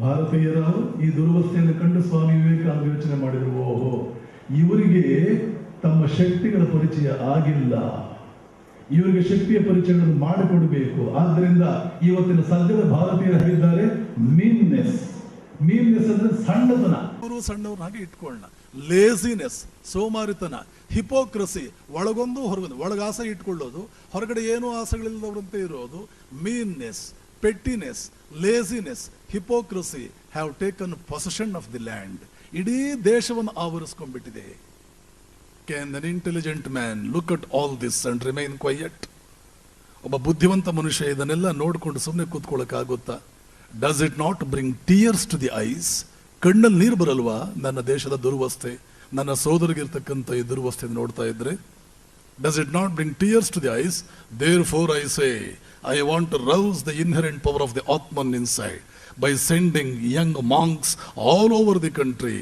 ಭಾರತೀಯರು ಈ ದುರ್ವಸ್ಥೆಯನ್ನು ಕಂಡು ಸ್ವಾಮಿ ವಿವೇಕಾನಂದ ಯೋಚನೆ ಮಾಡಿದ್ರು, ಓಹೋ ಇವರಿಗೆ ತಮ್ಮ ಶಕ್ತಿಗಳ ಪರಿಚಯ ಆಗಿಲ್ಲ, ಇವರಿಗೆ ಶಕ್ತಿಯ ಪರಿಚಯಗಳನ್ನು ಮಾಡಿಕೊಡಬೇಕು. ಆದ್ದರಿಂದ ಇವತ್ತಿನ ಸದ್ಯದ ಭಾರತೀಯರಾಗಿದ್ದಾರೆ ಮೀನ್ನೆಸ್ ಅಂದ್ರೆ ಸಣ್ಣತನ, ಸಣ್ಣವ್ರನ್ನ ಹಾಗೆ ಇಟ್ಕೊಳ್ಳೋಣ, ಲೇಸಿನೆಸ್ ಸೋಮಾರಿತನ, ಹಿಪೋಕ್ರಸಿ ಒಳಗೊಂದು ಹೊರಗೊಂದು, ಒಳಗ ಆಸೆ ಇಟ್ಕೊಳ್ಳೋದು, ಹೊರಗಡೆ ಏನೂ ಆಸೆಗಳಿಲ್ಲದವರಂತೆ ಇರೋದು, meanness, pettiness, laziness, hypocrisy have taken possession of the land. ಇಡೀ ದೇಶವನ್ನು ಆವರಿಸ್ಕೊಂಡ್ಬಿಟ್ಟಿದೆ. Can an intelligent man look at all this and remain quiet? ಒಬ್ಬ ಬುದ್ಧಿವಂತ ಮನುಷ್ಯ ಇದನ್ನೆಲ್ಲ ನೋಡ್ಕೊಂಡು ಸುಮ್ಮನೆ ಕೂತ್ಕೊಳ್ಳೋಕ್ಕಾಗುತ್ತಾ? Does it not bring tears to the eyes? ಕಣ್ಣಲ್ಲಿ ನೀರು ಬರಲ್ವಾ ನನ್ನ ದೇಶದ ದುರ್ವಸ್ಥೆ, ನನ್ನ ಸೋದರಿಗಿರ್ತಕ್ಕಂಥ ಈ ದುರ್ವಸ್ಥೆ ನೋಡ್ತಾ ಇದ್ರೆ? Does it not bring tears to the eyes? Therefore I say I want to rouse the inherent power of the Atman inside by sending young monks all over the country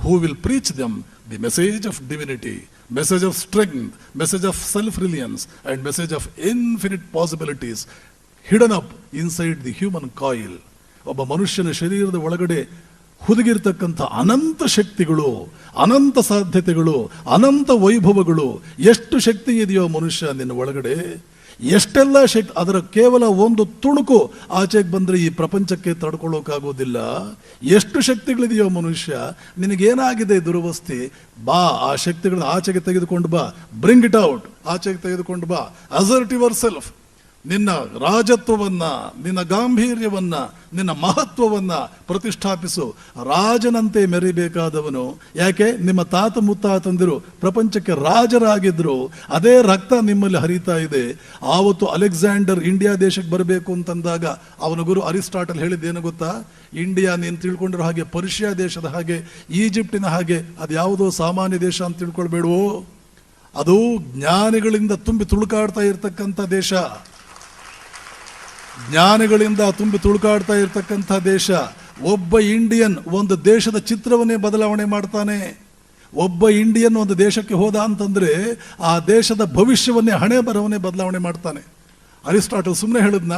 who will preach them the message of divinity, message of strength, message of self-reliance and message of infinite possibilities hidden up inside the human coil. ಒಬ್ಬ ಮನುಷ್ಯನ ಶರೀರದ ಒಳಗಡೆ ಹುದುಗಿರ್ತಕ್ಕಂಥ ಅನಂತ ಶಕ್ತಿಗಳು, ಅನಂತ ಸಾಧ್ಯತೆಗಳು, ಅನಂತ ವೈಭವಗಳು. ಎಷ್ಟು ಶಕ್ತಿ ಇದೆಯೋ ಮನುಷ್ಯ ನಿನ್ನ ಒಳಗಡೆ, ಎಷ್ಟೆಲ್ಲ ಶಕ್ತಿ, ಅದರ ಕೇವಲ ಒಂದು ತುಣುಕು ಆಚೆಗೆ ಬಂದರೆ ಈ ಪ್ರಪಂಚಕ್ಕೆ ತಡ್ಕೊಳ್ಳೋಕ್ಕಾಗೋದಿಲ್ಲ. ಎಷ್ಟು ಶಕ್ತಿಗಳಿದೆಯೋ ಮನುಷ್ಯ, ನಿನಗೇನಾಗಿದೆ ದುರ್ವಸ್ಥೆ, ಬಾ ಆ ಶಕ್ತಿಗಳನ್ನ ಆಚೆಗೆ ತೆಗೆದುಕೊಂಡು ಬಾ, ಬ್ರಿಂಗ್ ಇಟ್ ಔಟ್, ಆಚೆಗೆ ತೆಗೆದುಕೊಂಡು ಬಾ, ಅಸರ್ಟ್ ಯುವರ್ ಸೆಲ್ಫ್. ನಿನ್ನ ರಾಜತ್ವವನ್ನ, ನಿನ್ನ ಗಾಂಭೀರ್ಯವನ್ನ, ನಿನ್ನ ಮಹತ್ವವನ್ನ ಪ್ರತಿಷ್ಠಾಪಿಸು. ರಾಜನಂತೆ ಮೆರಿಬೇಕಾದವನು. ಯಾಕೆ? ನಿಮ್ಮ ತಾತ ಮುತ್ತಾತಂದಿರು ಪ್ರಪಂಚಕ್ಕೆ ರಾಜರಾಗಿದ್ರು, ಅದೇ ರಕ್ತ ನಿಮ್ಮಲ್ಲಿ ಹರಿತಾ ಇದೆ. ಆವತ್ತು ಅಲೆಕ್ಸಾಂಡರ್ ಇಂಡಿಯಾ ದೇಶಕ್ಕೆ ಬರಬೇಕು ಅಂತಂದಾಗ ಅವನ ಗುರು ಅರಿಸ್ಟಾಟಲ್ ಹೇಳಿದ್ದೇನು ಗೊತ್ತಾ? ಇಂಡಿಯಾ ನೀನು ತಿಳ್ಕೊಂಡಿರೋ ಹಾಗೆ ಪರ್ಷಿಯಾ ದೇಶದ ಹಾಗೆ, ಈಜಿಪ್ಟಿನ ಹಾಗೆ ಅದು ಯಾವುದೋ ಸಾಮಾನ್ಯ ದೇಶ ಅಂತ ತಿಳ್ಕೊಳ್ಬೇಡವೋ, ಅದು ಜ್ಞಾನಿಗಳಿಂದ ತುಂಬಿ ತುಳುಕಾಡ್ತಾ ಇರ್ತಕ್ಕಂಥ ದೇಶ, ಜ್ಞಾನಿಗಳಿಂದ ತುಂಬಿ ತುಳುಕಾಡ್ತಾ ಇರ್ತಕ್ಕಂಥ ದೇಶ. ಒಬ್ಬ ಇಂಡಿಯನ್ ಒಂದು ದೇಶದ ಚಿತ್ರವನ್ನೇ ಬದಲಾವಣೆ ಮಾಡ್ತಾನೆ. ಒಬ್ಬ ಇಂಡಿಯನ್ ಒಂದು ದೇಶಕ್ಕೆ ಹೋದ ಅಂತಂದ್ರೆ ಆ ದೇಶದ ಭವಿಷ್ಯವನ್ನೇ, ಹಣೆ ಬರವನ್ನೇ ಬದಲಾವಣೆ ಮಾಡ್ತಾನೆ. ಅರಿಸ್ಟಾಟಲ್ ಸುಮ್ಮನೆ ಹೇಳಿದ್ನ,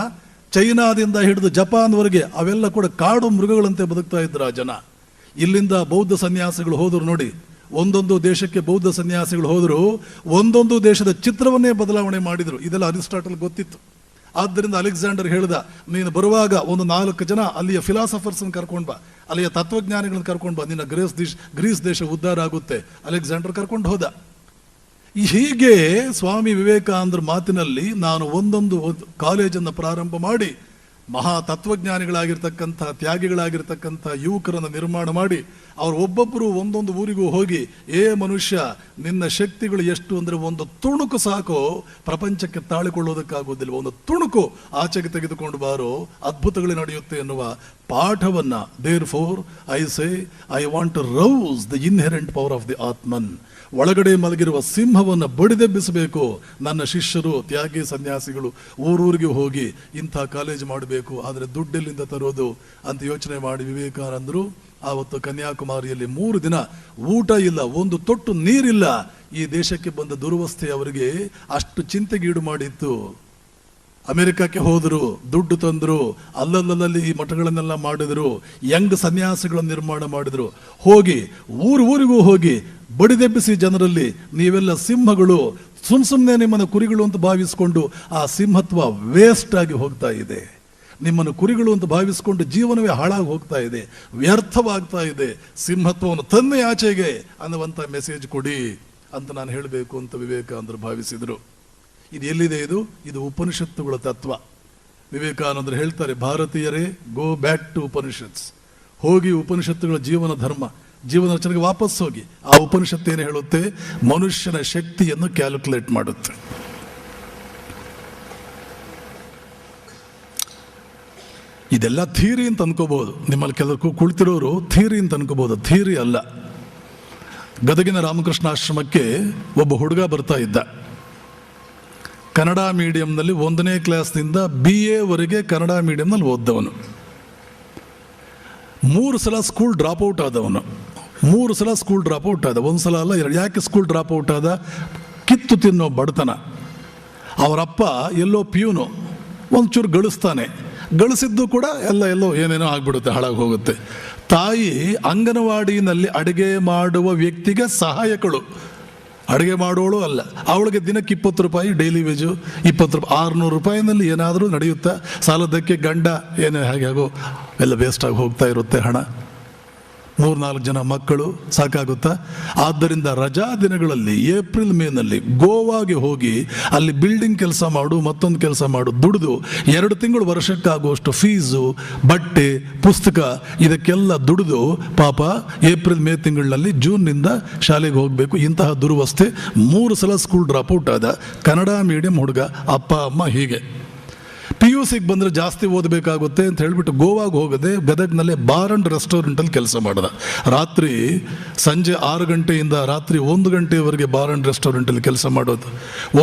ಚೈನಾದಿಂದ ಹಿಡಿದು ಜಪಾನ್ವರೆಗೆ ಅವೆಲ್ಲ ಕೂಡ ಕಾಡು ಮೃಗಗಳಂತೆ ಬದುಕ್ತಾ ಇದ್ರು ಆ ಜನ. ಇಲ್ಲಿಂದ ಬೌದ್ಧ ಸನ್ಯಾಸಿಗಳು ಹೋದ್ರು ನೋಡಿ, ಒಂದೊಂದು ದೇಶಕ್ಕೆ ಬೌದ್ಧ ಸನ್ಯಾಸಿಗಳು ಹೋದ್ರು, ಒಂದೊಂದು ದೇಶದ ಚಿತ್ರವನ್ನೇ ಬದಲಾವಣೆ ಮಾಡಿದ್ರು. ಇದೆಲ್ಲ ಅರಿಸ್ಟಾಟಲ್ ಗೊತ್ತಿತ್ತು. ಆದ್ದರಿಂದ ಅಲೆಕ್ಸಾಂಡರ್ ಹೇಳ್ದ, ನೀನು ಬರುವಾಗ ಒಂದು 4 ಜನ ಅಲ್ಲಿಯ ಫಿಲಾಸಫರ್ಸ್ ಕರ್ಕೊಂಡು ಬಾ, ಅಲ್ಲಿಯ ತತ್ವಜ್ಞಾನಿಗಳನ್ನ ಕರ್ಕೊಂಡು ಬಾ, ನಿನ್ನ ಗ್ರೀಸ್ ದೇಶ ಉದ್ಧಾರ ಆಗುತ್ತೆ. ಅಲೆಕ್ಸಾಂಡರ್ ಕರ್ಕೊಂಡು ಹೋದ. ಹೀಗೆ ಸ್ವಾಮಿ ವಿವೇಕಾನಂದರ ಮಾತಿನಲ್ಲಿ ನಾನು ಒಂದೊಂದು ಕಾಲೇಜನ್ನು ಪ್ರಾರಂಭ ಮಾಡಿ ಮಹಾ ತತ್ವಜ್ಞಾನಿಗಳಾಗಿರ್ತಕ್ಕಂಥ, ತ್ಯಾಗಿಗಳಾಗಿರ್ತಕ್ಕಂಥ ಯುವಕರನ್ನು ನಿರ್ಮಾಣ ಮಾಡಿ, ಅವ್ರು ಒಬ್ಬೊಬ್ಬರು ಒಂದೊಂದು ಊರಿಗೂ ಹೋಗಿ, ಮನುಷ್ಯ ನಿನ್ನ ಶಕ್ತಿಗಳು ಎಷ್ಟು ಅಂದರೆ ಒಂದು ತುಣುಕು ಸಾಕು ಪ್ರಪಂಚಕ್ಕೆ ತಾಳಿಕೊಳ್ಳೋದಕ್ಕಾಗೋದಿಲ್ಲ, ಒಂದು ತುಣುಕು ಆಚೆಗೆ ತೆಗೆದುಕೊಂಡು ಬಾರೋ, ಅದ್ಭುತಗಳೇ ನಡೆಯುತ್ತೆ ಎನ್ನುವ ಪಾಠವನ್ನ therefore I say I want to rouse the inherent power of the Atman. ಒಳಗಡೆ ಮಲಗಿರುವ ಸಿಂಹವನ್ನು ಬಡಿದೆಬ್ಬಿಸಬೇಕು. ನನ್ನ ಶಿಷ್ಯರು, ತ್ಯಾಗಿ ಸನ್ಯಾಸಿಗಳು ಊರೂರಿಗೆ ಹೋಗಿ ಇಂಥ ಕಾಲೇಜ್ ಮಾಡಬೇಕು, ಆದರೆ ದುಡ್ಡೆಲ್ಲಿಂದ ತರೋದು ಅಂತ ಯೋಚನೆ ಮಾಡಿ ವಿವೇಕಾನಂದರು ಆವತ್ತು ಕನ್ಯಾಕುಮಾರಿಯಲ್ಲಿ 3 ದಿನ ಊಟ ಇಲ್ಲ, ಒಂದು ತೊಟ್ಟು ನೀರಿಲ್ಲ. ಈ ದೇಶಕ್ಕೆ ಬಂದ ದುರ್ವಸ್ಥೆ ಅವರಿಗೆ ಅಷ್ಟು ಚಿಂತೆಗೀಡು ಮಾಡಿತ್ತು. ಅಮೆರಿಕಕ್ಕೆ ಹೋದರು, ದುಡ್ಡು ತಂದರು, ಅಲ್ಲಲ್ಲಿ ಈ ಮಠಗಳನ್ನೆಲ್ಲ ಮಾಡಿದರು, ಯಂಗ್ ಸನ್ಯಾಸಿಗಳನ್ನು ನಿರ್ಮಾಣ ಮಾಡಿದರು. ಹೋಗಿ ಊರಿಗೂ ಹೋಗಿ ಬಡಿದೆಬ್ಬಿಸಿ ಜನರಲ್ಲಿ, ನೀವೆಲ್ಲ ಸಿಂಹಗಳು, ಸುಮ್ಮನೆ ನಿಮ್ಮನ್ನು ಕುರಿಗಳು ಅಂತ ಭಾವಿಸಿಕೊಂಡು ಆ ಸಿಂಹತ್ವ ವೇಸ್ಟ್ ಆಗಿ ಹೋಗ್ತಾ ಇದೆ. ನಿಮ್ಮನ್ನು ಕುರಿಗಳು ಅಂತ ಭಾವಿಸಿಕೊಂಡು ಜೀವನವೇ ಹಾಳಾಗಿ ಹೋಗ್ತಾ ಇದೆ, ವ್ಯರ್ಥವಾಗ್ತಾ ಇದೆ. ಸಿಂಹತ್ವವನ್ನು ತನ್ನೇ ಆಚೆಗೆ ಅನ್ನುವಂಥ ಮೆಸೇಜ್ ಕೊಡಿ ಅಂತ ನಾನು ಹೇಳಬೇಕು ಅಂತ ವಿವೇಕಾನಂದರು ಭಾವಿಸಿದರು. ಇದು ಎಲ್ಲಿದೆ? ಇದು ಉಪನಿಷತ್ತುಗಳ ತತ್ವ. ವಿವೇಕಾನಂದರು ಹೇಳ್ತಾರೆ, ಭಾರತೀಯರೇ, ಗೋ ಬ್ಯಾಕ್ ಟು ಉಪನಿಷತ್ಸ್. ಹೋಗಿ ಉಪನಿಷತ್ತುಗಳ ಜೀವನ ಧರ್ಮ, ಜೀವನ ರಚನೆಗೆ ವಾಪಸ್ ಹೋಗಿ. ಆ ಉಪನಿಷತ್ತು ಏನು ಹೇಳುತ್ತೆ? ಮನುಷ್ಯನ ಶಕ್ತಿಯನ್ನು ಕ್ಯಾಲ್ಕುಲೇಟ್ ಮಾಡುತ್ತೆ. ಇದೆಲ್ಲ ಥಿಯರಿ ಅಂತ ಅನ್ಕೋಬಹುದು. ನಿಮ್ಮಲ್ಲಿ ಕೆಲವು ಕುಳಿತಿರೋರು ಥಿಯರಿ ಅಂತ ಅನ್ಕೋಬಹುದು. ಥಿಯರಿ ಅಲ್ಲ. ಗದಗಿನ ರಾಮಕೃಷ್ಣ ಆಶ್ರಮಕ್ಕೆ ಒಬ್ಬ ಹುಡುಗ ಬರ್ತಾ ಇದ್ದ. ಕನ್ನಡ ಮೀಡಿಯಂನಲ್ಲಿ 1ನೇ ಕ್ಲಾಸ್ನಿಂದ BA ವರೆಗೆ ಕನ್ನಡ ಮೀಡಿಯಂನಲ್ಲಿ ಓದ್ದವನು. 3 ಸಲ ಸ್ಕೂಲ್ ಡ್ರಾಪ್ಔಟ್ ಆದವನು. 3 ಸಲ ಸ್ಕೂಲ್ ಡ್ರಾಪ್ಔಟ್ ಆದ. 1 ಸಲ ಅಲ್ಲ, 2. ಯಾಕೆ ಸ್ಕೂಲ್ ಡ್ರಾಪ್ಔಟ್ ಆದ? ಕಿತ್ತು ತಿನ್ನೋ ಬಡತನ. ಅವರಪ್ಪ ಎಲ್ಲೋ ಪ್ಯೂನು, ಒಂಚೂರು ಗಳಿಸ್ತಾನೆ. ಗಳಿಸಿದ್ದು ಕೂಡ ಎಲ್ಲೋ ಏನೇನೋ ಆಗ್ಬಿಡುತ್ತೆ, ಹಾಳಾಗಿ ಹೋಗುತ್ತೆ. ತಾಯಿ ಅಂಗನವಾಡಿನಲ್ಲಿ ಅಡುಗೆ ಮಾಡುವ ವ್ಯಕ್ತಿಗೆ ಸಹಾಯಕಳು, ಅಡುಗೆ ಮಾಡೋಳು ಅಲ್ಲ. ಅವಳಿಗೆ ದಿನಕ್ಕೆ 20 ರೂಪಾಯಿ ಡೈಲಿ ವೇಜು, 20 ರೂಪಾಯಿ, 600 ರೂಪಾಯಿನಲ್ಲಿ ಏನಾದರೂ ನಡೆಯುತ್ತಾ? ಸಾಲದಕ್ಕೆ ಗಂಡ ಏನು ಹೇಗೋ ಎಲ್ಲ ವೇಸ್ಟಾಗಿ ಹೋಗ್ತಾ ಇರುತ್ತೆ ಹಣ. 3-4 ಜನ ಮಕ್ಕಳು ಸಾಕಾಗುತ್ತಾ? ಆದ್ದರಿಂದ ರಜಾ ದಿನಗಳಲ್ಲಿ ಏಪ್ರಿಲ್ ಮೇನಲ್ಲಿ ಗೋವಾಗೆ ಹೋಗಿ ಅಲ್ಲಿ ಬಿಲ್ಡಿಂಗ್ ಕೆಲಸ ಮಾಡು, ಮತ್ತೊಂದು ಕೆಲಸ ಮಾಡು, ದುಡಿದು 2 ತಿಂಗಳು ವರ್ಷಕ್ಕಾಗುವಷ್ಟು ಫೀಸು, ಬಟ್ಟೆ, ಪುಸ್ತಕ ಇದಕ್ಕೆಲ್ಲ ದುಡಿದು ಪಾಪ ಏಪ್ರಿಲ್ ಮೇ ತಿಂಗಳಿನಲ್ಲಿ ಜೂನ್ನಿಂದ ಶಾಲೆಗೆ ಹೋಗಬೇಕು. ಇಂತಹ ದುರ್ವಸ್ಥೆ. 3 ಸಲ ಸ್ಕೂಲ್ ಡ್ರಾಪ್ಔಟ್ ಆದ ಕನ್ನಡ ಮೀಡಿಯಂ ಹುಡುಗ, ಅಪ್ಪ ಅಮ್ಮ ಹೀಗೆ. PUCಗೆ ಬಂದರೆ ಜಾಸ್ತಿ ಓದಬೇಕಾಗುತ್ತೆ ಅಂತ ಹೇಳಿಬಿಟ್ಟು ಗೋವಾಗೆ ಹೋಗದೆ ಗದಗ್ನಲ್ಲೇ ಬಾರ್ ಅಂಡ್ ರೆಸ್ಟೋರೆಂಟಲ್ಲಿ ಕೆಲಸ ಮಾಡಿದ. ರಾತ್ರಿ ಸಂಜೆ 6 ಗಂಟೆಯಿಂದ ರಾತ್ರಿ 1 ಗಂಟೆವರೆಗೆ ಬಾರ್ ಅಂಡ್ ರೆಸ್ಟೋರೆಂಟಲ್ಲಿ ಕೆಲಸ ಮಾಡೋದು.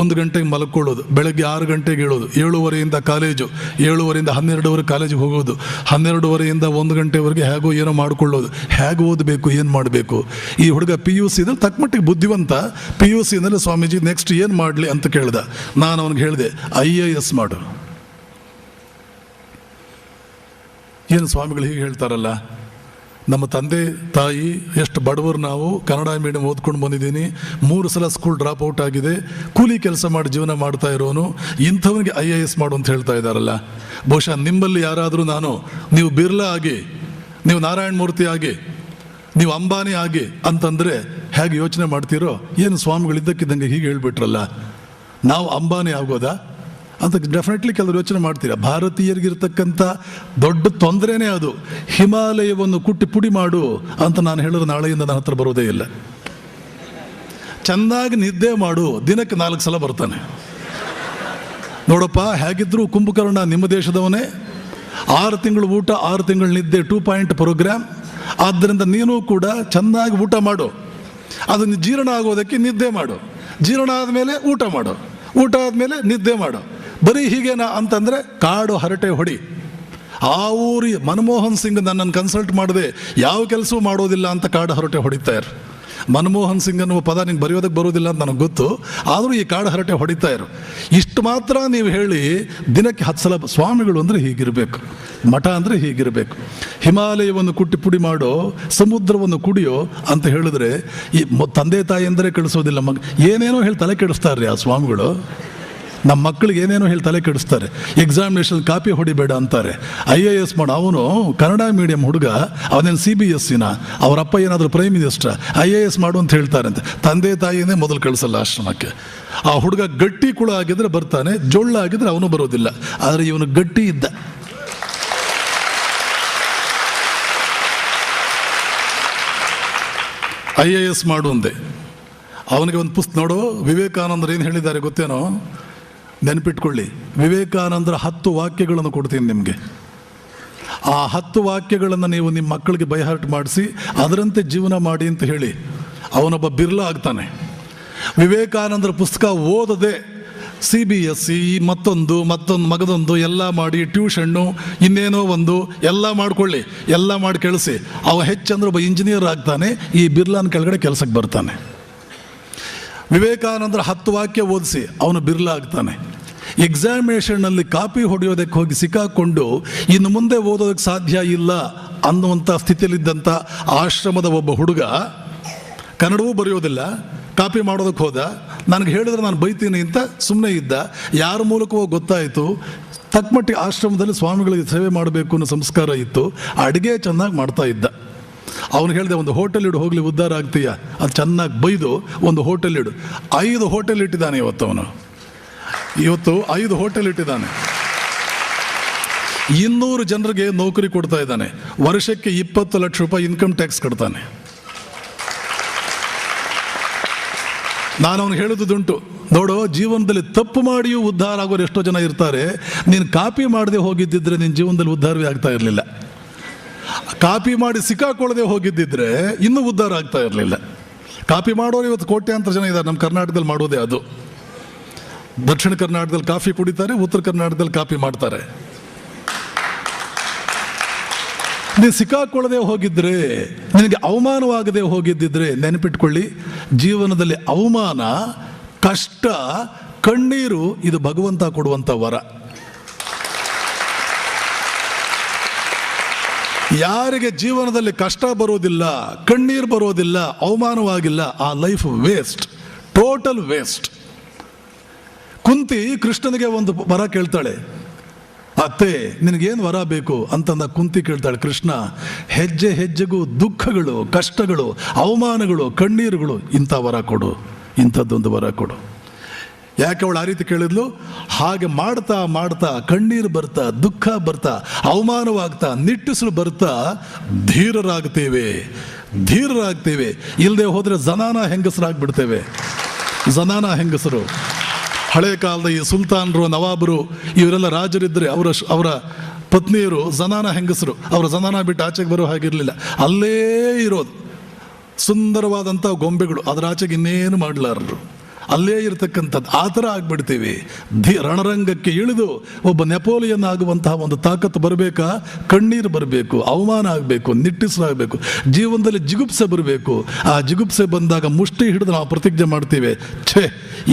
1 ಗಂಟೆಗೆ ಮಲ್ಕೊಳ್ಳೋದು, ಬೆಳಗ್ಗೆ 6 ಗಂಟೆಗೆ ಹೇಳೋದು, 7:30ಯಿಂದ ಕಾಲೇಜು, 7:30ಯಿಂದ 12:00ವರೆಗೆ ಕಾಲೇಜಿಗೆ ಹೋಗೋದು, 12:30ಯಿಂದ 1 ಗಂಟೆವರೆಗೆ ಹೇಗೋ ಏನೋ ಮಾಡ್ಕೊಳ್ಳೋದು. ಹೇಗೆ ಓದಬೇಕು, ಏನು ಮಾಡಬೇಕು? ಈ ಹುಡುಗ PUCದಲ್ಲಿ ತಕ್ಕಮಟ್ಟಿಗೆ ಬುದ್ಧಿವಂತ. PUCನಲ್ಲಿ ಸ್ವಾಮೀಜಿ ನೆಕ್ಸ್ಟ್ ಏನು ಮಾಡಲಿ ಅಂತ ಕೇಳ್ದ. ನಾನು ಅವನಿಗೆ ಹೇಳಿದೆ, IAS ಮಾಡು. ಏನು ಸ್ವಾಮಿಗಳು ಹೀಗೆ ಹೇಳ್ತಾರಲ್ಲ, ನಮ್ಮ ತಂದೆ ತಾಯಿ ಎಷ್ಟು ಬಡವರು, ನಾವು ಕನ್ನಡ ಮೀಡಿಯಂ ಓದ್ಕೊಂಡು ಬಂದಿದ್ದೀನಿ, 3 ಸಲ ಸ್ಕೂಲ್ ಡ್ರಾಪ್ ಔಟ್ ಆಗಿದೆ, ಕೂಲಿ ಕೆಲಸ ಮಾಡಿ ಜೀವನ ಮಾಡ್ತಾ ಇರೋನು, ಇಂಥವನಿಗೆ IAS ಮಾಡು ಅಂತ ಹೇಳ್ತಾ ಇದ್ದಾರಲ್ಲ. ಬಹುಶಃ ನಿಮ್ಮಲ್ಲಿ ಯಾರಾದರೂ ನೀವು ಬಿರ್ಲಾ ಆಗಿ, ನೀವು ನಾರಾಯಣ ಮೂರ್ತಿ ಆಗಿ, ನೀವು ಅಂಬಾನಿ ಆಗಿ ಅಂತಂದರೆ ಹೇಗೆ ಯೋಚನೆ ಮಾಡ್ತೀರೋ? ಏನು ಸ್ವಾಮಿಗಳಿದ್ದಕ್ಕಿದ್ದಂಗೆ ಹೀಗೆ ಹೇಳ್ಬಿಟ್ರಲ್ಲ, ನಾವು ಅಂಬಾನಿ ಆಗೋದಾ ಅಂತ ಡೆಫಿನೆಟ್ಲಿ ಕೆಲವರು ಯೋಚನೆ ಮಾಡ್ತೀರಾ. ಭಾರತೀಯರಿಗಿರ್ತಕ್ಕಂಥ ದೊಡ್ಡ ತೊಂದರೆನೇ ಅದು. ಹಿಮಾಲಯವನ್ನು ಕುಟ್ಟಿ ಪುಡಿ ಮಾಡು ಅಂತ ನಾನು ಹೇಳಿದ್ರೆ ನಾಳೆಯಿಂದ ನನ್ನ ಹತ್ರ ಬರೋದೇ ಇಲ್ಲ. ಚೆನ್ನಾಗಿ ನಿದ್ದೆ ಮಾಡು, ದಿನಕ್ಕೆ 4 ಸಲ ಬರ್ತಾನೆ. ನೋಡಪ್ಪ, ಹೇಗಿದ್ರು ಕುಂಭಕರ್ಣ ನಿಮ್ಮ ದೇಶದವನೇ. 6 ತಿಂಗಳು ಊಟ, 6 ತಿಂಗಳು ನಿದ್ದೆ, 2 ಪಾಯಿಂಟ್ ಪ್ರೋಗ್ರಾಮ್. ಆದ್ದರಿಂದ ನೀನು ಕೂಡ ಚೆನ್ನಾಗಿ ಊಟ ಮಾಡು, ಅದನ್ನು ಜೀರ್ಣ ಆಗೋದಕ್ಕೆ ನಿದ್ದೆ ಮಾಡು, ಜೀರ್ಣ ಆದಮೇಲೆ ಊಟ ಮಾಡು, ಊಟ ಆದಮೇಲೆ ನಿದ್ದೆ ಮಾಡು. ಬರೀ ಹೀಗೇನಾ ಅಂತಂದರೆ ಕಾಡು ಹರಟೆ ಹೊಡಿ. ಆ ಊರಿ ಮನಮೋಹನ್ ಸಿಂಗ್ ನನ್ನನ್ನು ಕನ್ಸಲ್ಟ್ ಮಾಡದೆ ಯಾವ ಕೆಲಸವೂ ಮಾಡೋದಿಲ್ಲ ಅಂತ ಕಾಡು ಹರಟೆ ಹೊಡಿತಾ ಇರು. ಮನಮೋಹನ್ ಸಿಂಗ್ ಅನ್ನುವ ಪದ ನಿಂಗೆ ಬರೆಯೋದಕ್ಕೆ ಬರೋದಿಲ್ಲ ಅಂತ ನನಗೆ ಗೊತ್ತು, ಆದರೂ ಈ ಕಾಡು ಹರಟೆ ಹೊಡಿತಾ ಇರು. ಇಷ್ಟು ಮಾತ್ರ ನೀವು ಹೇಳಿ ದಿನಕ್ಕೆ 10 ಸಲ ಸ್ವಾಮಿಗಳು ಅಂದರೆ ಹೀಗಿರಬೇಕು, ಮಠ ಅಂದರೆ ಹೀಗಿರಬೇಕು, ಹಿಮಾಲಯವನ್ನು ಕುಟ್ಟಿ ಪುಡಿ ಮಾಡೋ, ಸಮುದ್ರವನ್ನು ಕುಡಿಯೋ ಅಂತ ಹೇಳಿದ್ರೆ ಈ ತಂದೆ ತಾಯಿ ಅಂದರೆ ಕಳಿಸೋದಿಲ್ಲ. ಏನೇನೋ ಹೇಳಿ ತಲೆ ಕೆಡಿಸ್ತಾರೆ ಆ ಸ್ವಾಮಿಗಳು. ನಮ್ಮ ಮಕ್ಕಳಿಗೆ ಏನೇನೋ ಹೇಳಿ ತಲೆ ಕೆಡಿಸ್ತಾರೆ. ಎಕ್ಸಾಮಿನೇಷನ್ ಕಾಪಿ ಹೊಡಿಬೇಡ ಅಂತಾರೆ. IAS ಮಾಡು. ಅವನು ಕನ್ನಡ ಮೀಡಿಯಂ ಹುಡುಗ, ಅವನೇನು CBSEನ, ಅವರಪ್ಪ ಏನಾದರೂ ಪ್ರೈಮ್ ಮಿನಿಸ್ಟರ್, IAS ಮಾಡು ಅಂತ ಹೇಳ್ತಾರಂತೆ. ತಂದೆ ತಾಯಿನೇ ಮೊದಲು ಕಳಿಸಲ್ಲ ಆಶ್ರಮಕ್ಕೆ. ಆ ಹುಡುಗ ಗಟ್ಟಿ ಕುಳ ಆಗಿದ್ರೆ ಬರ್ತಾನೆ, ಜೊಳ್ಳ ಆಗಿದ್ರೆ ಅವನು ಬರೋದಿಲ್ಲ. ಆದರೆ ಇವನು ಗಟ್ಟಿ ಇದ್ದ. IAS ಮಾಡು ಅಂದೆ. ಅವನಿಗೆ ಒಂದು ಪುಸ್ತಕ ನೋಡು, ವಿವೇಕಾನಂದರು ಏನು ಹೇಳಿದ್ದಾರೆ ಗೊತ್ತೇನೋ? ನೆನಪಿಟ್ಕೊಳ್ಳಿ, ವಿವೇಕಾನಂದರ 10 ವಾಕ್ಯಗಳನ್ನು ಕೊಡ್ತೀನಿ ನಿಮಗೆ. ಆ 10 ವಾಕ್ಯಗಳನ್ನು ನೀವು ನಿಮ್ಮ ಮಕ್ಕಳಿಗೆ ಬೈಹಾರ್ಟ್ ಮಾಡಿಸಿ ಅದರಂತೆ ಜೀವನ ಮಾಡಿ ಅಂತ ಹೇಳಿ, ಅವನೊಬ್ಬ ಬಿರ್ಲಾ ಆಗ್ತಾನೆ. ವಿವೇಕಾನಂದರ ಪುಸ್ತಕ ಓದದೆ CBSE ಮತ್ತೊಂದು ಮಗದೊಂದು ಎಲ್ಲ ಮಾಡಿ, ಟ್ಯೂಷನ್ನು ಇನ್ನೇನೋ ಒಂದು ಎಲ್ಲ ಮಾಡ್ಕೊಳ್ಳಿ, ಎಲ್ಲ ಮಾಡಿ ಕಳಿಸಿ, ಅವ ಹೆಚ್ಚಂದ್ರೆ ಒಬ್ಬ ಇಂಜಿನಿಯರ್ ಆಗ್ತಾನೆ, ಈ ಬಿರ್ಲಾನ್ ಕೆಳಗಡೆ ಕೆಲಸಕ್ಕೆ ಬರ್ತಾನೆ. ವಿವೇಕಾನಂದರ 10 ವಾಕ್ಯ ಓದಿಸಿ ಅವನು ಬಿರ್ಲಾ ಆಗ್ತಾನೆ. ಎಕ್ಸಾಮಿನೇಷನ್ನಲ್ಲಿ ಕಾಪಿ ಹೊಡೆಯೋದಕ್ಕೆ ಹೋಗಿ ಸಿಕ್ಕಾಕೊಂಡು ಇನ್ನು ಮುಂದೆ ಓದೋದಕ್ಕೆ ಸಾಧ್ಯ ಇಲ್ಲ ಅನ್ನುವಂಥ ಸ್ಥಿತಿಯಲ್ಲಿದ್ದಂಥ ಆಶ್ರಮದ ಒಬ್ಬ ಹುಡುಗ, ಕನ್ನಡವೂ ಬರೆಯೋದಿಲ್ಲ, ಕಾಪಿ ಮಾಡೋದಕ್ಕೆ ಹೋದ. ನನಗೆ ಹೇಳಿದ್ರೆ ನಾನು ಬೈತೀನಿ ಅಂತ ಸುಮ್ಮನೆ ಇದ್ದ. ಯಾರ ಮೂಲಕವೋ ಗೊತ್ತಾಯಿತು, ತಕ್ಕಮಟ್ಟಿಗೆ ಆಶ್ರಮದಲ್ಲಿ ಸ್ವಾಮಿಗಳಿಗೆ ಸೇವೆ ಮಾಡಬೇಕು ಅನ್ನೋ ಸಂಸ್ಕಾರ ಇತ್ತು. ಅಡುಗೆ ಚೆನ್ನಾಗಿ ಮಾಡ್ತಾ ಇದ್ದ. ಅವನು ಹೇಳಿದೆ, ಒಂದು ಹೋಟೆಲ್ ಇಡು, ಹೋಗಲಿ ಉದ್ಧಾರ ಆಗ್ತೀಯ. ಅದು ಚೆನ್ನಾಗಿ ಬೈದು ಒಂದು ಹೋಟೆಲ್ ಇಡು. 5 ಹೋಟೆಲ್ ಇಟ್ಟಿದ್ದಾನೆ ಇವತ್ತು. ಅವನು ಇವತ್ತು 5 ಹೋಟೆಲ್ ಇಟ್ಟಿದ್ದಾನೆ. 200 ಜನರಿಗೆ ನೌಕರಿ ಕೊಡ್ತಾ ಇದ್ದಾನೆ. ವರ್ಷಕ್ಕೆ 20 ಲಕ್ಷ ರೂಪಾಯಿ ಇನ್ಕಮ್ ಟ್ಯಾಕ್ಸ್ ಕಟ್ತಾನೆ. ನಾನು ಅವನು ಹೇಳೋದುಂಟು, ನೋಡು, ಜೀವನದಲ್ಲಿ ತಪ್ಪು ಮಾಡಿಯೂ ಉದ್ಧಾರ ಆಗೋರು ಎಷ್ಟೋ ಜನ ಇರ್ತಾರೆ. ನೀನು ಕಾಪಿ ಮಾಡದೆ ಹೋಗಿದ್ದಿದ್ರೆ ನಿನ್ನ ಜೀವನದಲ್ಲಿ ಉದ್ಧಾರವೇ ಆಗ್ತಾ ಇರಲಿಲ್ಲ. ಕಾಪಿ ಮಾಡಿ ಸಿಕ್ಕಾಕೊಳ್ಳದೆ ಹೋಗಿದ್ದಿದ್ರೆ ಇನ್ನೂ ಉದ್ಧಾರ ಆಗ್ತಾ ಇರಲಿಲ್ಲ. ಕಾಪಿ ಮಾಡೋರು ಇವತ್ತು ಕೋಟ್ಯಾಂತರ ಜನ ಇದ್ದಾರೆ. ನಮ್ಮ ಕರ್ನಾಟಕದಲ್ಲಿ ಮಾಡೋದೇ ಅದು. ದಕ್ಷಿಣ ಕರ್ನಾಟಕದಲ್ಲಿ ಕಾಫಿ ಕುಡಿತಾರೆ, ಉತ್ತರ ಕರ್ನಾಟಕದಲ್ಲಿ ಕಾಪಿ ಮಾಡ್ತಾರೆ. ನೀನು ಸಿಕ್ಕಾಕೊಳ್ಳದೆ ಹೋಗಿದ್ರೆ, ನಿನಗೆ ಅವಮಾನವಾಗದೆ ಹೋಗಿದ್ದಿದ್ರೆ, ನೆನಪಿಟ್ಕೊಳ್ಳಿ, ಜೀವನದಲ್ಲಿ ಅವಮಾನ, ಕಷ್ಟ, ಕಣ್ಣೀರು ಇದು ಭಗವಂತ ಕೊಡುವಂಥ ವರ. ಯಾರಿಗೆ ಜೀವನದಲ್ಲಿ ಕಷ್ಟ ಬರೋದಿಲ್ಲ, ಕಣ್ಣೀರು ಬರೋದಿಲ್ಲ, ಅವಮಾನವಾಗಿಲ್ಲ, ಆ ಲೈಫ್ ವೇಸ್ಟ್, ಟೋಟಲ್ ವೇಸ್ಟ್. ಕುಂತಿ ಕೃಷ್ಣನಿಗೆ ಒಂದು ವರ ಕೇಳ್ತಾಳೆ. ಅತ್ತೆ, ನಿನಗೇನು ವರ ಬೇಕು ಅಂತಂದ ಕುಂತಿ ಕೇಳ್ತಾಳೆ. ಕೃಷ್ಣ, ಹೆಜ್ಜೆ ಹೆಜ್ಜೆಗೂ ದುಃಖಗಳು, ಕಷ್ಟಗಳು, ಅವಮಾನಗಳು, ಕಣ್ಣೀರುಗಳು, ಇಂಥ ವರ ಕೊಡು, ಇಂಥದ್ದೊಂದು ವರ ಕೊಡು. ಯಾಕೆ ಅವಳು ಆ ರೀತಿ ಕೇಳಿದ್ಲು? ಹಾಗೆ ಮಾಡ್ತಾ ಮಾಡ್ತಾ ಕಣ್ಣೀರು ಬರ್ತಾ, ದುಃಖ ಬರ್ತಾ, ಅವಮಾನವಾಗ್ತಾ, ನಿಟ್ಟುಸಿರು ಬರ್ತಾ ಧೀರರಾಗ್ತೇವೆ. ಇಲ್ಲದೆ ಹೋದರೆ ಜನಾನ ಹೆಂಗಸರಾಗ್ಬಿಡ್ತೇವೆ. ಜನಾನ ಹೆಂಗಸರು, ಹಳೆ ಕಾಲದ ಈ ಸುಲ್ತಾನರು, ನವಾಬರು, ಇವರೆಲ್ಲ ರಾಜರಿದ್ದರೆ ಅವರ ಪತ್ನಿಯರು ಜನಾನ ಹೆಂಗಸರು. ಅವರ ಜನಾನ ಬಿಟ್ಟು ಆಚೆಗೆ ಬರೋ ಹಾಗಿರಲಿಲ್ಲ, ಅಲ್ಲೇ ಇರೋದು. ಸುಂದರವಾದಂಥ ಗೊಂಬೆಗಳು, ಅದರ ಆಚೆಗೆ ಇನ್ನೇನು ಮಾಡಲಾರರು, ಅಲ್ಲೇ ಇರತಕ್ಕಂಥದ್ದು. ಆ ಥರ ಆಗ್ಬಿಡ್ತೀವಿ. ರಣರಂಗಕ್ಕೆ ಇಳಿದು ಒಬ್ಬ ನೆಪೋಲಿಯನ್ ಆಗುವಂತಹ ಒಂದು ತಾಕತ್ತು ಬರಬೇಕಾ? ಕಣ್ಣೀರು ಬರಬೇಕು, ಅವಮಾನ ಆಗಬೇಕು, ನಿಟ್ಟುಸಿರಾಗಬೇಕು, ಜೀವನದಲ್ಲಿ ಜಿಗುಪ್ಸೆ ಬರಬೇಕು. ಆ ಜಿಗುಪ್ಸೆ ಬಂದಾಗ ಮುಷ್ಟಿ ಹಿಡಿದು ನಾವು ಪ್ರತಿಜ್ಞೆ ಮಾಡ್ತೀವಿ, ಛೇ,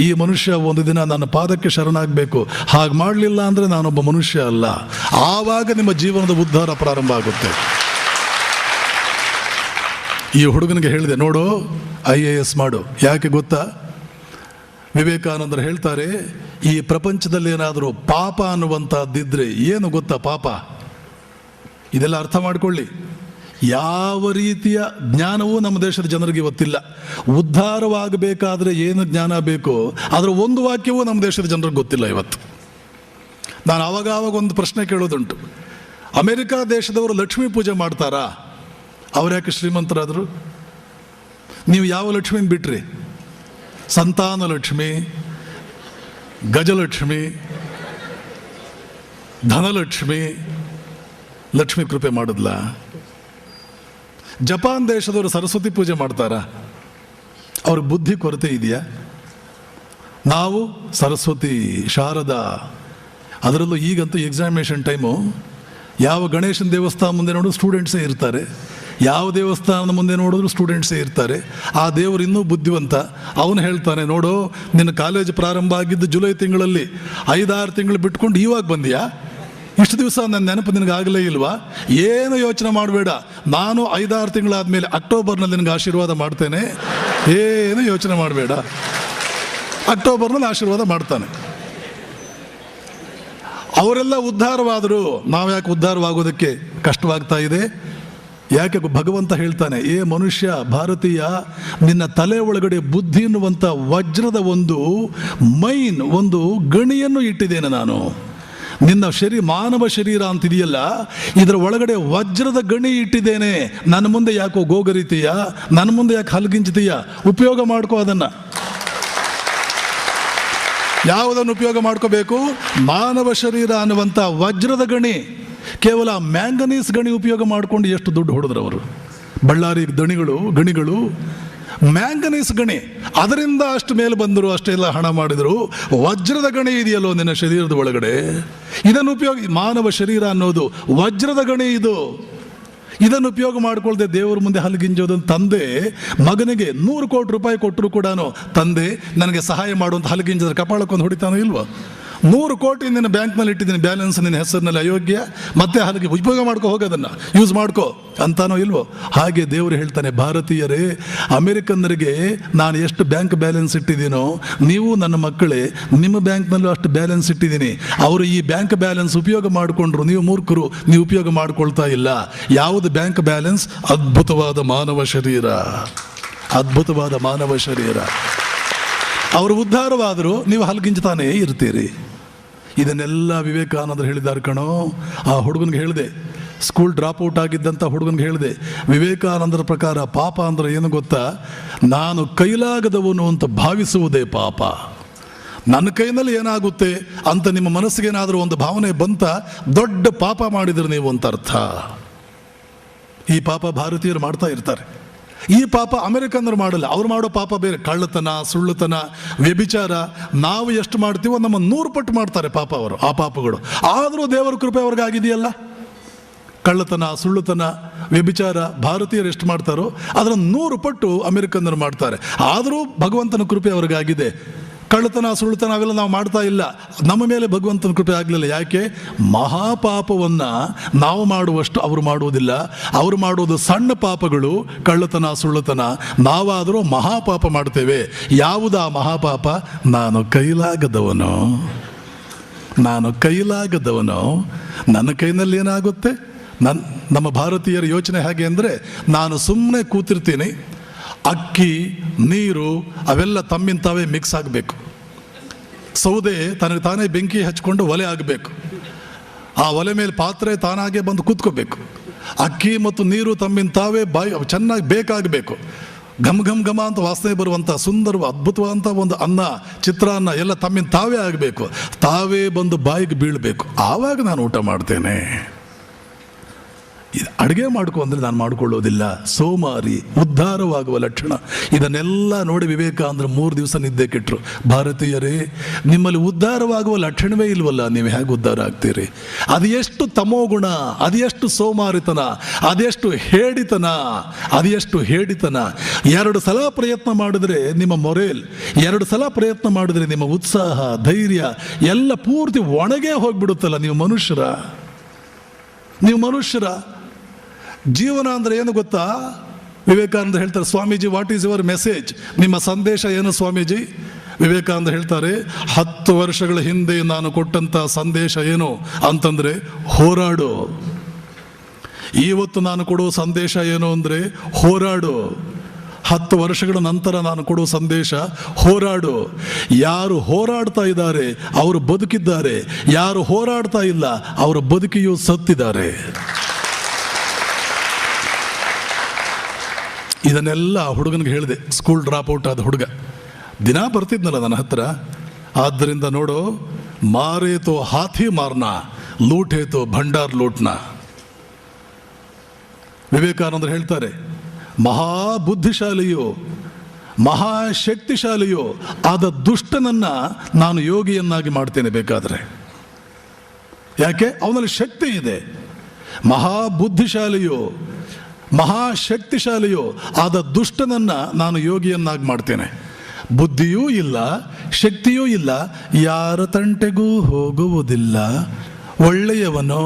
ಈ ಮನುಷ್ಯ ಒಂದು ದಿನ ನನ್ನ ಪಾದಕ್ಕೆ ಶರಣಾಗಬೇಕು, ಹಾಗೆ ಮಾಡಲಿಲ್ಲ ಅಂದರೆ ನಾನೊಬ್ಬ ಮನುಷ್ಯ ಅಲ್ಲ. ಆವಾಗ ನಿಮ್ಮ ಜೀವನದ ಉದ್ಧಾರ ಪ್ರಾರಂಭ ಆಗುತ್ತೆ. ಈ ಹುಡುಗನಿಗೆ ಹೇಳಿದೆ, ನೋಡು, IAS ಮಾಡು. ಯಾಕೆ ಗೊತ್ತಾ? ವಿವೇಕಾನಂದರು ಹೇಳ್ತಾರೆ, ಈ ಪ್ರಪಂಚದಲ್ಲಿ ಏನಾದರೂ ಪಾಪ ಅನ್ನುವಂಥದ್ದಿದ್ರೆ ಏನು ಗೊತ್ತಾ? ಪಾಪ ಇದೆಲ್ಲ ಅರ್ಥ ಮಾಡಿಕೊಳ್ಳಿ. ಯಾವ ರೀತಿಯ ಜ್ಞಾನವೂ ನಮ್ಮ ದೇಶದ ಜನರಿಗೆ ಇವತ್ತಿಲ್ಲ. ಉದ್ಧಾರವಾಗಬೇಕಾದ್ರೆ ಏನು ಜ್ಞಾನ ಬೇಕೋ ಅದರ ಒಂದು ವಾಕ್ಯವೂ ನಮ್ಮ ದೇಶದ ಜನರಿಗೆ ಗೊತ್ತಿಲ್ಲ ಇವತ್ತು. ನಾನು ಆವಾಗ ಒಂದು ಪ್ರಶ್ನೆ ಕೇಳೋದುಂಟು. ಅಮೆರಿಕ ದೇಶದವರು ಲಕ್ಷ್ಮೀ ಪೂಜೆ ಮಾಡ್ತಾರಾ? ಅವ್ರ್ಯಾಕೆ ಶ್ರೀಮಂತರಾದರು? ನೀವು ಯಾವ ಲಕ್ಷ್ಮಿನ ಬಿಟ್ರಿ? ಸಂತಾನ ಲಕ್ಷ್ಮಿ, ಗಜಲಕ್ಷ್ಮಿ, ಧನಲಕ್ಷ್ಮಿ, ಲಕ್ಷ್ಮಿ ಕೃಪೆ ಮಾಡಿದ್ಲ? ಜಪಾನ್ ದೇಶದವರು ಸರಸ್ವತಿ ಪೂಜೆ ಮಾಡ್ತಾರಾ? ಅವ್ರ ಬುದ್ಧಿ ಕೊರತೆ ಇದೆಯಾ? ನಾವು ಸರಸ್ವತಿ, ಶಾರದಾ, ಅದರಲ್ಲೂ ಈಗಂತೂ ಎಕ್ಸಾಮಿನೇಷನ್ ಟೈಮು. ಯಾವ ಗಣೇಶನ ದೇವಸ್ಥಾನ ಮುಂದೆ ನೋಡಿದ್ರು ಸ್ಟೂಡೆಂಟ್ಸೇ ಇರ್ತಾರೆ, ಯಾವ ದೇವಸ್ಥಾನದ ಮುಂದೆ ನೋಡಿದ್ರು ಸ್ಟೂಡೆಂಟ್ಸೇ ಇರ್ತಾರೆ. ಆ ದೇವರು ಇನ್ನೂ ಬುದ್ಧಿವಂತ. ಅವನು ಹೇಳ್ತಾನೆ, ನೋಡು, ನಿನ್ನ ಕಾಲೇಜ್ ಪ್ರಾರಂಭ ಆಗಿದ್ದು ಜುಲೈ ತಿಂಗಳಲ್ಲಿ, 5-6 ತಿಂಗಳು ಬಿಟ್ಕೊಂಡು ಇವಾಗ ಬಂದಿಯಾ? ಇಷ್ಟು ದಿವಸ ನನ್ನ ನೆನಪು ನಿನಗೆ ಆಗಲೇ ಇಲ್ವಾ? ಏನು ಯೋಚನೆ ಮಾಡಬೇಡ, ನಾನು 5-6 ತಿಂಗಳಾದಮೇಲೆ ಅಕ್ಟೋಬರ್ನಲ್ಲಿ ನಿನಗೆ ಆಶೀರ್ವಾದ ಮಾಡ್ತೇನೆ. ಏನು ಯೋಚನೆ ಮಾಡಬೇಡ, ಅಕ್ಟೋಬರ್ನಲ್ಲಿ ಆಶೀರ್ವಾದ ಮಾಡ್ತಾನೆ. ಅವರೆಲ್ಲ ಉದ್ಧಾರವಾದರು, ನಾವು ಯಾಕೆ ಉದ್ಧಾರವಾಗೋದಕ್ಕೆ ಕಷ್ಟವಾಗ್ತಾ ಇದೆ? ಯಾಕೆ? ಭಗವಂತ ಹೇಳ್ತಾನೆ, ಏ ಮನುಷ್ಯ, ಭಾರತೀಯ, ನಿನ್ನ ತಲೆ ಒಳಗಡೆ ಬುದ್ಧಿ ಎನ್ನುವಂಥ ವಜ್ರದ ಒಂದು ಮೈನ್, ಒಂದು ಗಣಿಯನ್ನು ಇಟ್ಟಿದ್ದೇನೆ ನಾನು. ನಿನ್ನ ಮಾನವ ಶರೀರ ಅಂತಿದೆಯಲ್ಲ, ಇದರ ಒಳಗಡೆ ವಜ್ರದ ಗಣಿ ಇಟ್ಟಿದ್ದೇನೆ. ನನ್ನ ಮುಂದೆ ಯಾಕೋ ಗೋಗರಿತೀಯ? ನನ್ನ ಮುಂದೆ ಯಾಕೆ ಹಲ್ಗಿಂಚ್ತೀಯ? ಉಪಯೋಗ ಮಾಡ್ಕೋ ಅದನ್ನು. ಯಾವುದನ್ನು ಉಪಯೋಗ ಮಾಡ್ಕೋಬೇಕು? ಮಾನವ ಶರೀರ ಅನ್ನುವಂಥ ವಜ್ರದ ಗಣಿ. ಕೇವಲ ಮ್ಯಾಂಗನೀಸ್ ಗಣಿ ಉಪಯೋಗ ಮಾಡಿಕೊಂಡು ಎಷ್ಟು ದುಡ್ಡು ಹೊಡೆದ್ರು ಅವರು. ಬಳ್ಳಾರಿ ಗಣಿಗಳು ಮ್ಯಾಂಗನೀಸ್ ಗಣಿ, ಅದರಿಂದ ಅಷ್ಟು ಮೇಲೆ ಬಂದರು, ಅಷ್ಟೆಲ್ಲ ಹಣ ಮಾಡಿದರು. ವಜ್ರದ ಗಣಿ ಇದೆಯಲ್ಲೋ ನಿನ್ನ ಶರೀರದ ಒಳಗಡೆ, ಇದನ್ನು ಉಪಯೋಗ, ಮಾನವ ಶರೀರ ಅನ್ನೋದು ವಜ್ರದ ಗಣಿ ಇದು. ಇದನ್ನು ಉಪಯೋಗ ಮಾಡಿಕೊಳ್ಳದೆ ದೇವರ ಮುಂದೆ ಹಲಗಿಂಜೋದನ್ನು. ತಂದೆ ಮಗನಿಗೆ 100 ಕೋಟಿ ರೂಪಾಯಿ ಕೊಟ್ಟರು ಕೂಡ, ತಂದೆ ನನಗೆ ಸಹಾಯ ಮಾಡುವಂತ ಹಲಗಿಂಜಿದ್ರೆ ಕಪಾಳಕ್ಕೊಂದು ಹೊಡಿತಾನೋ ಇಲ್ವೋ? 100 ಕೋಟಿ ನಿನ್ನ ಬ್ಯಾಂಕ್ನಲ್ಲಿ ಇಟ್ಟಿದ್ದೀನಿ, ಬ್ಯಾಲೆನ್ಸ್ ನಿನ್ನ ಹೆಸರಿನಲ್ಲಿ, ಅಯೋಗ್ಯ, ಮತ್ತೆ ಹಲಗೆ ಉಪಯೋಗ ಮಾಡ್ಕೋ, ಹೋಗೋದನ್ನು ಯೂಸ್ ಮಾಡ್ಕೋ ಅಂತಾನೋ ಇಲ್ವೋ? ಹಾಗೆ ದೇವರು ಹೇಳ್ತಾನೆ, ಭಾರತೀಯರೇ, ಅಮೆರಿಕನ್ನರಿಗೆ ನಾನು ಎಷ್ಟು ಬ್ಯಾಂಕ್ ಬ್ಯಾಲೆನ್ಸ್ ಇಟ್ಟಿದ್ದೀನೋ, ನೀವು ನನ್ನ ಮಕ್ಕಳೇ ನಿಮ್ಮ ಬ್ಯಾಂಕ್ನಲ್ಲೂ ಅಷ್ಟು ಬ್ಯಾಲೆನ್ಸ್ ಇಟ್ಟಿದ್ದೀನಿ. ಅವರು ಈ ಬ್ಯಾಂಕ್ ಬ್ಯಾಲೆನ್ಸ್ ಉಪಯೋಗ ಮಾಡಿಕೊಂಡ್ರು, ನೀವು ಮೂರ್ಖರು, ನೀವು ಉಪಯೋಗ ಮಾಡ್ಕೊಳ್ತಾ ಇಲ್ಲ. ಯಾವುದು ಬ್ಯಾಂಕ್ ಬ್ಯಾಲೆನ್ಸ್? ಅದ್ಭುತವಾದ ಮಾನವ ಶರೀರ, ಅದ್ಭುತವಾದ ಮಾನವ ಶರೀರ. ಅವರು ಉದ್ಧಾರವಾದರೂ ನೀವು ಹಲ್ಗಿಂಚ್ತಾನೇ ಇರ್ತೀರಿ. ಇದನ್ನೆಲ್ಲ ವಿವೇಕಾನಂದರು ಹೇಳಿದ್ದಾರೆ ಕಣೋ. ಆ ಹುಡುಗನಿಗೆ ಹೇಳಿದೆ, ಸ್ಕೂಲ್ ಡ್ರಾಪ್ ಔಟ್ ಆಗಿದ್ದಂಥ ಹುಡುಗನಿಗೆ ಹೇಳಿದೆ, ವಿವೇಕಾನಂದರ ಪ್ರಕಾರ ಪಾಪ ಅಂದರೆ ಏನು ಗೊತ್ತಾ? ನಾನು ಕೈಲಾಗದವನು ಅಂತ ಭಾವಿಸುವುದೇ ಪಾಪ. ನನ್ನ ಕೈನಲ್ಲಿ ಏನಾಗುತ್ತೆ ಅಂತ ನಿಮ್ಮ ಮನಸ್ಸಿಗೇನಾದರೂ ಒಂದು ಭಾವನೆ ಬಂತ, ದೊಡ್ಡ ಪಾಪ ಮಾಡಿದ್ರು ನೀವು ಅಂತ ಅರ್ಥ. ಈ ಪಾಪ ಭಾರತೀಯರು ಮಾಡ್ತಾ ಇರ್ತಾರೆ. ಈ ಪಾಪ ಅಮೆರಿಕನ್ನರು ಮಾಡಲ್ಲ. ಅವ್ರು ಮಾಡೋ ಪಾಪ ಬೇರೆ, ಕಳ್ಳತನ, ಸುಳ್ಳುತನ, ವ್ಯಭಿಚಾರ. ನಾವು ಎಷ್ಟು ಮಾಡ್ತೀವೋ ನಮ್ಮ 100 ಪಟ್ಟು ಮಾಡ್ತಾರೆ ಪಾಪ ಅವರು, ಆ ಪಾಪಗಳು. ಆದರೂ ದೇವರ ಕೃಪೆ ಅವ್ರಿಗಾಗಿದೆಯಲ್ಲ. ಕಳ್ಳತನ, ಸುಳ್ಳುತನ, ವ್ಯಭಿಚಾರ ಭಾರತೀಯರು ಎಷ್ಟು ಮಾಡ್ತಾರೋ ಅದರ 100 ಪಟ್ಟು ಅಮೆರಿಕನ್ನರು ಮಾಡ್ತಾರೆ. ಆದರೂ ಭಗವಂತನ ಕೃಪೆ ಅವ್ರಿಗಾಗಿದೆ. ಕಳ್ಳತನ ಸುಳ್ತನ ಅವೆಲ್ಲ ನಾವು ಮಾಡ್ತಾ ಇಲ್ಲ. ನಮ್ಮ ಮೇಲೆ ಭಗವಂತನ ಕೃಪೆ ಆಗಲಿಲ್ಲ. ಯಾಕೆ? ಮಹಾಪಾಪವನ್ನು ನಾವು ಮಾಡುವಷ್ಟು ಅವರು ಮಾಡುವುದಿಲ್ಲ. ಅವರು ಮಾಡುವುದು ಸಣ್ಣ ಪಾಪಗಳು, ಕಳ್ಳತನ ಸುಳ್ಳುತನ. ನಾವಾದರೂ ಮಹಾಪಾಪ ಮಾಡ್ತೇವೆ. ಯಾವುದಾ ಮಹಾಪಾಪ? ನಾನು ಕೈಲಾಗದವನು, ನನ್ನ ಕೈನಲ್ಲಿ ಏನಾಗುತ್ತೆ? ನಮ್ಮ ಭಾರತೀಯರ ಯೋಚನೆ ಹೇಗೆ ಅಂದರೆ, ನಾನು ಸುಮ್ಮನೆ ಕೂತಿರ್ತೀನಿ, ಅಕ್ಕಿ ನೀರು ಅವೆಲ್ಲ ತಮ್ಮಿಂದ ತಾವೇ ಮಿಕ್ಸ್ ಆಗಬೇಕು. ಸೌದೆ ತನಗೆ ತಾನೇ ಬೆಂಕಿ ಹಚ್ಕೊಂಡು ಒಲೆ ಆಗಬೇಕು. ಆ ಒಲೆ ಮೇಲೆ ಪಾತ್ರೆ ತಾನಾಗೆ ಬಂದು ಕೂತ್ಕೋಬೇಕು. ಅಕ್ಕಿ ಮತ್ತು ನೀರು ತಮ್ಮಿಂದ ತಾವೇ ಚೆನ್ನಾಗಿ ಬೇಕಾಗಬೇಕು. ಘಮ್ ಘಮ್ ಘಮ ಅಂತ ವಾಸನೆ ಬರುವಂಥ ಸುಂದರ ಅದ್ಭುತವಾದಂಥ ಒಂದು ಅನ್ನ, ಚಿತ್ರಾನ್ನ ಎಲ್ಲ ತಮ್ಮಿಂದ ತಾವೇ ಆಗಬೇಕು. ತಾವೇ ಬಂದು ಬಾಯಿಗೆ ಬೀಳಬೇಕು. ಆವಾಗ ನಾನು ಊಟ ಮಾಡ್ತೇನೆ. ಅಡುಗೆ ಮಾಡ್ಕೊ ಅಂದರೆ ನಾನು ಮಾಡಿಕೊಳ್ಳೋದಿಲ್ಲ. ಸೋಮಾರಿ, ಉದ್ಧಾರವಾಗುವ ಲಕ್ಷಣ. ಇದನ್ನೆಲ್ಲ ನೋಡಿ ವಿವೇಕಾನಂದರು 3 ದಿವಸ ನಿದ್ದೆ ಕೆಟ್ಟರು. ಭಾರತೀಯರೇ, ನಿಮ್ಮಲ್ಲಿ ಉದ್ಧಾರವಾಗುವ ಲಕ್ಷಣವೇ ಇಲ್ವಲ್ಲ, ನೀವು ಹೇಗೆ ಉದ್ಧಾರ ಆಗ್ತೀರಿ? ಅದು ಎಷ್ಟು ತಮೋಗುಣ, ಅದು ಎಷ್ಟು ಸೋಮಾರಿತನ, ಅದೆಷ್ಟು ಹೇಡಿತನ. 2 ಸಲ ಪ್ರಯತ್ನ ಮಾಡಿದ್ರೆ ನಿಮ್ಮ ಮೊರೇಲ್, 2 ಸಲ ಪ್ರಯತ್ನ ಮಾಡಿದ್ರೆ ನಿಮ್ಮ ಉತ್ಸಾಹ, ಧೈರ್ಯ ಎಲ್ಲ ಪೂರ್ತಿ ಒಣಗೇ ಹೋಗ್ಬಿಡುತ್ತಲ್ಲ. ನೀವು ಮನುಷ್ಯರ ಜೀವನ ಅಂದರೆ ಏನು ಗೊತ್ತಾ? ವಿವೇಕಾನಂದ ಹೇಳ್ತಾರೆ, Swamiji what is your message? ನಿಮ್ಮ ಸಂದೇಶ ಏನು ಸ್ವಾಮೀಜಿ? ವಿವೇಕಾನಂದ ಹೇಳ್ತಾರೆ, 10 ವರ್ಷಗಳ ಹಿಂದೆ ನಾನು ಕೊಟ್ಟಂಥ ಸಂದೇಶ ಏನು ಅಂತಂದರೆ ಹೋರಾಡು. ಇವತ್ತು ನಾನು ಕೊಡುವ ಸಂದೇಶ ಏನು ಅಂದರೆ ಹೋರಾಡು. 10 ವರ್ಷಗಳ ನಂತರ ನಾನು ಕೊಡುವ ಸಂದೇಶ ಹೋರಾಡು. ಯಾರು ಹೋರಾಡ್ತಾ ಇದ್ದಾರೆ ಅವರು ಬದುಕಿದ್ದಾರೆ, ಯಾರು ಹೋರಾಡ್ತಾ ಇಲ್ಲ ಅವರ ಬದುಕಿಯೂ ಸತ್ತಿದ್ದಾರೆ. ಇದನ್ನೆಲ್ಲ ಹುಡುಗನಿಗೆ ಹೇಳಿದೆ. ಸ್ಕೂಲ್ ಡ್ರಾಪ್ ಔಟ್ ಆದ ಹುಡುಗ ದಿನ ಬರ್ತಿದ್ನಲ್ಲ ನನ್ನ ಹತ್ರ. ಆದ್ದರಿಂದ ನೋಡು, ಮಾರೇತೋ ಹಾಥಿ ಮಾರ್ನಾ, ಲೂಟೇತೋ ಭಂಡಾರ್ ಲೂಟ್ನಾ. ವಿವೇಕಾನಂದರು ಹೇಳ್ತಾರೆ, ಮಹಾಬುದ್ಧಿಶಾಲಿಯೋ ಮಹಾಶಕ್ತಿಶಾಲಿಯೋ ಆದ ದುಷ್ಟನನ್ನು ನಾನು ಯೋಗಿಯನ್ನಾಗಿ ಮಾಡ್ತೇನೆ ಬೇಕಾದರೆ. ಯಾಕೆ? ಅವನಲ್ಲಿ ಶಕ್ತಿ ಇದೆ. ಮಹಾಬುದ್ಧಿಶಾಲಿಯೋ ಮಹಾಶಕ್ತಿಶಾಲಿಯೋ ಆದ ದುಷ್ಟನನ್ನು ನಾನು ಯೋಗಿಯನ್ನಾಗಿ ಮಾಡ್ತೇನೆ. ಬುದ್ಧಿಯೂ ಇಲ್ಲ, ಶಕ್ತಿಯೂ ಇಲ್ಲ, ಯಾರ ತಂಟೆಗೂ ಹೋಗುವುದಿಲ್ಲ, ಒಳ್ಳೆಯವನು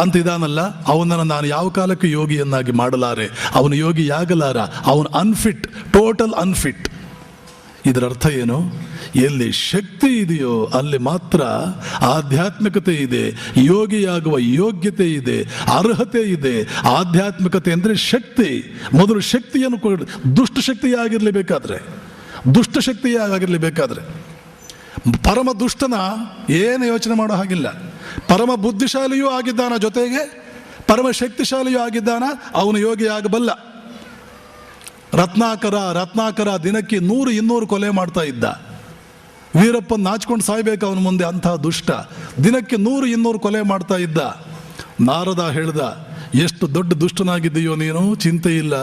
ಅಂತಿದಾನಲ್ಲ, ಅವನನ್ನು ನಾನು ಯಾವ ಕಾಲಕ್ಕೆ ಯೋಗಿಯನ್ನಾಗಿ ಮಾಡಲಾರೆ. ಅವನು ಯೋಗಿಯಾಗಲಾರ, ಅವನು ಅನ್ಫಿಟ್, ಟೋಟಲ್ ಅನ್ಫಿಟ್. ಇದರ ಅರ್ಥ ಏನು? ಎಲ್ಲಿ ಶಕ್ತಿ ಇದೆಯೋ ಅಲ್ಲಿ ಮಾತ್ರ ಆಧ್ಯಾತ್ಮಿಕತೆ ಇದೆ, ಯೋಗಿಯಾಗುವ ಯೋಗ್ಯತೆ ಇದೆ, ಅರ್ಹತೆ ಇದೆ. ಆಧ್ಯಾತ್ಮಿಕತೆ ಅಂದರೆ ಶಕ್ತಿ. ಮೊದಲು ಶಕ್ತಿಯನ್ನು ದುಷ್ಟಶಕ್ತಿಯಾಗಿರಲೇಬೇಕಾದ್ರೆ ಪರಮ ದುಷ್ಟನ ಏನು ಯೋಚನೆ ಮಾಡೋ ಹಾಗಿಲ್ಲ. ಪರಮ ಬುದ್ಧಿಶಾಲಿಯೂ ಆಗಿದ್ದಾನ, ಜೊತೆಗೆ ಪರಮ ಶಕ್ತಿಶಾಲಿಯೂ ಆಗಿದ್ದಾನ, ಅವನು ಯೋಗಿ ಆಗಬಲ್ಲ. ರತ್ನಾಕರ ದಿನಕ್ಕೆ 100-200 ಕೊಲೆ ಮಾಡ್ತಾ ಇದ್ದ. ವೀರಪ್ಪನ್ ನಾಚ್ಕೊಂಡು ಸಾಯ್ಬೇಕು ಅವನ ಮುಂದೆ, ಅಂಥ ದುಷ್ಟ. ದಿನಕ್ಕೆ 100-200 ಕೊಲೆ ಮಾಡ್ತಾ ಇದ್ದ. ನಾರದ ಹೇಳ್ದ, ಎಷ್ಟು ದೊಡ್ಡ ದುಷ್ಟನಾಗಿದ್ದೀಯೋ ನೀನು, ಚಿಂತೆ ಇಲ್ಲ,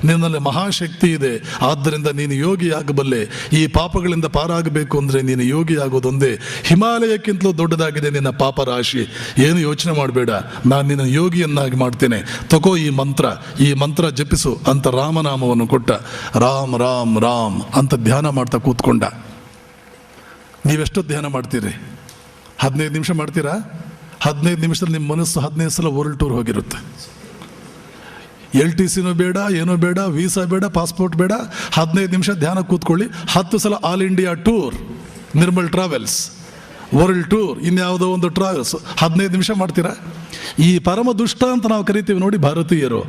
ನಿನ್ನಲ್ಲಿ ಮಹಾಶಕ್ತಿ ಇದೆ, ಆದ್ದರಿಂದ ನೀನು ಯೋಗಿ ಆಗಬಲ್ಲೆ. ಈ ಪಾಪಗಳಿಂದ ಪಾರಾಗಬೇಕು ಅಂದರೆ ನೀನು ಯೋಗಿ ಆಗೋದೊಂದೇ. ಹಿಮಾಲಯಕ್ಕಿಂತಲೂ ದೊಡ್ಡದಾಗಿದೆ ನಿನ್ನ ಪಾಪ ರಾಶಿ. ಏನು ಯೋಚನೆ ಮಾಡಬೇಡ, ನಾನು ನಿನ್ನ ಯೋಗಿಯನ್ನಾಗಿ ಮಾಡ್ತೇನೆ. ತಗೋ ಈ ಮಂತ್ರ ಜಪಿಸು ಅಂತ ರಾಮನಾಮವನ್ನು ಕೊಟ್ಟ. ರಾಮ್ ರಾಮ್ ರಾಮ್ ಅಂತ ಧ್ಯಾನ ಮಾಡ್ತಾ ಕೂತ್ಕೊಂಡ. ನೀವೆಷ್ಟು ಧ್ಯಾನ ಮಾಡ್ತೀರಿ? 15 ನಿಮಿಷ ಮಾಡ್ತೀರಾ? 15 ನಿಮಿಷದಲ್ಲಿ ನಿಮ್ಮ ಮನಸ್ಸು 15 ಸಲ ವರ್ಲ್ಡ್ ಟೂರ್ ಹೋಗಿರುತ್ತೆ. LTCನೂ ಬೇಡ, ಏನೂ ಬೇಡ, ವೀಸಾ ಬೇಡ, ಪಾಸ್ಪೋರ್ಟ್ ಬೇಡ. 15 ನಿಮಿಷ ಧ್ಯಾನ ಕೂತ್ಕೊಳ್ಳಿ. 10 ಸಲ all India tour, Nirmal travels, world tour, ಇನ್ಯಾವುದೋ ಒಂದು ಟ್ರಾವೆಲ್ಸ್. 15 ನಿಮಿಷ ಮಾಡ್ತೀರಾ? ಈ ಪರಮ ದುಷ್ಟ ಅಂತ ನಾವು ಕರಿತೀವಿ ನೋಡಿ ಭಾರತೀಯರು.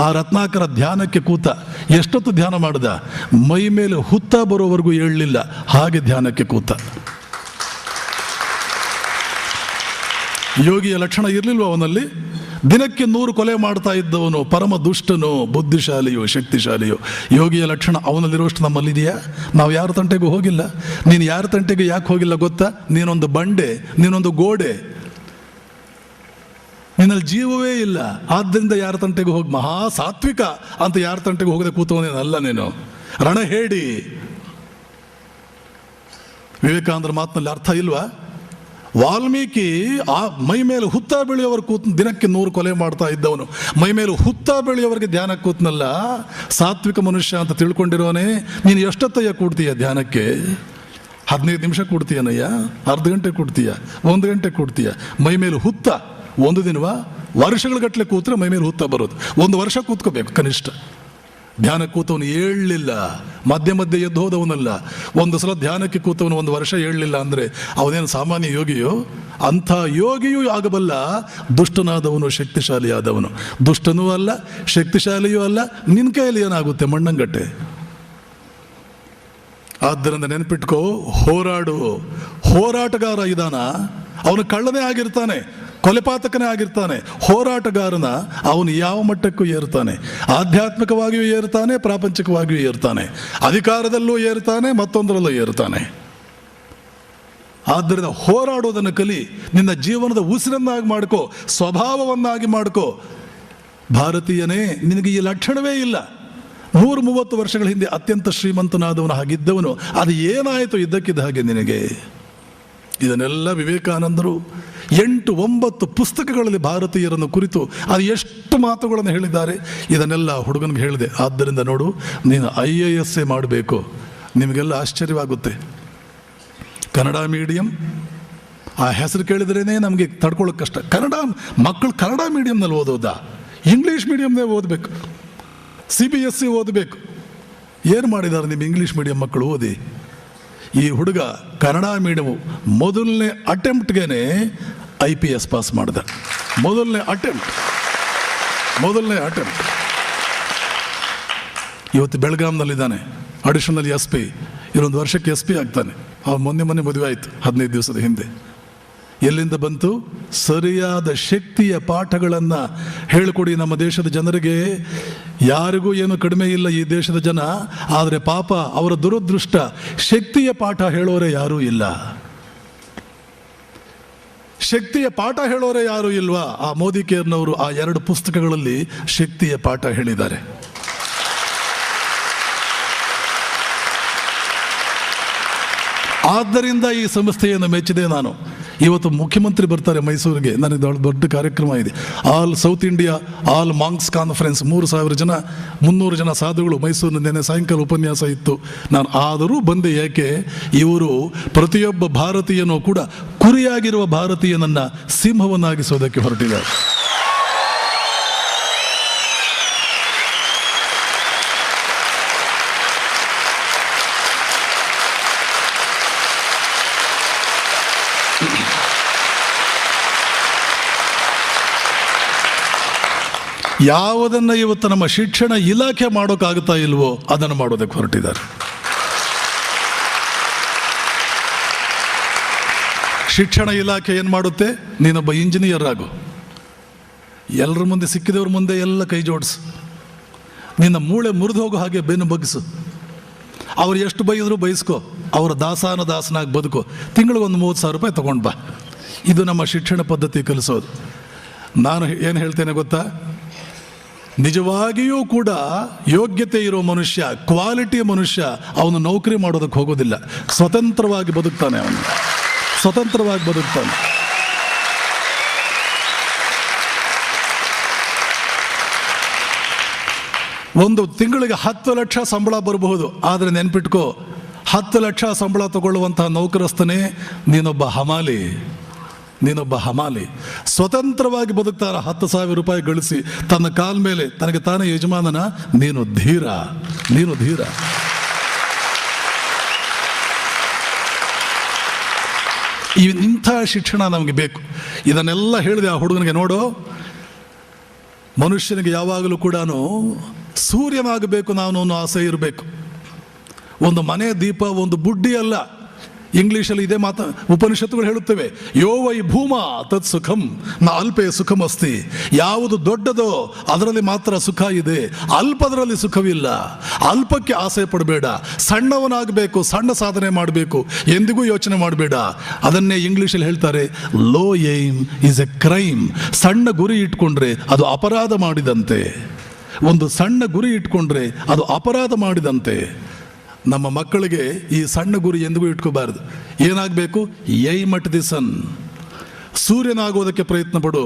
ಆ ರತ್ನಾಕರ ಧ್ಯಾನಕ್ಕೆ ಕೂತ. ಎಷ್ಟೊತ್ತು ಧ್ಯಾನ ಮಾಡ್ದ? ಮೈ ಮೇಲೆ ಹುತ್ತ ಬರೋವರೆಗೂ ಹೇಳಲಿಲ್ಲ, ಹಾಗೆ ಧ್ಯಾನಕ್ಕೆ ಕೂತ. ಯೋಗಿಯ ಲಕ್ಷಣ ಇರಲಿಲ್ವ ಅವನಲ್ಲಿ? ದಿನಕ್ಕೆ 100 ಕೊಲೆ ಮಾಡ್ತಾ ಇದ್ದವನು ಪರಮ ದುಷ್ಟನೋ, ಬುದ್ಧಿಶಾಲಿಯೋ, ಶಕ್ತಿಶಾಲಿಯೋ. ಯೋಗಿಯ ಲಕ್ಷಣ ಅವನಲ್ಲಿರುವಷ್ಟು ನಮ್ಮಲ್ಲಿದೆಯಾ? ನಾವು ಯಾರ ತಂಟೆಗೂ ಹೋಗಿಲ್ಲ. ನೀನು ಯಾರ ತಂಟೆಗೂ ಯಾಕೆ ಹೋಗಿಲ್ಲ ಗೊತ್ತಾ? ನೀನೊಂದು ಬಂಡೆ, ನೀನೊಂದು ಗೋಡೆ, ನಿನ್ನಲ್ಲಿ ಜೀವವೇ ಇಲ್ಲ. ಆದ್ದರಿಂದ ಯಾರ ತಂಟೆಗೂ ಹೋಗಿ ಮಹಾ ಸಾತ್ವಿಕ ಅಂತ ಯಾರ ತಂಟೆಗೂ ಹೋಗದೆ ಕೂತವನೇನಲ್ಲ ನೀನು, ರಣಹೇಡಿ. ವಿವೇಕಾನಂದರ ಮಾತಿನಲ್ಲಿ ಅರ್ಥ ಇಲ್ವಾ? ವಾಲ್ಮೀಕಿ ಆ ಮೈ ಮೇಲೆ ಹುತ್ತ ಬೆಳೆಯೋವರು ಕೂತು ದಿನಕ್ಕೆ 100 ಕೊಲೆ ಮಾಡ್ತಾ ಇದ್ದವನು ಮೈ ಮೇಲೆ ಹುತ್ತ ಬೆಳೆಯೋವರಿಗೆ ಧ್ಯಾನಕ್ಕೆ ಕೂತ್ನಲ್ಲ. ಸಾತ್ವಿಕ ಮನುಷ್ಯ ಅಂತ ತಿಳ್ಕೊಂಡಿರೋನೇ. ನೀನು ಎಷ್ಟೊತ್ತಯ್ಯ ಕೂಡ್ತೀಯ ಧ್ಯಾನಕ್ಕೆ? 15 ನಿಮಿಷ ಕೊಡ್ತೀಯನಯ್ಯ, ಅರ್ಧ ಗಂಟೆ ಕೊಡ್ತೀಯ, 1 ಗಂಟೆ ಕೊಡ್ತೀಯ, ಮೈ ಮೇಲೆ ಹುತ್ತ. ಒಂದು ದಿನವಾ? ವರ್ಷಗಳ ಗಟ್ಟಲೆ ಕೂತ್ರೆ ಮೈ ಮೇಲೆ ಹುತ್ತ ಬರೋದು. 1 ವರ್ಷ ಕೂತ್ಕೋಬೇಕು ಕನಿಷ್ಠ. ಧ್ಯಾನ ಕೂತವನು ಏಳಲಿಲ್ಲ, ಮಧ್ಯೆ ಮಧ್ಯೆ ಎದ್ದು ಹೋದವನಲ್ಲ. ಒಂದು ಸಲ ಧ್ಯಾನಕ್ಕೆ ಕೂತವನು 1 ವರ್ಷ ಏಳಲಿಲ್ಲ ಅಂದರೆ ಅವನೇನು ಸಾಮಾನ್ಯ ಯೋಗಿಯೋ? ಅಂಥ ಯೋಗಿಯೂ ಆಗಬಲ್ಲ ದುಷ್ಟನಾದವನು, ಶಕ್ತಿಶಾಲಿಯಾದವನು. ದುಷ್ಟನೂ ಅಲ್ಲ, ಶಕ್ತಿಶಾಲಿಯೂ ಅಲ್ಲ. ನಿನ್ನ ಕೈಯಲ್ಲಿ ಏನಾಗುತ್ತೆ? ಮಣ್ಣಂಗಟ್ಟೆ. ಆದ್ದರಿಂದ ನೆನಪಿಟ್ಕೋ, ಹೋರಾಡು. ಹೋರಾಟಗಾರ ಇದಾನ, ಅವನು ಕಳ್ಳನೇ ಆಗಿರ್ತಾನೆ, ಕೊಲೆಪಾತಕನೇ ಆಗಿರ್ತಾನೆ. ಹೋರಾಟಗಾರನ ಅವನು ಯಾವ ಮಟ್ಟಕ್ಕೂ ಏರ್ತಾನೆ. ಆಧ್ಯಾತ್ಮಿಕವಾಗಿಯೂ ಏರ್ತಾನೆ, ಪ್ರಾಪಂಚಿಕವಾಗಿಯೂ ಏರ್ತಾನೆ, ಅಧಿಕಾರದಲ್ಲೂ ಏರ್ತಾನೆ, ಮತ್ತೊಂದರಲ್ಲೂ ಏರ್ತಾನೆ. ಆದ್ದರಿಂದ ಹೋರಾಡೋದನ್ನು ಕಲಿ. ನಿನ್ನ ಜೀವನದ ಉಸಿರನ್ನಾಗಿ ಮಾಡ್ಕೋ, ಸ್ವಭಾವವನ್ನಾಗಿ ಮಾಡ್ಕೋ. ಭಾರತೀಯನೇ, ನಿನಗೆ ಈ ಲಕ್ಷಣವೇ ಇಲ್ಲ. 130 ವರ್ಷಗಳ ಹಿಂದೆ ಅತ್ಯಂತ ಶ್ರೀಮಂತನಾದವನು ಹಾಗಿದ್ದವನು, ಅದು ಏನಾಯಿತು ಇದ್ದಕ್ಕಿದ್ದ ಹಾಗೆ ನಿನಗೆ? ಇದನ್ನೆಲ್ಲ ವಿವೇಕಾನಂದರು 8-9 ಪುಸ್ತಕಗಳಲ್ಲಿ ಭಾರತೀಯರನ್ನು ಕುರಿತು ಅದು ಎಷ್ಟು ಮಾತುಗಳನ್ನು ಹೇಳಿದ್ದಾರೆ. ಇದನ್ನೆಲ್ಲ ಹುಡುಗನಿಗೆ ಹೇಳಿದೆ. ಆದ್ದರಿಂದ ನೋಡು, ನೀನು IAS ಮಾಡಬೇಕು. ನಿಮಗೆಲ್ಲ ಆಶ್ಚರ್ಯವಾಗುತ್ತೆ. ಕನ್ನಡ ಮೀಡಿಯಂ, ಆ ಹೆಸರು ಕೇಳಿದ್ರೇ ನಮಗೆ ತಡ್ಕೊಳ್ಳೋಕೆ ಕಷ್ಟ. ಮಕ್ಕಳು ಕನ್ನಡ ಮೀಡಿಯಂನಲ್ಲಿ ಓದೋದಾ? ಇಂಗ್ಲೀಷ್ ಮೀಡಿಯಂನೇ ಓದಬೇಕು, CBSE ಓದಬೇಕು. ಏನು ಮಾಡಿದ್ದಾರೆ ನಿಮ್ಮ ಇಂಗ್ಲೀಷ್ ಮೀಡಿಯಂ ಮಕ್ಕಳು ಓದಿ? ಈ ಹುಡುಗ ಕನ್ನಡ ಮೀಡಿಯಮು ಮೊದಲನೇ ಅಟೆಂಪ್ಟ್ಗೆ IPS ಪಾಸ್ ಮಾಡಿದ. ಮೊದಲನೇ ಅಟೆಂಪ್ಟ್. ಇವತ್ತು ಬೆಳಗಾಂನಲ್ಲಿದ್ದಾನೆ, ಅಡಿಷನಲ್ SP. ಇನ್ನೊಂದು ವರ್ಷಕ್ಕೆ SP ಆಗ್ತಾನೆ. ಅವ್ನು ಮೊನ್ನೆ ಮದುವೆ ಆಯಿತು 15 ದಿವಸದ ಹಿಂದೆ. ಎಲ್ಲಿಂದ ಬಂತು? ಸರಿಯಾದ ಶಕ್ತಿಯ ಪಾಠಗಳನ್ನು ಹೇಳಿಕೊಡಿ ನಮ್ಮ ದೇಶದ ಜನರಿಗೆ. ಯಾರಿಗೂ ಏನು ಕಡಿಮೆ ಇಲ್ಲ ಈ ದೇಶದ ಜನ, ಆದರೆ ಪಾಪ ಅವರ ದುರದೃಷ್ಟ, ಶಕ್ತಿಯ ಪಾಠ ಹೇಳೋರೆ ಯಾರೂ ಇಲ್ಲ. ಶಕ್ತಿಯ ಪಾಠ ಹೇಳೋರೆ ಯಾರೂ ಇಲ್ವಾ? ಆ ಮೋದಿ ಕೇರ್ನವರು ಆ 2 ಪುಸ್ತಕಗಳಲ್ಲಿ ಶಕ್ತಿಯ ಪಾಠ ಹೇಳಿದ್ದಾರೆ. ಆದ್ದರಿಂದ ಈ ಸಂಸ್ಥೆಯನ್ನು ಮೆಚ್ಚಿದೆ ನಾನು. ಇವತ್ತು ಮುಖ್ಯಮಂತ್ರಿ ಬರ್ತಾರೆ ಮೈಸೂರಿಗೆ. ನನಗೆ ದೊಡ್ಡ ಕಾರ್ಯಕ್ರಮ ಇದೆ. All south India all monks conference. 3,000 ಜನ 300 ಜನ ಸಾಧುಗಳು ಮೈಸೂರಿನ ನೆನೆ ಸಾಯಂಕಾಲ ಉಪನ್ಯಾಸ ಇತ್ತು. ನಾನು ಆದರೂ ಬಂದೆ. ಯಾಕೆ? ಇವರು ಪ್ರತಿಯೊಬ್ಬ ಭಾರತೀಯನೂ ಕೂಡ ಕುರಿಯಾಗಿರುವ ಭಾರತೀಯನನ್ನು ಸಿಂಹವನ್ನಾಗಿಸೋದಕ್ಕೆ ಹೊರಟಿದ್ದಾರೆ. ಯಾವುದನ್ನು ಇವತ್ತು ನಮ್ಮ ಶಿಕ್ಷಣ ಇಲಾಖೆ ಮಾಡೋಕ್ಕಾಗುತ್ತಾ ಇಲ್ವೋ ಅದನ್ನು ಮಾಡೋದಕ್ಕೆ ಹೊರಟಿದ್ದಾರೆ. ಶಿಕ್ಷಣ ಇಲಾಖೆ ಏನು ಮಾಡುತ್ತೆ? ನೀನೊಬ್ಬ ಇಂಜಿನಿಯರ್ ಆಗು, ಎಲ್ಲರ ಮುಂದೆ, ಸಿಕ್ಕಿದವ್ರ ಮುಂದೆ ಎಲ್ಲ ಕೈ ಜೋಡಿಸು, ನಿನ್ನ ಮೂಳೆ ಮುರಿದು ಹೋಗೋ ಹಾಗೆ ಬೆನ್ನು ಬಗ್ಗಿಸು. ಅವ್ರು ಎಷ್ಟು ಬೈದ್ರು ಬೈಸ್ಕೋ, ಅವರ ದಾಸನಾಗಿ ಬದುಕೋ, ತಿಂಗಳಿಗೆ ಒಂದು 30,000 ರೂಪಾಯಿ ತೊಗೊಂಡು ಬಾ. ಇದು ನಮ್ಮ ಶಿಕ್ಷಣ ಪದ್ಧತಿ ಕಲಿಸೋದು. ನಾನು ಏನು ಹೇಳ್ತೇನೆ ಗೊತ್ತಾ? ನಿಜವಾಗಿಯೂ ಕೂಡ ಯೋಗ್ಯತೆ ಇರೋ ಮನುಷ್ಯ, ಕ್ವಾಲಿಟಿಯ ಮನುಷ್ಯ, ಅವನು ನೌಕರಿ ಮಾಡೋದಕ್ಕೆ ಹೋಗೋದಿಲ್ಲ. ಸ್ವತಂತ್ರವಾಗಿ ಬದುಕ್ತಾನೆ. ಅವನು ಸ್ವತಂತ್ರವಾಗಿ ಬದುಕ್ತಾನೆ. ಒಂದು ತಿಂಗಳಿಗೆ 10 ಲಕ್ಷ ಸಂಬಳ ಬರಬಹುದು. ಆದರೆ ನೆನ್ಪಿಟ್ಕೋ, 10 ಲಕ್ಷ ಸಂಬಳ ತಗೊಳ್ಳುವಂತಹ ನೌಕರಸ್ಥನೇ ನೀನೊಬ್ಬ ಹಮಾಲಿ. ಸ್ವತಂತ್ರವಾಗಿ ಬದುಕ್ತಾರ. 10,000 ರೂಪಾಯಿ ಗಳಿಸಿ ತನ್ನ ಕಾಲ ಮೇಲೆ ತನಗೆ ತಾನೇ ಯಜಮಾನನ. ನೀನು ಧೀರ. ಇಂಥ ಶಿಕ್ಷಣ ನಮಗೆ ಬೇಕು. ಇದನ್ನೆಲ್ಲ ಹೇಳಿದೆ ಆ ಹುಡುಗನಿಗೆ. ನೋಡು, ಮನುಷ್ಯನಿಗೆ ಯಾವಾಗಲೂ ಕೂಡ ಸೂರ್ಯನಾಗಬೇಕು ನಾನು ಅನ್ನೋ ಆಸೆ ಇರಬೇಕು. ಒಂದು ಮನೆ ದೀಪ ಒಂದು ಬುಡ್ಡಿ ಅಲ್ಲ. ಇಂಗ್ಲೀಷಲ್ಲಿ ಇದೇ ಉಪನಿಷತ್ತುಗಳು ಹೇಳುತ್ತವೆ, ಯೋ ವೈ ಭೂಮ ತತ್ ಸುಖಂ ನ ಅಲ್ಪೇ ಸುಖಮಸ್ತಿ. ಯಾವುದು ದೊಡ್ಡದೋ ಅದರಲ್ಲಿ ಮಾತ್ರ ಸುಖ ಇದೆ, ಅಲ್ಪದರಲ್ಲಿ ಸುಖವಿಲ್ಲ. ಅಲ್ಪಕ್ಕೆ ಆಸೆ ಪಡಬೇಡ, ಸಣ್ಣವನಾಗಬೇಕು, ಸಣ್ಣ ಸಾಧನೆ ಮಾಡಬೇಕು, ಎಂದಿಗೂ ಯೋಚನೆ ಮಾಡಬೇಡ. ಅದನ್ನೇ ಇಂಗ್ಲೀಷಲ್ಲಿ ಹೇಳ್ತಾರೆ, low aim is a crime. ಸಣ್ಣ ಗುರಿ ಇಟ್ಕೊಂಡ್ರೆ ಅದು ಅಪರಾಧ ಮಾಡಿದಂತೆ. ಒಂದು ಸಣ್ಣ ಗುರಿ ಇಟ್ಕೊಂಡ್ರೆ ಅದು ಅಪರಾಧ ಮಾಡಿದಂತೆ. ನಮ್ಮ ಮಕ್ಕಳಿಗೆ ಈ ಸಣ್ಣ ಗುರಿ ಎಂದಿಗೂ ಇಟ್ಕೋಬಾರ್ದು. ಏನಾಗಬೇಕು? Aim at the sun. ಸೂರ್ಯನಾಗೋದಕ್ಕೆ ಪ್ರಯತ್ನ ಪಡು.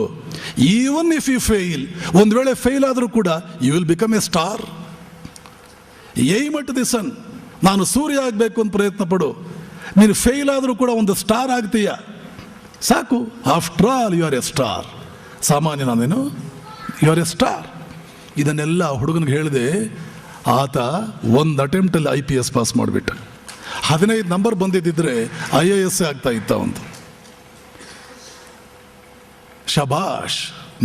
ಈವನ್ ಇಫ್ ಯು ಫೇಲ್, ಒಂದು ವೇಳೆ ಫೇಲ್ ಆದರೂ ಕೂಡ you will become a star. Aim at the sun. ನಾನು ಸೂರ್ಯ ಆಗಬೇಕು ಅಂತ ಪ್ರಯತ್ನ ಪಡು. ನೀನು ಫೇಲ್ ಆದರೂ ಕೂಡ ಒಂದು ಸ್ಟಾರ್ ಆಗ್ತೀಯ, ಸಾಕು. After all you are a star. ಸಾಮಾನ್ಯ ನಾನೇನು, ಯು ಆರ್ ಎ ಸ್ಟಾರ್. ಇದನ್ನೆಲ್ಲ ಹುಡುಗನಿಗೆ ಹೇಳಿದೆ. ಆತ ಒಂದು ಅಟೆಂಪ್ಟಲ್ಲಿ IPS ಪಾಸ್ ಮಾಡಿಬಿಟ್ಟ. 15 ನಂಬರ್ ಬಂದಿದ್ದಿದ್ರೆ IAS ಆಗ್ತಾ ಇತ್ತ ಒಂದು. ಶಬಾಷ್,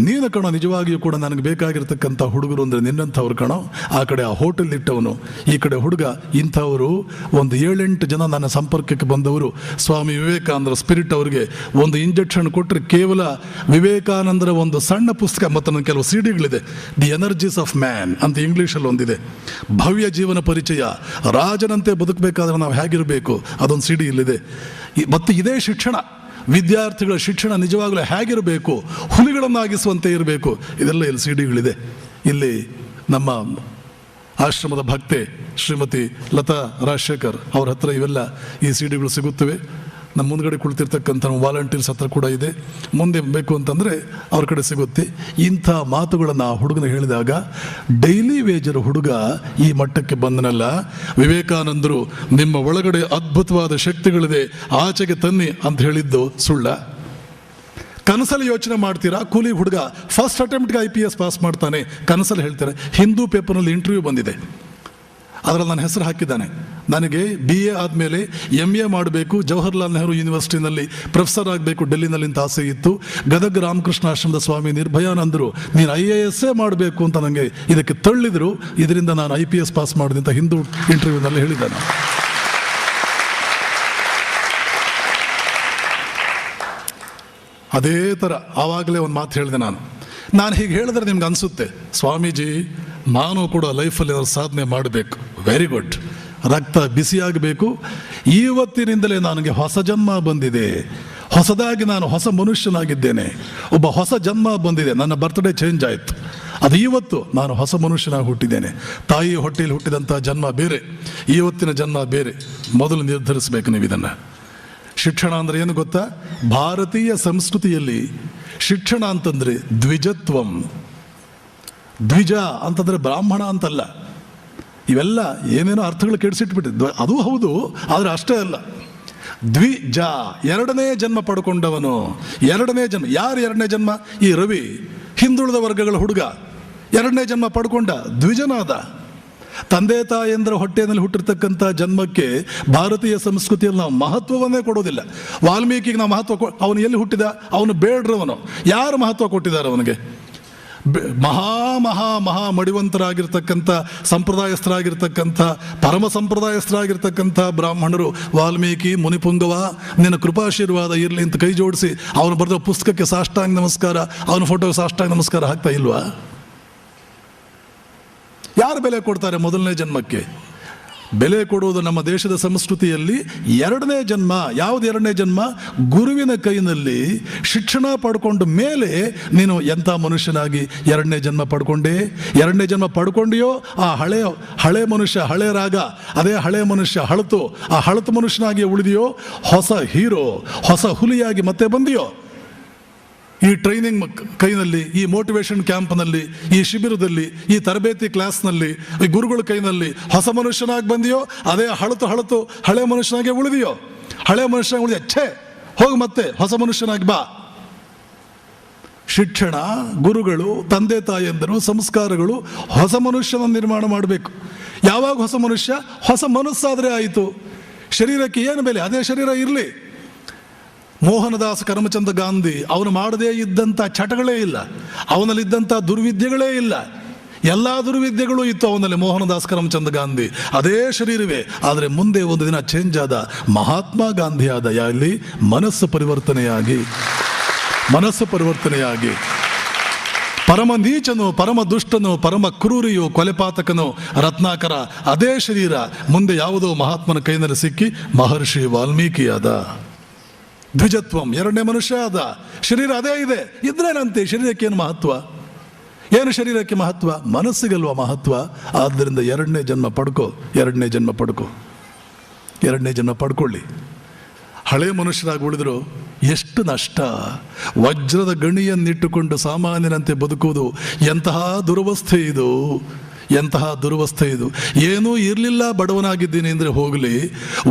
ನೀನು ಕಣೋ ನಿಜವಾಗಿಯೂ ಕೂಡ ನನಗೆ ಬೇಕಾಗಿರ್ತಕ್ಕಂಥ ಹುಡುಗರು ಅಂದರೆ ನಿನ್ನಂಥವ್ರು ಕಣೋ. ಆ ಕಡೆ ಆ ಹೋಟೆಲ್ ಇಟ್ಟವನು, ಈ ಕಡೆ ಹುಡುಗ, ಇಂಥವರು ಒಂದು 7-8 ಜನ ನನ್ನ ಸಂಪರ್ಕಕ್ಕೆ ಬಂದವರು. ಸ್ವಾಮಿ ವಿವೇಕಾನಂದರ ಸ್ಪಿರಿಟ್ ಅವರಿಗೆ ಒಂದು ಇಂಜೆಕ್ಷನ್ ಕೊಟ್ಟರೆ ಕೇವಲ ವಿವೇಕಾನಂದರ ಒಂದು ಸಣ್ಣ ಪುಸ್ತಕ ಮತ್ತು ನನ್ನ ಕೆಲವು CDಗಳಿದೆ. ದಿ ಎನರ್ಜೀಸ್ ಆಫ್ ಮ್ಯಾನ್ ಅಂತ ಇಂಗ್ಲೀಷಲ್ಲಿ ಒಂದಿದೆ. ಭವ್ಯ ಜೀವನ ಪರಿಚಯ, ರಾಜನಂತೆ ಬದುಕಬೇಕಾದ್ರೆ ನಾವು ಹೇಗಿರಬೇಕು, ಅದೊಂದು CD ಇಲ್ಲಿದೆ. ಮತ್ತು ಇದೇ ಶಿಕ್ಷಣ, ವಿದ್ಯಾರ್ಥಿಗಳ ಶಿಕ್ಷಣ ನಿಜವಾಗಲೂ ಹೇಗಿರಬೇಕು, ಹುಲಿಗಳನ್ನಾಗಿಸುವಂತೆ ಇರಬೇಕು, ಇದೆಲ್ಲ ಇಲ್ಲಿ CDಗಳಿದೆ. ಇಲ್ಲಿ ನಮ್ಮ ಆಶ್ರಮದ ಭಕ್ತೆ ಶ್ರೀಮತಿ ಲತಾ ರಾಜಶೇಖರ್ ಅವ್ರ ಹತ್ರ ಇವೆಲ್ಲ ಈ CDಗಳು ಸಿಗುತ್ತವೆ. ನಮ್ಮ ಮುಂದ್ಗಡೆ ಕುಳಿತಿರ್ತಕ್ಕಂಥ ವಾಲಂಟಿಯರ್ಸ್ ಹತ್ರ ಕೂಡ ಇದೆ. ಮುಂದೆ ಬೇಕು ಅಂತಂದರೆ ಅವ್ರ ಕಡೆ ಸಿಗುತ್ತೆ. ಇಂಥ ಮಾತುಗಳನ್ನು ಆ ಹುಡುಗನ ಹೇಳಿದಾಗ ಡೈಲಿ ವೇಜರ್ ಹುಡುಗ ಈ ಮಟ್ಟಕ್ಕೆ ಬಂದನಲ್ಲ. ವಿವೇಕಾನಂದರು ನಿಮ್ಮ ಒಳಗಡೆ ಅದ್ಭುತವಾದ ಶಕ್ತಿಗಳಿದೆ, ಆಚೆಗೆ ತನ್ನಿ ಅಂತ ಹೇಳಿದ್ದು ಸುಳ್ಳ? ಕನಸಲ್ಲಿ ಯೋಚನೆ ಮಾಡ್ತೀರಾ? ಕೂಲಿ ಹುಡುಗ ಫಸ್ಟ್ ಅಟೆಂಪ್ಟ್ಗೆ IPS ಪಾಸ್ ಮಾಡ್ತಾನೆ, ಕನಸಲ್ಲಿ ಹೇಳ್ತಾರೆ. ಹಿಂದೂ ಪೇಪರ್ನಲ್ಲಿ ಇಂಟರ್ವ್ಯೂ ಬಂದಿದೆ, ಅದರಲ್ಲಿ ನನ್ನ ಹೆಸರು ಹಾಕಿದ್ದಾನೆ. ನನಗೆ BA ಆದಮೇಲೆ MA ಮಾಡಬೇಕು, ಜವಾಹರ್ಲಾಲ್ ನೆಹರು ಯೂನಿವರ್ಸಿಟಿನಲ್ಲಿ ಪ್ರೊಫೆಸರ್ ಆಗಬೇಕು ಡೆಲ್ಲಿನಲ್ಲಿ ಅಂತ ಆಸೆ ಇತ್ತು. ಗದಗ ರಾಮಕೃಷ್ಣ ಆಶ್ರಮದ ಸ್ವಾಮಿ ನಿರ್ಭಯಾನಂದರು ನೀನು IAS ಮಾಡಬೇಕು ಅಂತ ನನಗೆ ಇದಕ್ಕೆ ತಳ್ಳಿದರು. ಇದರಿಂದ ನಾನು IPS ಪಾಸ್ ಮಾಡಿದೆ ಅಂತ ಹಿಂದೂ ಇಂಟರ್ವ್ಯೂನಲ್ಲಿ ಹೇಳಿದ್ದಾನೆ. ಅದೇ ಥರ ಆವಾಗಲೇ ಒಂದು ಮಾತು ಹೇಳಿದೆ ನಾನು ಹೀಗೆ ಹೇಳಿದ್ರೆ ನಿಮ್ಗೆ ಅನಿಸುತ್ತೆ, ಸ್ವಾಮೀಜಿ ನಾನು ಕೂಡ ಲೈಫಲ್ಲಿ ಸಾಧನೆ ಮಾಡಬೇಕು. ವೆರಿ ಗುಡ್, ರಕ್ತ ಬಿಸಿಯಾಗಬೇಕು. ಇವತ್ತಿನಿಂದಲೇ ನನಗೆ ಹೊಸ ಜನ್ಮ ಬಂದಿದೆ, ಹೊಸದಾಗಿ ನಾನು ಹೊಸ ಮನುಷ್ಯನಾಗಿದ್ದೇನೆ, ಒಬ್ಬ ಹೊಸ ಜನ್ಮ ಬಂದಿದೆ, ನನ್ನ ಬರ್ತ್ಡೇ ಚೇಂಜ್ ಆಯಿತು, ಅದು ಇವತ್ತು ನಾನು ಹೊಸ ಮನುಷ್ಯನಾಗಿ ಹುಟ್ಟಿದ್ದೇನೆ. ತಾಯಿ ಹೊಟ್ಟೆಯಲ್ಲಿ ಹುಟ್ಟಿದಂಥ ಜನ್ಮ ಬೇರೆ, ಇವತ್ತಿನ ಜನ್ಮ ಬೇರೆ. ಮೊದಲು ನಿರ್ಧರಿಸಬೇಕು ನೀವು ಇದನ್ನು. ಶಿಕ್ಷಣ ಅಂದರೆ ಏನು ಗೊತ್ತಾ? ಭಾರತೀಯ ಸಂಸ್ಕೃತಿಯಲ್ಲಿ ಶಿಕ್ಷಣ ಅಂತಂದರೆ ದ್ವಿಜತ್ವಂ. ದ್ವಿಜ ಅಂತಂದರೆ ಬ್ರಾಹ್ಮಣ ಅಂತಲ್ಲ. ಇವೆಲ್ಲ ಏನೇನೋ ಅರ್ಥಗಳು ಕೆಡಿಸಿಟ್ಬಿಟ್ಟಿದ್ವು, ಅದು ಹೌದು, ಆದರೆ ಅಷ್ಟೇ ಅಲ್ಲ. ದ್ವಿಜ, ಎರಡನೇ ಜನ್ಮ ಪಡ್ಕೊಂಡವನು. ಎರಡನೇ ಜನ್ಮ. ಯಾರು ಎರಡನೇ ಜನ್ಮ? ಈ ರವಿ, ಹಿಂದುಳಿದ ವರ್ಗಗಳ ಹುಡುಗ, ಎರಡನೇ ಜನ್ಮ ಪಡ್ಕೊಂಡ, ದ್ವಿಜನಾದ. ತಂದೆ ತಾಯಂದ್ರ ಹೊಟ್ಟೆಯಲ್ಲಿ ಹುಟ್ಟಿರ್ತಕ್ಕಂಥ ಜನ್ಮಕ್ಕೆ ಭಾರತೀಯ ಸಂಸ್ಕೃತಿಯಲ್ಲಿ ನಾವು ಮಹತ್ವವನ್ನೇ ಕೊಡೋದಿಲ್ಲ. ವಾಲ್ಮೀಕಿಗೆ ನಾವು ಮಹತ್ವ ಅವನು ಎಲ್ಲಿ ಹುಟ್ಟಿದ? ಅವನು ಬೇಡ್ರವನು. ಯಾರು ಮಹತ್ವ ಕೊಟ್ಟಿದ್ದಾರೆ ಅವನಿಗೆ? ಮಹಾ ಮಡಿವಂತರಾಗಿರ್ತಕ್ಕಂಥ, ಸಂಪ್ರದಾಯಸ್ಥರಾಗಿರ್ತಕ್ಕಂಥ, ಪರಮ ಸಂಪ್ರದಾಯಸ್ಥರಾಗಿರ್ತಕ್ಕಂಥ ಬ್ರಾಹ್ಮಣರು ವಾಲ್ಮೀಕಿ, ಮುನಿಪುಂಗವ, ನಿನ್ನ ಕೃಪಾಶೀರ್ವಾದ ಇರಲಿ ಅಂತ ಕೈ ಜೋಡಿಸಿ ಅವನು ಬರೆದ ಪುಸ್ತಕಕ್ಕೆ ಸಾಷ್ಟಾಂಗ ನಮಸ್ಕಾರ, ಅವನ ಫೋಟೋಗೆ ಸಾಷ್ಟಾಂಗ ನಮಸ್ಕಾರ ಹಾಕ್ತಾ ಇಲ್ವಾ? ಯಾರು ಬೆಲೆ ಕೊಡ್ತಾರೆ ಮೊದಲನೇ ಜನ್ಮಕ್ಕೆ? ಬೆಲೆ ಕೊಡುವುದು ನಮ್ಮ ದೇಶದ ಸಂಸ್ಕೃತಿಯಲ್ಲಿ ಎರಡನೇ ಜನ್ಮ. ಯಾವುದು ಎರಡನೇ ಜನ್ಮ? ಗುರುವಿನ ಕೈನಲ್ಲಿ ಶಿಕ್ಷಣ ಪಡ್ಕೊಂಡ ಮೇಲೆ ನೀನು ಎಂಥ ಮನುಷ್ಯನಾಗಿ ಎರಡನೇ ಜನ್ಮ ಪಡ್ಕೊಂಡೆ. ಎರಡನೇ ಜನ್ಮ ಪಡ್ಕೊಂಡಿಯೋ ಆ ಹಳೆ ಮನುಷ್ಯ, ಹಳೆ ರಾಗ, ಅದೇ ಹಳೆ ಮನುಷ್ಯ ಹಳತು, ಆ ಹಳತು ಮನುಷ್ಯನಾಗಿ ಉಳಿದೆಯೋ, ಹೊಸ ಹೀರೋ, ಹೊಸ ಹುಲಿಯಾಗಿ ಮತ್ತೆ ಬಂದಿಯೋ. ಈ ಟ್ರೈನಿಂಗ್ ಕೈನಲ್ಲಿ, ಈ ಮೋಟಿವೇಶನ್ ಕ್ಯಾಂಪ್ನಲ್ಲಿ, ಈ ಶಿಬಿರದಲ್ಲಿ, ಈ ತರಬೇತಿ ಕ್ಲಾಸ್ನಲ್ಲಿ, ಈ ಗುರುಗಳ ಕೈನಲ್ಲಿ ಹೊಸ ಮನುಷ್ಯನಾಗಿ ಬಂದಿಯೋ, ಅದೇ ಹಳತು ಹಳೆ ಮನುಷ್ಯನಾಗಿ ಉಳಿದಿಯೋ. ಹಳೆ ಮನುಷ್ಯನಾಗಿ ಉಳಿದ ಛೇ, ಹೋಗಿ ಮತ್ತೆ ಹೊಸ ಮನುಷ್ಯನಾಗಿ ಬಾ. ಶಿಕ್ಷಣ, ಗುರುಗಳು, ತಂದೆ ತಾಯಿಯಂದರು, ಸಂಸ್ಕಾರಗಳು ಹೊಸ ಮನುಷ್ಯನ ನಿರ್ಮಾಣ ಮಾಡಬೇಕು. ಯಾವಾಗ ಹೊಸ ಮನುಷ್ಯ? ಹೊಸ ಮನಸ್ಸಾದರೆ ಆಯಿತು. ಶರೀರಕ್ಕೆ ಏನು ಬೆಲೆ? ಅದೇ ಶರೀರ ಇರಲಿ. ಮೋಹನದಾಸ ಕರಮಚಂದ ಗಾಂಧಿ ಅವನು ಮಾಡದೇ ಇದ್ದಂಥ ಚಟಗಳೇ ಇಲ್ಲ, ಅವನಲ್ಲಿದ್ದಂಥ ದುರ್ವಿದ್ಯೆಗಳೇ ಇಲ್ಲ. ಎಲ್ಲ ದುರ್ವಿದ್ಯೆಗಳು ಇತ್ತು ಅವನಲ್ಲಿ. ಮೋಹನದಾಸ ಕರಮಚಂದ ಗಾಂಧಿ ಅದೇ ಶರೀರವೇ, ಆದರೆ ಮುಂದೆ ಒಂದು ದಿನ ಚೇಂಜ್ ಆದ. ಮಹಾತ್ಮ ಗಾಂಧಿ ಆದ. ಇಲ್ಲಿ ಮನಸ್ಸು ಪರಿವರ್ತನೆಯಾಗಿ ಪರಮ ನೀಚನು, ಪರಮ ದುಷ್ಟನು, ಪರಮ ಕ್ರೂರಿಯು, ಕೊಲೆಪಾತಕನು ರತ್ನಾಕರ ಅದೇ ಶರೀರ ಮುಂದೆ ಯಾವುದೋ ಮಹಾತ್ಮನ ಕೈನಲ್ಲಿ ಸಿಕ್ಕಿ ಮಹರ್ಷಿ ವಾಲ್ಮೀಕಿಯಾದ. ದ್ವಿಜತ್ವಂ, ಎರಡನೇ ಮನುಷ್ಯ ಆದ. ಶರೀರ ಅದೇ ಇದೆ, ಇದ್ರೇನಂತೆ. ಶರೀರಕ್ಕೆ ಏನು ಮಹತ್ವ? ಏನು ಶರೀರಕ್ಕೆ ಮಹತ್ವ? ಮನಸ್ಸಿಗಲ್ವ ಮಹತ್ವ. ಆದ್ದರಿಂದ ಎರಡನೇ ಜನ್ಮ ಪಡ್ಕೊಳ್ಳಿ. ಹಳೆ ಮನುಷ್ಯರಾಗಿ ಉಳಿದ್ರು ಎಷ್ಟು ನಷ್ಟ. ವಜ್ರದ ಗಣಿಯನ್ನಿಟ್ಟುಕೊಂಡು ಸಾಮಾನ್ಯನಂತೆ ಬದುಕುವುದು ಎಂತಹ ದುರವಸ್ಥೆ ಇದು. ಎಂತಹ ದುರವಸ್ಥೆ ಇದು. ಏನೂ ಇರಲಿಲ್ಲ ಬಡವನಾಗಿದ್ದೀನಿ ಅಂದರೆ ಹೋಗಲಿ,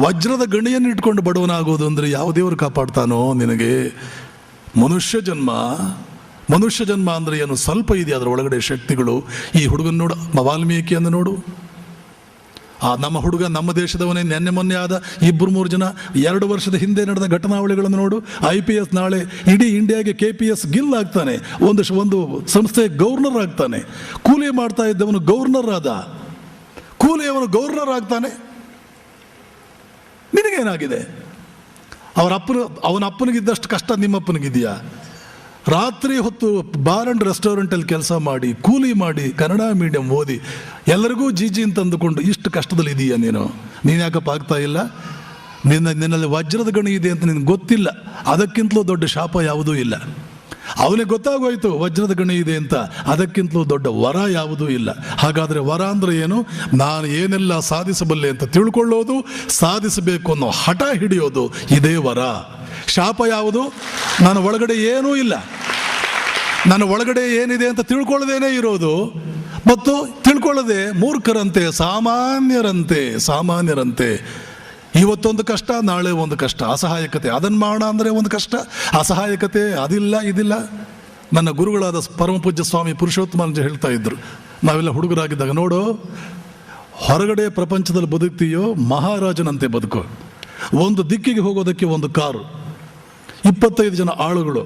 ವಜ್ರದ ಗಣಿಯನ್ನು ಇಟ್ಕೊಂಡು ಬಡವನಾಗೋದು ಅಂದರೆ ಯಾವ ದೇವರು ಕಾಪಾಡ್ತಾನೋ ನಿನಗೆ? ಮನುಷ್ಯ ಜನ್ಮ ಅಂದರೆ ಏನು ಸ್ವಲ್ಪ ಇದೆಯಾ ಅದರ ಒಳಗಡೆ ಶಕ್ತಿಗಳು? ಈ ಹುಡುಗನ ನೋಡು, ವಾಲ್ಮೀಕಿಯನ್ನು ನೋಡು. ನಮ್ಮ ಹುಡುಗ ನಮ್ಮ ದೇಶದವನೇ, ನೆನ್ನೆ ಮೊನ್ನೆ ಆದ 2-3 ಜನ 2 ವರ್ಷದ ಹಿಂದೆ ನಡೆದ ಘಟನಾವಳಿಗಳನ್ನು ನೋಡು. IPS ನಾಳೆ ಇಡೀ ಇಂಡಿಯಾಗೆ KPS ಗಿಲ್ ಆಗ್ತಾನೆ, ಒಂದು ಸಂಸ್ಥೆ ಗವರ್ನರ್ ಆಗ್ತಾನೆ. ಕೂಲಿ ಮಾಡ್ತಾ ಇದ್ದವನು ಗವರ್ನರ್ ಆದ, ಕೂಲಿಯವನು ಗವರ್ನರ್ ಆಗ್ತಾನೆ. ನಿನಗೇನಾಗಿದೆ? ಅವನ ಅಪ್ಪನಿಗಿದ್ದಷ್ಟು ಕಷ್ಟ ನಿಮ್ಮಪ್ಪನಿಗಿದೆಯಾ? ರಾತ್ರಿ ಹೊತ್ತು ಬಾರ್ ಅಂಡ್ ರೆಸ್ಟೋರೆಂಟಲ್ಲಿ ಕೆಲಸ ಮಾಡಿ, ಕೂಲಿ ಮಾಡಿ, ಕನ್ನಡ ಮೀಡಿಯಂ ಓದಿ, ಎಲ್ಲರಿಗೂ ಜಿ ಅಂತ ಅಂದುಕೊಂಡು ಇಷ್ಟು ಕಷ್ಟದಲ್ಲಿ ಇದೆಯಾ ನೀನು ಯಾಕಪ್ಪ ಆಗ್ತಾ ಇಲ್ಲ? ನಿನ್ನಲ್ಲಿ ವಜ್ರದ ಗಣಿ ಇದೆ ಅಂತ ನಿನಗೆ ಗೊತ್ತಿಲ್ಲ. ಅದಕ್ಕಿಂತಲೂ ದೊಡ್ಡ ಶಾಪ ಯಾವುದೂ ಇಲ್ಲ. ಅವನಿಗೆ ಗೊತ್ತಾಗೋಯ್ತು ವಜ್ರದ ಗಣಿ ಇದೆ ಅಂತ, ಅದಕ್ಕಿಂತಲೂ ದೊಡ್ಡ ವರ ಯಾವುದೂ ಇಲ್ಲ. ಹಾಗಾದರೆ ವರ ಅಂದರೆ ಏನು? ನಾನು ಏನೆಲ್ಲ ಸಾಧಿಸಬಲ್ಲೆ ಅಂತ ತಿಳ್ಕೊಳ್ಳೋದು, ಸಾಧಿಸಬೇಕು ಅನ್ನೋ ಹಠ ಹಿಡಿಯೋದು, ಇದೇ ವರ. ಶಾಪ ಯಾವುದು? ನನ್ನ ಒಳಗಡೆ ಏನೂ ಇಲ್ಲ, ನನ್ನ ಒಳಗಡೆ ಏನಿದೆ ಅಂತ ತಿಳ್ಕೊಳ್ಳದೇನೆ ಇರೋದು, ಮತ್ತು ತಿಳ್ಕೊಳ್ಳದೆ ಮೂರ್ಖರಂತೆ, ಸಾಮಾನ್ಯರಂತೆ ಇವತ್ತೊಂದು ಕಷ್ಟ, ನಾಳೆ ಒಂದು ಕಷ್ಟ, ಅಸಹಾಯಕತೆ. ಅದನ್ನು ಮಾಡೋಣ ಅಂದರೆ ಒಂದು ಕಷ್ಟ, ಅಸಹಾಯಕತೆ, ಅದಿಲ್ಲ ಇದಿಲ್ಲ. ನನ್ನ ಗುರುಗಳಾದ ಪರಮ ಪೂಜ್ಯ ಸ್ವಾಮಿ ಪುರುಷೋತ್ತಮಾನಂದ ಹೇಳ್ತಾ ಇದ್ರು, ನಾವೆಲ್ಲ ಹುಡುಗರಾಗಿದ್ದಾಗ, ನೋಡು, ಹೊರಗಡೆ ಪ್ರಪಂಚದಲ್ಲಿ ಬದುಕ್ತೀಯೋ ಮಹಾರಾಜನಂತೆ ಬದುಕು. ಒಂದು ದಿಕ್ಕಿಗೆ ಹೋಗೋದಕ್ಕೆ ಒಂದು ಕಾರು, 25 ಜನ ಆಳುಗಳು.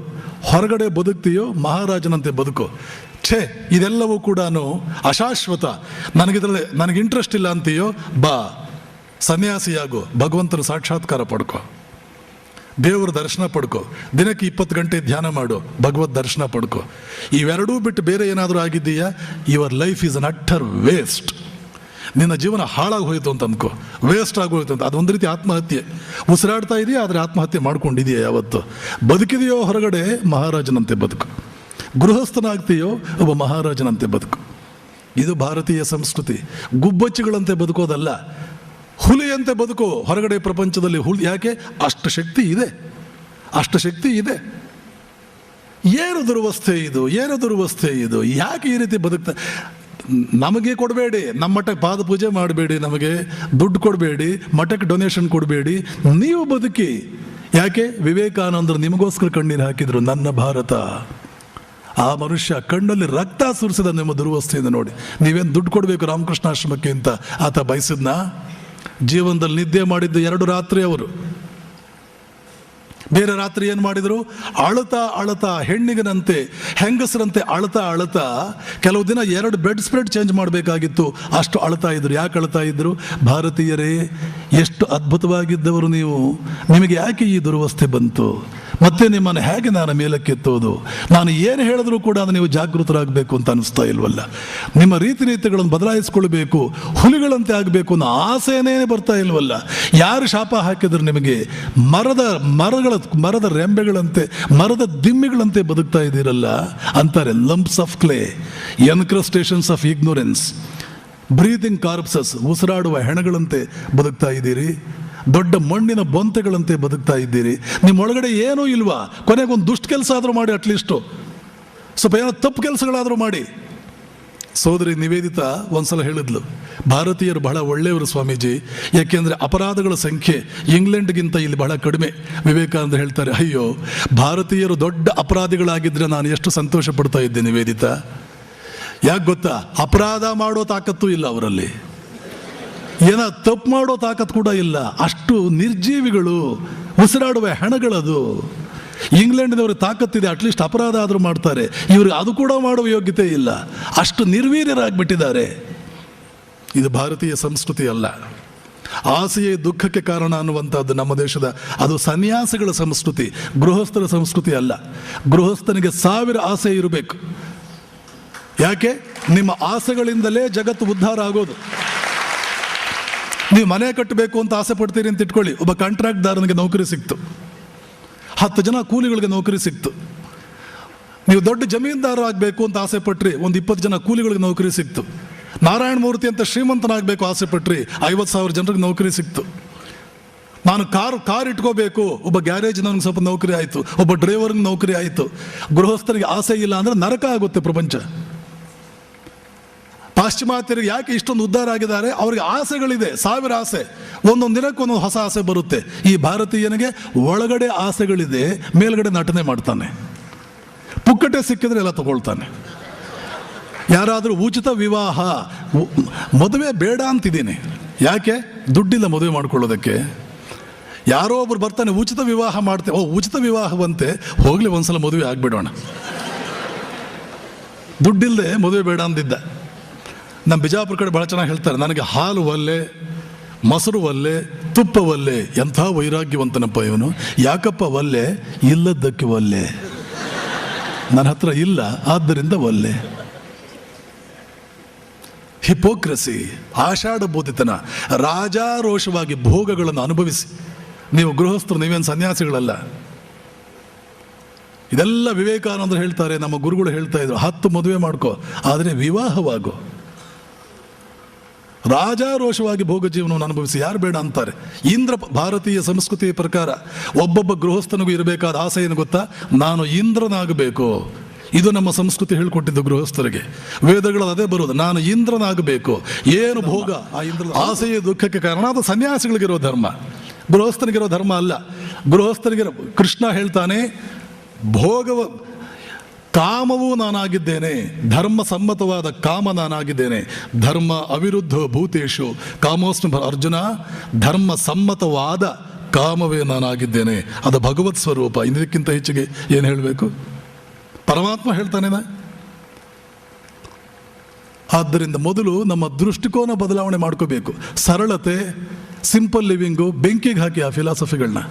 ಹೊರಗಡೆ ಬದುಕ್ತೀಯೋ ಮಹಾರಾಜನಂತೆ ಬದುಕು. ಇದೆಲ್ಲವೂ ಕೂಡ ಅಶಾಶ್ವತ. ನನಗೆ ಇಂಟ್ರೆಸ್ಟ್ ಇಲ್ಲ ಅಂತೀಯೋ, ಬಾ ಸನ್ಯಾಸಿಯಾಗು, ಭಗವಂತನ ಸಾಕ್ಷಾತ್ಕಾರ ಪಡ್ಕೊ, ದೇವರ ದರ್ಶನ ಪಡ್ಕೊ, ದಿನಕ್ಕೆ 20 ಗಂಟೆ ಧ್ಯಾನ ಮಾಡು, ಭಗವದ್ ದರ್ಶನ ಪಡ್ಕೊ. ಇವೆರಡೂ ಬಿಟ್ಟು ಬೇರೆ ಏನಾದರೂ ಆಗಿದ್ದೀಯಾ, your life is an utter waste. ನಿನ್ನ ಜೀವನ ಹಾಳಾಗಿ ಹೋಯಿತು ಅಂತ ಅಂದ್ಕೋ, ವೇಸ್ಟ್ ಆಗೋಯ್ತು ಅಂತ. ಅದೊಂದು ರೀತಿ ಆತ್ಮಹತ್ಯೆ. ಉಸಿರಾಡ್ತಾ ಇದೆಯಾ, ಆದರೆ ಆತ್ಮಹತ್ಯೆ ಮಾಡ್ಕೊಂಡಿದೆಯಾ ಯಾವತ್ತು? ಬದುಕಿದೆಯೋ ಹೊರಗಡೆ ಮಹಾರಾಜನಂತೆ ಬದುಕು, ಗೃಹಸ್ಥನಾಗ್ತೀಯೋ ಒಬ್ಬ ಮಹಾರಾಜನಂತೆ ಬದುಕು. ಇದು ಭಾರತೀಯ ಸಂಸ್ಕೃತಿ. ಗುಬ್ಬಚ್ಚಿಗಳಂತೆ ಬದುಕೋದಲ್ಲ, ಹುಲಿಯಂತೆ ಬದುಕು ಹೊರಗಡೆ ಪ್ರಪಂಚದಲ್ಲಿ. ಯಾಕೆ? ಅಷ್ಟು ಶಕ್ತಿ ಇದೆ. ಏನು ದುರ್ವಸ್ಥೆ ಇದು? ಯಾಕೆ ಈ ರೀತಿ ಬದುಕ್ತಾ? ನಮಗೆ ಕೊಡಬೇಡಿ, ನಮ್ಮ ಮಠಕ್ಕೆ ಪಾದ ಪೂಜೆ ಮಾಡಬೇಡಿ, ನಮಗೆ ದುಡ್ಡು ಕೊಡಬೇಡಿ, ಮಠಕ್ಕೆ ಡೊನೇಷನ್ ಕೊಡಬೇಡಿ, ನೀವು ಬದುಕಿ. ಯಾಕೆ? ವಿವೇಕಾನಂದರು ನಿಮಗೋಸ್ಕರ ಕಣ್ಣೀರು ಹಾಕಿದ್ರು. ನನ್ನ ಭಾರತ, ಆ ಮನುಷ್ಯ ಕಣ್ಣಲ್ಲಿ ರಕ್ತ ಸುರಿಸಿದ ನಿಮ್ಮ ದುರ್ವಸ್ಥೆಯಿಂದ ನೋಡಿ. ನೀವೇನು ದುಡ್ಡು ಕೊಡಬೇಕು ರಾಮಕೃಷ್ಣಾಶ್ರಮಕ್ಕೆ ಅಂತ ಆತ ಬಯಸಿದ್ನ? ಜೀವನದಲ್ಲಿ ನಿದ್ದೆ ಮಾಡಿದ್ದು 2 ರಾತ್ರಿ. ಅವರು ಬೇರೆ ರಾತ್ರಿ ಏನು ಮಾಡಿದರು? ಅಳತಾ ಹೆಣ್ಣಿಗನಂತೆ, ಹೆಂಗಸರಂತೆ ಅಳತಾ ಕೆಲವು ದಿನ 2 ಬೆಡ್ ಸ್ಪ್ರೆಡ್ ಚೇಂಜ್ ಮಾಡಬೇಕಾಗಿತ್ತು, ಅಷ್ಟು ಅಳ್ತಾ ಇದ್ರು. ಯಾಕೆ ಅಳ್ತಾ ಇದ್ರು? ಭಾರತೀಯರೇ, ಎಷ್ಟು ಅದ್ಭುತವಾಗಿದ್ದವರು ನೀವು, ನಿಮಗೆ ಯಾಕೆ ಈ ದುರ್ವಸ್ಥೆ ಬಂತು? ಮತ್ತೆ ನಿಮ್ಮನ್ನು ಹೇಗೆ ನಾನು ಮೇಲಕ್ಕೆತ್ತೋದು? ನಾನು ಏನು ಹೇಳಿದ್ರೂ ಕೂಡ ನೀವು ಜಾಗೃತರಾಗಬೇಕು ಅಂತ ಅನಿಸ್ತಾ ಇಲ್ವಲ್ಲ? ನಿಮ್ಮ ರೀತಿಗಳನ್ನು ಬದಲಾಯಿಸ್ಕೊಳ್ಬೇಕು, ಹುಲಿಗಳಂತೆ ಆಗಬೇಕು ಅನ್ನೋ ಆಸೆನೇ ಬರ್ತಾ ಇಲ್ವಲ್ಲ? ಯಾರು ಶಾಪ ಹಾಕಿದ್ರು ನಿಮಗೆ? ಮರದ ರೆಂಬೆಗಳಂತೆ, ಮರದ ದಿಮ್ಮಿಗಳಂತೆ ಬದುಕ್ತಾ ಇದ್ದೀರಲ್ಲ ಅಂತಾರೆ. Lumps of clay, encrustations of ignorance, breathing corpses, ಉಸಿರಾಡುವ ಹೆಣಗಳಂತೆ ಬದುಕ್ತಾ ಇದ್ದೀರಿ. ದೊಡ್ಡ ಮಣ್ಣಿನ ಬೊಂತೆಗಳಂತೆ ಬದುಕ್ತಾ ಇದ್ದೀರಿ. ನಿಮ್ಮೊಳಗಡೆ ಏನೂ ಇಲ್ವಾ? ಕೊನೆಗೊಂದು ದುಷ್ಟ ಕೆಲಸ ಆದರೂ ಮಾಡಿ, ಅಟ್ಲೀಸ್ಟು ಸ್ವಲ್ಪ ಏನೋ ತಪ್ಪು ಕೆಲಸಗಳಾದರೂ ಮಾಡಿ. ಸೋದರಿ ನಿವೇದಿತಾ ಒಂದ್ಸಲ ಹೇಳಿದ್ಲು, ಭಾರತೀಯರು ಬಹಳ ಒಳ್ಳೆಯವರು ಸ್ವಾಮೀಜಿ, ಯಾಕೆಂದರೆ ಅಪರಾಧಗಳ ಸಂಖ್ಯೆ ಇಂಗ್ಲೆಂಡ್ಗಿಂತ ಇಲ್ಲಿ ಬಹಳ ಕಡಿಮೆ. ವಿವೇಕಾನಂದ ಹೇಳ್ತಾರೆ, ಅಯ್ಯೋ, ಭಾರತೀಯರು ದೊಡ್ಡ ಅಪರಾಧಿಗಳಾಗಿದ್ದರೆ ನಾನು ಎಷ್ಟು ಸಂತೋಷ ಪಡ್ತಾ ಇದ್ದೆ ನಿವೇದಿತಾ. ಯಾಕೆ ಗೊತ್ತಾ? ಅಪರಾಧ ಮಾಡೋ ತಾಕತ್ತೂ ಇಲ್ಲ ಅವರಲ್ಲಿ, ಏನೋ ತಪ್ಪು ಮಾಡೋ ತಾಕತ್ತು ಕೂಡ ಇಲ್ಲ. ಅಷ್ಟು ನಿರ್ಜೀವಿಗಳು, ಉಸಿರಾಡುವ ಹೆಣಗಳದು. ಇಂಗ್ಲೆಂಡ್ನವ್ರಿಗೆ ತಾಕತ್ತಿದೆ, ಅಟ್ಲೀಸ್ಟ್ ಅಪರಾಧ ಆದರೂ ಮಾಡ್ತಾರೆ. ಇವ್ರಿಗೆ ಅದು ಕೂಡ ಮಾಡುವ ಯೋಗ್ಯತೆ ಇಲ್ಲ, ಅಷ್ಟು ನಿರ್ವೀರ್ಯರಾಗಿಬಿಟ್ಟಿದ್ದಾರೆ. ಇದು ಭಾರತೀಯ ಸಂಸ್ಕೃತಿ ಅಲ್ಲ. ಆಸೆಯೇ ದುಃಖಕ್ಕೆ ಕಾರಣ ಅನ್ನುವಂಥದ್ದು ನಮ್ಮ ದೇಶದ, ಅದು ಸನ್ಯಾಸಿಗಳ ಸಂಸ್ಕೃತಿ, ಗೃಹಸ್ಥರ ಸಂಸ್ಕೃತಿ ಅಲ್ಲ. ಗೃಹಸ್ಥನಿಗೆ 1000 ಆಸೆ ಇರಬೇಕು. ಯಾಕೆ? ನಿಮ್ಮ ಆಸೆಗಳಿಂದಲೇ ಜಗತ್ತು ಉದ್ಧಾರ ಆಗೋದು. ನೀವು ಮನೆ ಕಟ್ಟಬೇಕು ಅಂತ ಆಸೆ ಪಡ್ತೀರಿ ಅಂತ ಇಟ್ಕೊಳ್ಳಿ, ಒಬ್ಬ ಕಾಂಟ್ರಾಕ್ಟ್ದಾರನಿಗೆ ನೌಕರಿ ಸಿಕ್ತು, 10 ಜನ ಕೂಲಿಗಳಿಗೆ ನೌಕರಿ ಸಿಕ್ತು. ನೀವು ದೊಡ್ಡ ಜಮೀನ್ದಾರ ಆಗಬೇಕು ಅಂತ ಆಸೆ ಪಟ್ರಿ, ಒಂದು 20 ಜನ ಕೂಲಿಗಳಿಗೆ ನೌಕರಿ ಸಿಕ್ತು. ನಾರಾಯಣ ಮೂರ್ತಿ ಅಂತ ಶ್ರೀಮಂತನಾಗಬೇಕು ಆಸೆ ಪಟ್ರಿ, 50,000 ಜನರಿಗೆ ನೌಕರಿ ಸಿಕ್ತು. ನಾನು ಕಾರ್ ಇಟ್ಕೋಬೇಕು, ಒಬ್ಬ ಗ್ಯಾರೇಜ್ ನನಗೆ ಸ್ವಲ್ಪ ನೌಕರಿ ಆಯಿತು, ಒಬ್ಬ ಡ್ರೈವರ್ಗೆ ನೌಕರಿ ಆಯಿತು. ಗೃಹಸ್ಥರಿಗೆ ಆಸೆ ಇಲ್ಲ ಅಂದರೆ ನರಕ ಆಗುತ್ತೆ ಪ್ರಪಂಚ. ಪಾಶ್ಚಿಮಾತ್ಯರಿಗೆ ಯಾಕೆ ಇಷ್ಟೊಂದು ಉದ್ಧಾರ ಆಗಿದ್ದಾರೆ? ಅವರಿಗೆ ಆಸೆಗಳಿದೆ, 1000 ಆಸೆ, ಒಂದೊಂದು ದಿನಕ್ಕೆ ಒಂದೊಂದು ಹೊಸ ಆಸೆ ಬರುತ್ತೆ. ಈ ಭಾರತೀಯನಿಗೆ ಒಳಗಡೆ ಆಸೆಗಳಿದೆ, ಮೇಲ್ಗಡೆ ನಟನೆ ಮಾಡ್ತಾನೆ. ಪುಕ್ಕಟೆ ಸಿಕ್ಕಿದ್ರೆ ಎಲ್ಲ ತಗೊಳ್ತಾನೆ. ಯಾರಾದರೂ ಉಚಿತ ವಿವಾಹ, ಮದುವೆ ಬೇಡ ಅಂತಿದ್ದೀನಿ, ಯಾಕೆ? ದುಡ್ಡಿಲ್ಲ ಮದುವೆ ಮಾಡ್ಕೊಳ್ಳೋದಕ್ಕೆ. ಯಾರೋ ಒಬ್ರು ಬರ್ತಾನೆ, ಉಚಿತ ವಿವಾಹ ಮಾಡ್ತೇವೆ. ಉಚಿತ ವಿವಾಹವಂತೆ, ಹೋಗ್ಲಿ ಒಂದ್ಸಲ ಮದುವೆ ಆಗ್ಬಿಡೋಣ. ದುಡ್ಡಿಲ್ಲದೆ ಮದುವೆ ಬೇಡ ಅಂದಿದ್ದ. ನಮ್ಮ ಬಿಜಾಪುರ ಕಡೆ ಭಾಳ ಚೆನ್ನಾಗಿ ಹೇಳ್ತಾರೆ, ನನಗೆ ಹಾಲು ಒಲ್ಲೆ, ಮೊಸರು ಒಲ್ಲೆ, ತುಪ್ಪ ಒಲ್ಲೆ. ಎಂಥ ವೈರಾಗ್ಯವಂತನಪ್ಪ ಇವನು. ಯಾಕಪ್ಪ ಒಲ್ಲೆ? ಇಲ್ಲದ್ದಕ್ಕೆ ಒಲ್ಲೆ. ನನ್ನ ಹತ್ರ ಇಲ್ಲ, ಆದ್ದರಿಂದ ಒಲ್ಲೆ. ಹಿಪೋಕ್ರಸಿ, ಆಷಾಢಬೋಧಿತನ, ರಾಜಾರೋಷವಾಗಿ ಭೋಗಗಳನ್ನು ಅನುಭವಿಸಿ. ನೀವು ಗೃಹಸ್ಥರು, ನೀವೇನು ಸನ್ಯಾಸಿಗಳಲ್ಲ. ಇದೆಲ್ಲ ವಿವೇಕಾನಂದರು ಹೇಳ್ತಾರೆ, ನಮ್ಮ ಗುರುಗಳು ಹೇಳ್ತಾ ಇದ್ರು, 10 ಮದುವೆ ಮಾಡ್ಕೋ, ಆದರೆ ವಿವಾಹವಾಗು. ರಾಜಾರೋಷವಾಗಿ ಭೋಗ ಜೀವನವನ್ನು ಅನುಭವಿಸಿ. ಯಾರು ಬೇಡ ಅಂತಾರೆ? ಇಂದ್ರ, ಭಾರತೀಯ ಸಂಸ್ಕೃತಿಯ ಪ್ರಕಾರ ಒಬ್ಬೊಬ್ಬ ಗೃಹಸ್ಥನಿಗೂ ಇರಬೇಕಾದ ಆಸೆ ಏನು ಗೊತ್ತಾ? ನಾನು ಇಂದ್ರನಾಗಬೇಕು. ಇದು ನಮ್ಮ ಸಂಸ್ಕೃತಿ ಹೇಳ್ಕೊಟ್ಟಿದ್ದು ಗೃಹಸ್ಥರಿಗೆ. ವೇದಗಳು ಅದೇ ಬರೋದು, ನಾನು ಇಂದ್ರನಾಗಬೇಕು. ಏನು ಭೋಗ? ಆ ಇಂದ್ರ ಆಸೆಯ ದುಃಖಕ್ಕೆ ಕಾರಣ. ಅದು ಸನ್ಯಾಸಿಗಳಿಗಿರೋ ಧರ್ಮ, ಗೃಹಸ್ಥನಿಗಿರೋ ಧರ್ಮ ಅಲ್ಲ. ಗೃಹಸ್ಥನಿಗಿರೋ, ಕೃಷ್ಣ ಹೇಳ್ತಾನೆ, ಭೋಗವ ಕಾಮವೂ ನಾನಾಗಿದ್ದೇನೆ, ಧರ್ಮ ಸಮ್ಮತವಾದ ಕಾಮ ನಾನಾಗಿದ್ದೇನೆ. ಧರ್ಮ ಅವಿರುದ್ಧ ಭೂತೇಶು ಕಾಮೋಸ್ಮಿ ಅರ್ಜುನ, ಧರ್ಮ ಸಮ್ಮತವಾದ ಕಾಮವೇ ನಾನಾಗಿದ್ದೇನೆ. ಅದು ಭಗವತ್ ಸ್ವರೂಪ. ಇದಕ್ಕಿಂತ ಹೆಚ್ಚಿಗೆ ಏನು ಹೇಳಬೇಕು? ಪರಮಾತ್ಮ ಹೇಳ್ತಾನೆ. ಆದ್ದರಿಂದ ಮೊದಲು ನಮ್ಮ ದೃಷ್ಟಿಕೋನ ಬದಲಾವಣೆ ಮಾಡ್ಕೋಬೇಕು. ಸರಳತೆ, ಸಿಂಪಲ್ ಲಿವಿಂಗು ಬೆಂಕಿಗೆ ಹಾಕಿ ಆ ಫಿಲಾಸಫಿಗಳನ್ನ.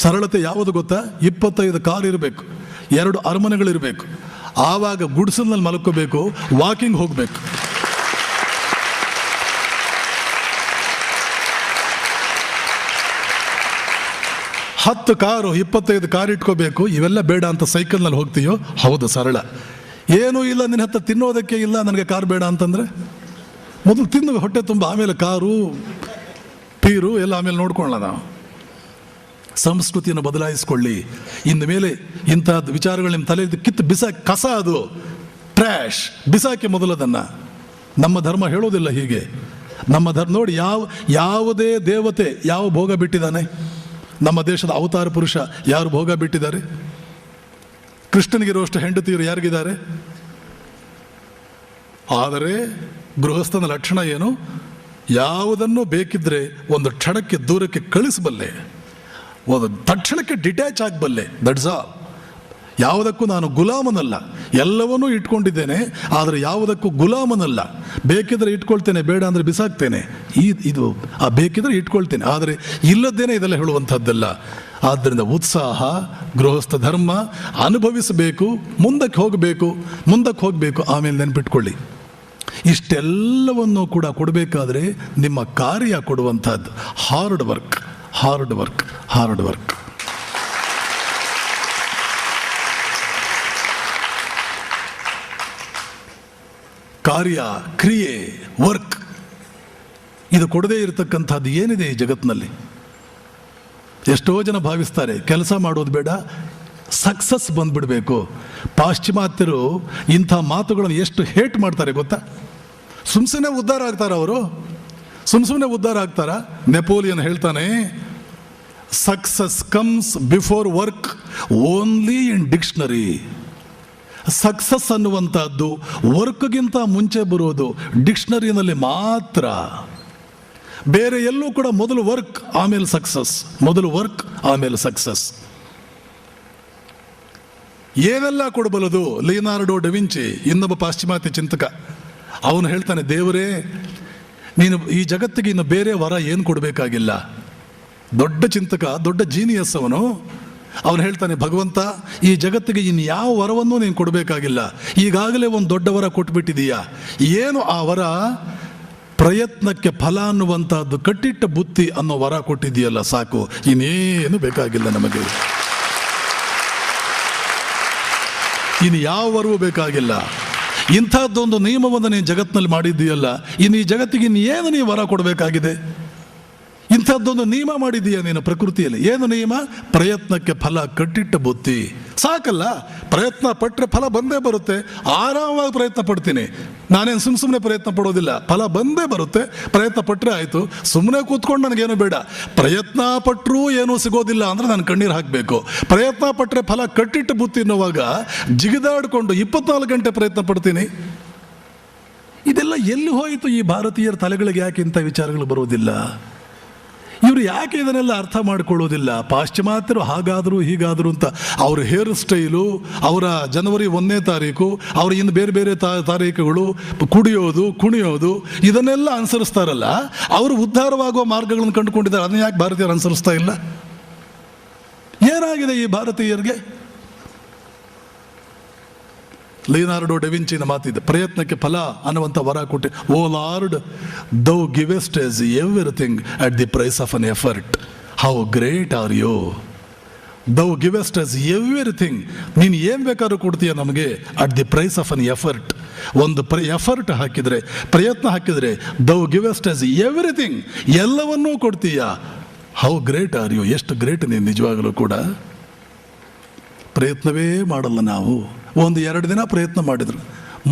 ಸರಳತೆ ಯಾವುದು ಗೊತ್ತಾ? 25 ಕಾರ್ ಇರಬೇಕು, 2 ಅರಮನೆಗಳಿರಬೇಕು, ಆವಾಗ ಗುಡಿಸಲ್ನಲ್ಲಿ ಮಲ್ಕೋಬೇಕು, ವಾಕಿಂಗ್ ಹೋಗಬೇಕು. ಹತ್ತು ಕಾರು 25 ಕಾರ್ ಇಟ್ಕೋಬೇಕು. ಇವೆಲ್ಲ ಬೇಡ ಅಂತ ಸೈಕಲ್ನಲ್ಲಿ ಹೋಗ್ತೀಯೋ? ಹೌದು, ಸರಳ. ಏನೂ ಇಲ್ಲ, ನಿನ್ನ ಹತ್ರ ತಿನ್ನೋದಕ್ಕೆ ಇಲ್ಲ, ನನಗೆ ಕಾರ್ ಬೇಡ ಅಂತಂದರೆ ಮೊದಲು ತಿನ್ನು ಹೊಟ್ಟೆ ತುಂಬ, ಆಮೇಲೆ ಕಾರು ಪೀರು ಎಲ್ಲ ಆಮೇಲೆ ನೋಡ್ಕೊಳ್ಳೋಣ. ನಾವು ಸಂಸ್ಕೃತಿಯನ್ನು ಬದಲಾಯಿಸ್ಕೊಳ್ಳಿ. ಇನ್ನು ಮೇಲೆ ಇಂತಹದ್ದು ವಿಚಾರಗಳು ನಿಮ್ಮ ತಲೆಯಲ್ಲಿ ಕಿತ್ತು ಬಿಸಾಕಿ, ಕಸ ಅದು ಟ್ರ್ಯಾಶ್ ಬಿಸಾಕಿ ಮೊದಲದನ್ನು. ನಮ್ಮ ಧರ್ಮ ಹೇಳೋದಿಲ್ಲ ಹೀಗೆ. ನಮ್ಮ ಧರ್ಮ ನೋಡಿ, ಯಾವುದೇ ದೇವತೆ ಯಾವ ಭೋಗ ಬಿಟ್ಟಿದ್ದಾನೆ? ನಮ್ಮ ದೇಶದ ಅವತಾರ ಪುರುಷ ಯಾರು ಭೋಗ ಬಿಟ್ಟಿದ್ದಾರೆ? ಕೃಷ್ಣನಿಗಿರುವಷ್ಟು ಹೆಂಡತಿಯರು ಯಾರಿಗಿದ್ದಾರೆ? ಆದರೆ ಗೃಹಸ್ಥನ ಲಕ್ಷಣ ಏನು? ಯಾವುದನ್ನು ಬೇಕಿದ್ರೆ ಒಂದು ಕ್ಷಣಕ್ಕೆ ದೂರಕ್ಕೆ ಕಳಿಸಬಲ್ಲೆ, ಒಂದು ತಕ್ಷಣಕ್ಕೆ ಡಿಟ್ಯಾಚ್ ಆಗಬಲ್ಲೆ. That's all. ಯಾವುದಕ್ಕೂ ನಾನು ಗುಲಾಮನಲ್ಲ. ಎಲ್ಲವನ್ನೂ ಇಟ್ಕೊಂಡಿದ್ದೇನೆ, ಆದರೆ ಯಾವುದಕ್ಕೂ ಗುಲಾಮನಲ್ಲ. ಬೇಕಿದ್ರೆ ಇಟ್ಕೊಳ್ತೇನೆ, ಬೇಡ ಅಂದರೆ ಬಿಸಾಕ್ತೇನೆ. ಇದು ಬೇಕಿದ್ರೆ ಇಟ್ಕೊಳ್ತೇನೆ, ಆದರೆ ಇಲ್ಲದ್ದೇನೆ ಇದೆಲ್ಲ ಹೇಳುವಂಥದ್ದಲ್ಲ. ಆದ್ದರಿಂದ ಉತ್ಸಾಹ, ಗೃಹಸ್ಥ ಧರ್ಮ ಅನುಭವಿಸಬೇಕು, ಮುಂದಕ್ಕೆ ಹೋಗಬೇಕು. ಆಮೇಲೆ ನೆನಪಿಟ್ಕೊಳ್ಳಿ, ಇಷ್ಟೆಲ್ಲವನ್ನು ಕೂಡ ಕೊಡಬೇಕಾದ್ರೆ ನಿಮ್ಮ ಕಾರ್ಯ ಕೊಡುವಂಥದ್ದು ಹಾರ್ಡ್ ವರ್ಕ್. ಕಾರ್ಯ, ಕ್ರಿಯೆ, ವರ್ಕ್, ಇದು ಕೊಡದೇ ಇರತಕ್ಕಂಥದ್ದು ಏನಿದೆ ಈ ಜಗತ್ತಿನಲ್ಲಿ? ಎಷ್ಟೋ ಜನ ಭಾವಿಸ್ತಾರೆ ಕೆಲಸ ಮಾಡೋದು ಬೇಡ, ಸಕ್ಸಸ್ ಬಂದ್ಬಿಡಬೇಕು. ಪಾಶ್ಚಿಮಾತ್ಯರು ಇಂಥ ಮಾತುಗಳನ್ನು ಎಷ್ಟು ಹೇಟ್ ಮಾಡ್ತಾರೆ ಗೊತ್ತಾ? ಸುಮ್ಮನೆ ಉದ್ಧಾರ ಆಗ್ತಾರ ಅವರು? ಸುಮ್ಮನೆ ಉದ್ಧಾರ ಆಗ್ತಾರ? ನೆಪೋಲಿಯನ್ ಹೇಳ್ತಾನೆ, success comes before work only in dictionary. Success ಅನ್ನುವಂಥದ್ದು ವರ್ಕ್ಗಿಂತ ಮುಂಚೆ ಬರೋದು ಡಿಕ್ಷನರಿನಲ್ಲಿ ಮಾತ್ರ. ಬೇರೆ ಎಲ್ಲೂ ಕೂಡ ಮೊದಲು ವರ್ಕ್ ಆಮೇಲೆ ಸಕ್ಸಸ್. ಏನೆಲ್ಲ ಕೊಡಬಲ್ಲದು? ಲಿಯನಾರ್ಡೋ ಡೆವಿಂಚಿ, ಇನ್ನೊಬ್ಬ ಪಾಶ್ಚಿಮಾತ್ಯ ಚಿಂತಕ, ಅವನು ಹೇಳ್ತಾನೆ, ದೇವರೇ ನೀನು ಈ ಜಗತ್ತಿಗೆ ಇನ್ನು ಬೇರೆ ವರ ಏನು ಕೊಡಬೇಕಾಗಿಲ್ಲ. ದೊಡ್ಡ ಚಿಂತಕ, ದೊಡ್ಡ ಜೀನಿಯಸ್ ಅವನು ಹೇಳ್ತಾನೆ, ಭಗವಂತ ಈ ಜಗತ್ತಿಗೆ ಇನ್ನು ಯಾವ ವರವನ್ನೂ ನೀನು ಕೊಡಬೇಕಾಗಿಲ್ಲ. ಈಗಾಗಲೇ ಒಂದು ದೊಡ್ಡ ವರ ಕೊಟ್ಬಿಟ್ಟಿದೀಯಾ. ಏನು ಆ ವರ? ಪ್ರಯತ್ನಕ್ಕೆ ಫಲ ಅನ್ನುವಂಥದ್ದು, ಕಟ್ಟಿಟ್ಟ ಬುತ್ತಿ ಅನ್ನೋ ವರ ಕೊಟ್ಟಿದೆಯಲ್ಲ, ಸಾಕು, ಇನ್ನೇನು ಬೇಕಾಗಿಲ್ಲ ನಮಗೆ. ಇನ್ನು ಯಾವ ವರವೂ ಬೇಕಾಗಿಲ್ಲ. ಇಂಥದ್ದೊಂದು ನಿಯಮವನ್ನು ನೀನು ಜಗತ್ತಿನಲ್ಲಿ ಮಾಡಿದ್ದೀಯಲ್ಲ, ಇನ್ನು ಈ ಜಗತ್ತಿಗೆ ಇನ್ನೇನು ನೀವು ವರ ಕೊಡಬೇಕಾಗಿದೆ? ಇಂಥದ್ದೊಂದು ನಿಯಮ ಮಾಡಿದ್ದೀಯ ನೀನು ಪ್ರಕೃತಿಯಲ್ಲಿ. ಏನು ನಿಯಮ? ಪ್ರಯತ್ನಕ್ಕೆ ಫಲ, ಕಟ್ಟಿಟ್ಟ ಬುತ್ತಿ. ಸಾಕಲ್ಲ. ಪ್ರಯತ್ನ ಪಟ್ಟರೆ ಫಲ ಬಂದೇ ಬರುತ್ತೆ. ಆರಾಮವಾಗಿ ಪ್ರಯತ್ನ ಪಡ್ತೀನಿ, ನಾನೇನು ಸುಮ್ಮನೆ ಪ್ರಯತ್ನ ಪಡೋದಿಲ್ಲ. ಫಲ ಬಂದೇ ಬರುತ್ತೆ. ಪ್ರಯತ್ನ ಪಟ್ಟರೆ ಆಯಿತು. ಸುಮ್ಮನೆ ಕೂತ್ಕೊಂಡು ನನಗೇನು ಬೇಡ. ಪ್ರಯತ್ನ ಪಟ್ಟರೂ ಏನೂ ಸಿಗೋದಿಲ್ಲ ಅಂದರೆ ನಾನು ಕಣ್ಣೀರು ಹಾಕಬೇಕು. ಪ್ರಯತ್ನ ಪಟ್ಟರೆ ಫಲ ಕಟ್ಟಿಟ್ಟು ಬುತ್ತಿ ಅನ್ನೋವಾಗ ಜಿಗಿದಾಡಿಕೊಂಡು 24 ಗಂಟೆ ಪ್ರಯತ್ನ ಪಡ್ತೀನಿ. ಇದೆಲ್ಲ ಎಲ್ಲಿ ಹೋಯಿತು? ಈ ಭಾರತೀಯರ ತಲೆಗಳಿಗೆ ಯಾಕೆ ಇಂಥ ವಿಚಾರಗಳು ಬರೋದಿಲ್ಲ? ಇವರು ಯಾಕೆ ಇದನ್ನೆಲ್ಲ ಅರ್ಥ ಮಾಡ್ಕೊಳ್ಳೋದಿಲ್ಲ? ಪಾಶ್ಚಿಮಾತ್ಯರು ಹಾಗಾದರೂ ಹೀಗಾದರೂ ಅಂತ ಅವ್ರ ಹೇರ್ ಸ್ಟೈಲು, ಅವರ ಜನವರಿ 1ನೇ ತಾರೀಕು, ಅವ್ರ ಇನ್ನು ಬೇರೆ ಬೇರೆ ತಾರೀಕುಗಳು, ಕುಡಿಯೋದು ಕುಣಿಯೋದು, ಇದನ್ನೆಲ್ಲ ಅನುಸರಿಸ್ತಾರಲ್ಲ. ಅವರು ಉದ್ಧಾರವಾಗುವ ಮಾರ್ಗಗಳನ್ನು ಕಂಡುಕೊಂಡಿದ್ದಾರೆ. ಅದನ್ನ ಯಾಕೆ ಭಾರತೀಯರು ಅನುಸರಿಸ್ತಾ ಇಲ್ಲ? ಏನಾಗಿದೆ ಈ ಭಾರತೀಯರಿಗೆ? ಲಿಯನಾರ್ಡೋ ಡೆವಿಂಚಿನ ಮಾತಿದೆ, ಪ್ರಯತ್ನಕ್ಕೆ ಫಲ ಅನ್ನುವಂಥ ವರ ಕೊಟ್ಟೆ. O lord, thou givest us everything at the price of an effort. How great are you. Thou givest us everything. ನೀನು ಏನು ಬೇಕಾದ್ರೂ ಕೊಡ್ತೀಯ ನಮಗೆ at the price of an effort. ಒಂದು ಎಫರ್ಟ್ ಹಾಕಿದರೆ, ಪ್ರಯತ್ನ ಹಾಕಿದರೆ, ದೌ ಗಿವೆಸ್ಟ್ ಎಸ್ ಎವ್ರಿಥಿಂಗ್, ಎಲ್ಲವನ್ನೂ ಕೊಡ್ತೀಯ. How great are you. ಎಷ್ಟು ಗ್ರೇಟ್ ನೀನು ನಿಜವಾಗಲೂ ಕೂಡ. ಪ್ರಯತ್ನವೇ ಮಾಡಲ್ಲ ನಾವು. 1-2 ದಿನ ಪ್ರಯತ್ನ ಮಾಡಿದ್ರು,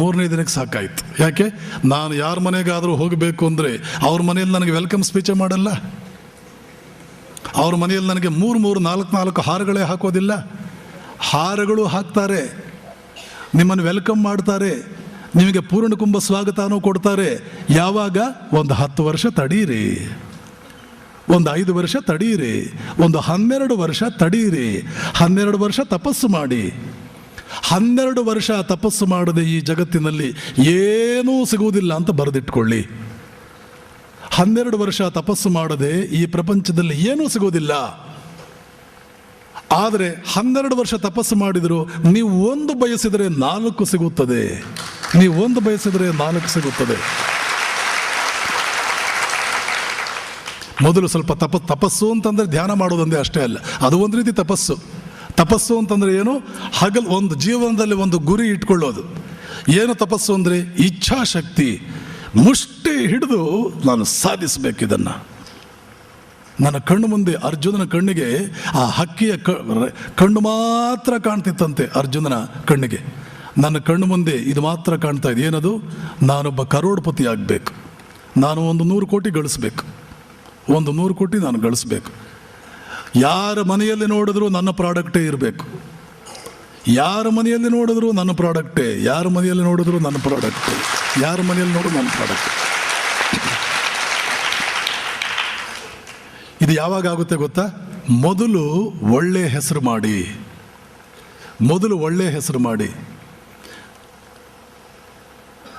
3ನೇ ದಿನಕ್ಕೆ ಸಾಕಾಯಿತು. ಯಾಕೆ? ನಾನು ಯಾರ ಮನೆಗಾದರೂ ಹೋಗಬೇಕು ಅಂದರೆ ಅವ್ರ ಮನೆಯಲ್ಲಿ ನನಗೆ ವೆಲ್ಕಮ್ ಸ್ಪೀಚೇ ಮಾಡಲ್ಲ. ಅವ್ರ ಮನೆಯಲ್ಲಿ ನನಗೆ 3-4 ಹಾರಗಳೇ ಹಾಕೋದಿಲ್ಲ. ಹಾರಗಳು ಹಾಕ್ತಾರೆ, ನಿಮ್ಮನ್ನು ವೆಲ್ಕಮ್ ಮಾಡ್ತಾರೆ, ನಿಮಗೆ ಪೂರ್ಣಕುಂಭ ಸ್ವಾಗತನೂ ಕೊಡ್ತಾರೆ. ಯಾವಾಗ? ಒಂದು 10 ವರ್ಷ ತಡೀರಿ, ಒಂದು 5 ವರ್ಷ ತಡೀರಿ, ಒಂದು 12 ವರ್ಷ ತಡೀರಿ, 12 ವರ್ಷ ತಪಸ್ಸು ಮಾಡಿ. 12 ವರ್ಷ ತಪಸ್ಸು ಮಾಡದೆ ಈ ಜಗತ್ತಿನಲ್ಲಿ ಏನೂ ಸಿಗುವುದಿಲ್ಲ ಅಂತ ಬರೆದಿಟ್ಕೊಳ್ಳಿ. 12 ವರ್ಷ ತಪಸ್ಸು ಮಾಡದೆ ಈ ಪ್ರಪಂಚದಲ್ಲಿ ಏನೂ ಸಿಗೋದಿಲ್ಲ. ಆದರೆ 12 ವರ್ಷ ತಪಸ್ಸು ಮಾಡಿದರೂ ನೀವು ಒಂದು ಬಯಸಿದರೆ 4 ಸಿಗುತ್ತದೆ. ನೀವು ಒಂದು ಬಯಸಿದರೆ 4 ಸಿಗುತ್ತದೆ. ಮೊದಲು ಸ್ವಲ್ಪ ತಪಸ್ಸು ಅಂತಂದರೆ ಧ್ಯಾನ ಮಾಡೋದಂದೇ ಅಷ್ಟೇ ಅಲ್ಲ, ಅದು ಒಂದು ರೀತಿ ತಪಸ್ಸು. ತಪಸ್ಸು ಅಂತಂದರೆ ಏನು? ಒಂದು ಜೀವನದಲ್ಲಿ ಒಂದು ಗುರಿ ಇಟ್ಕೊಳ್ಳೋದು. ಏನು ತಪಸ್ಸು ಅಂದರೆ? ಇಚ್ಛಾಶಕ್ತಿ. ಮುಷ್ಟಿ ಹಿಡಿದು ನಾನು ಸಾಧಿಸಬೇಕಿದನ್ನು. ನನ್ನ ಕಣ್ಣು ಮುಂದೆ ಅರ್ಜುನನ ಕಣ್ಣಿಗೆ ಆ ಹಕ್ಕಿಯ ಕಣ್ಣು ಮಾತ್ರ ಕಾಣ್ತಿತ್ತಂತೆ. ಅರ್ಜುನನ ಕಣ್ಣಿಗೆ ನನ್ನ ಕಣ್ಣು ಮುಂದೆ ಇದು ಮಾತ್ರ ಕಾಣ್ತಾ ಇದೆ. ಏನದು? ನಾನೊಬ್ಬ ಕರೋಡ್ಪತಿ ಆಗಬೇಕು, ನಾನು ಒಂದು 100 ಕೋಟಿ ಗಳಿಸ್ಬೇಕು, ಒಂದು 100 ಕೋಟಿ ನಾನು ಗಳಿಸ್ಬೇಕು. ಯಾರ ಮನೆಯಲ್ಲಿ ನೋಡಿದ್ರು ನನ್ನ ಪ್ರಾಡಕ್ಟೇ ಇರಬೇಕು. ಯಾರ ಮನೆಯಲ್ಲಿ ನೋಡಿದ್ರು ನನ್ನ ಪ್ರಾಡಕ್ಟೇ, ಯಾರ ಮನೆಯಲ್ಲಿ ನೋಡಿದ್ರು ನನ್ನ ಪ್ರಾಡಕ್ಟೇ, ಯಾರ ಮನೆಯಲ್ಲಿ ನೋಡಿದ್ರು ನನ್ನ ಪ್ರಾಡಕ್ಟ್. ಇದು ಯಾವಾಗ ಆಗುತ್ತೆ ಗೊತ್ತಾ? ಮೊದಲು ಒಳ್ಳೆ ಹೆಸರು ಮಾಡಿ, ಮೊದಲು ಒಳ್ಳೆ ಹೆಸರು ಮಾಡಿ.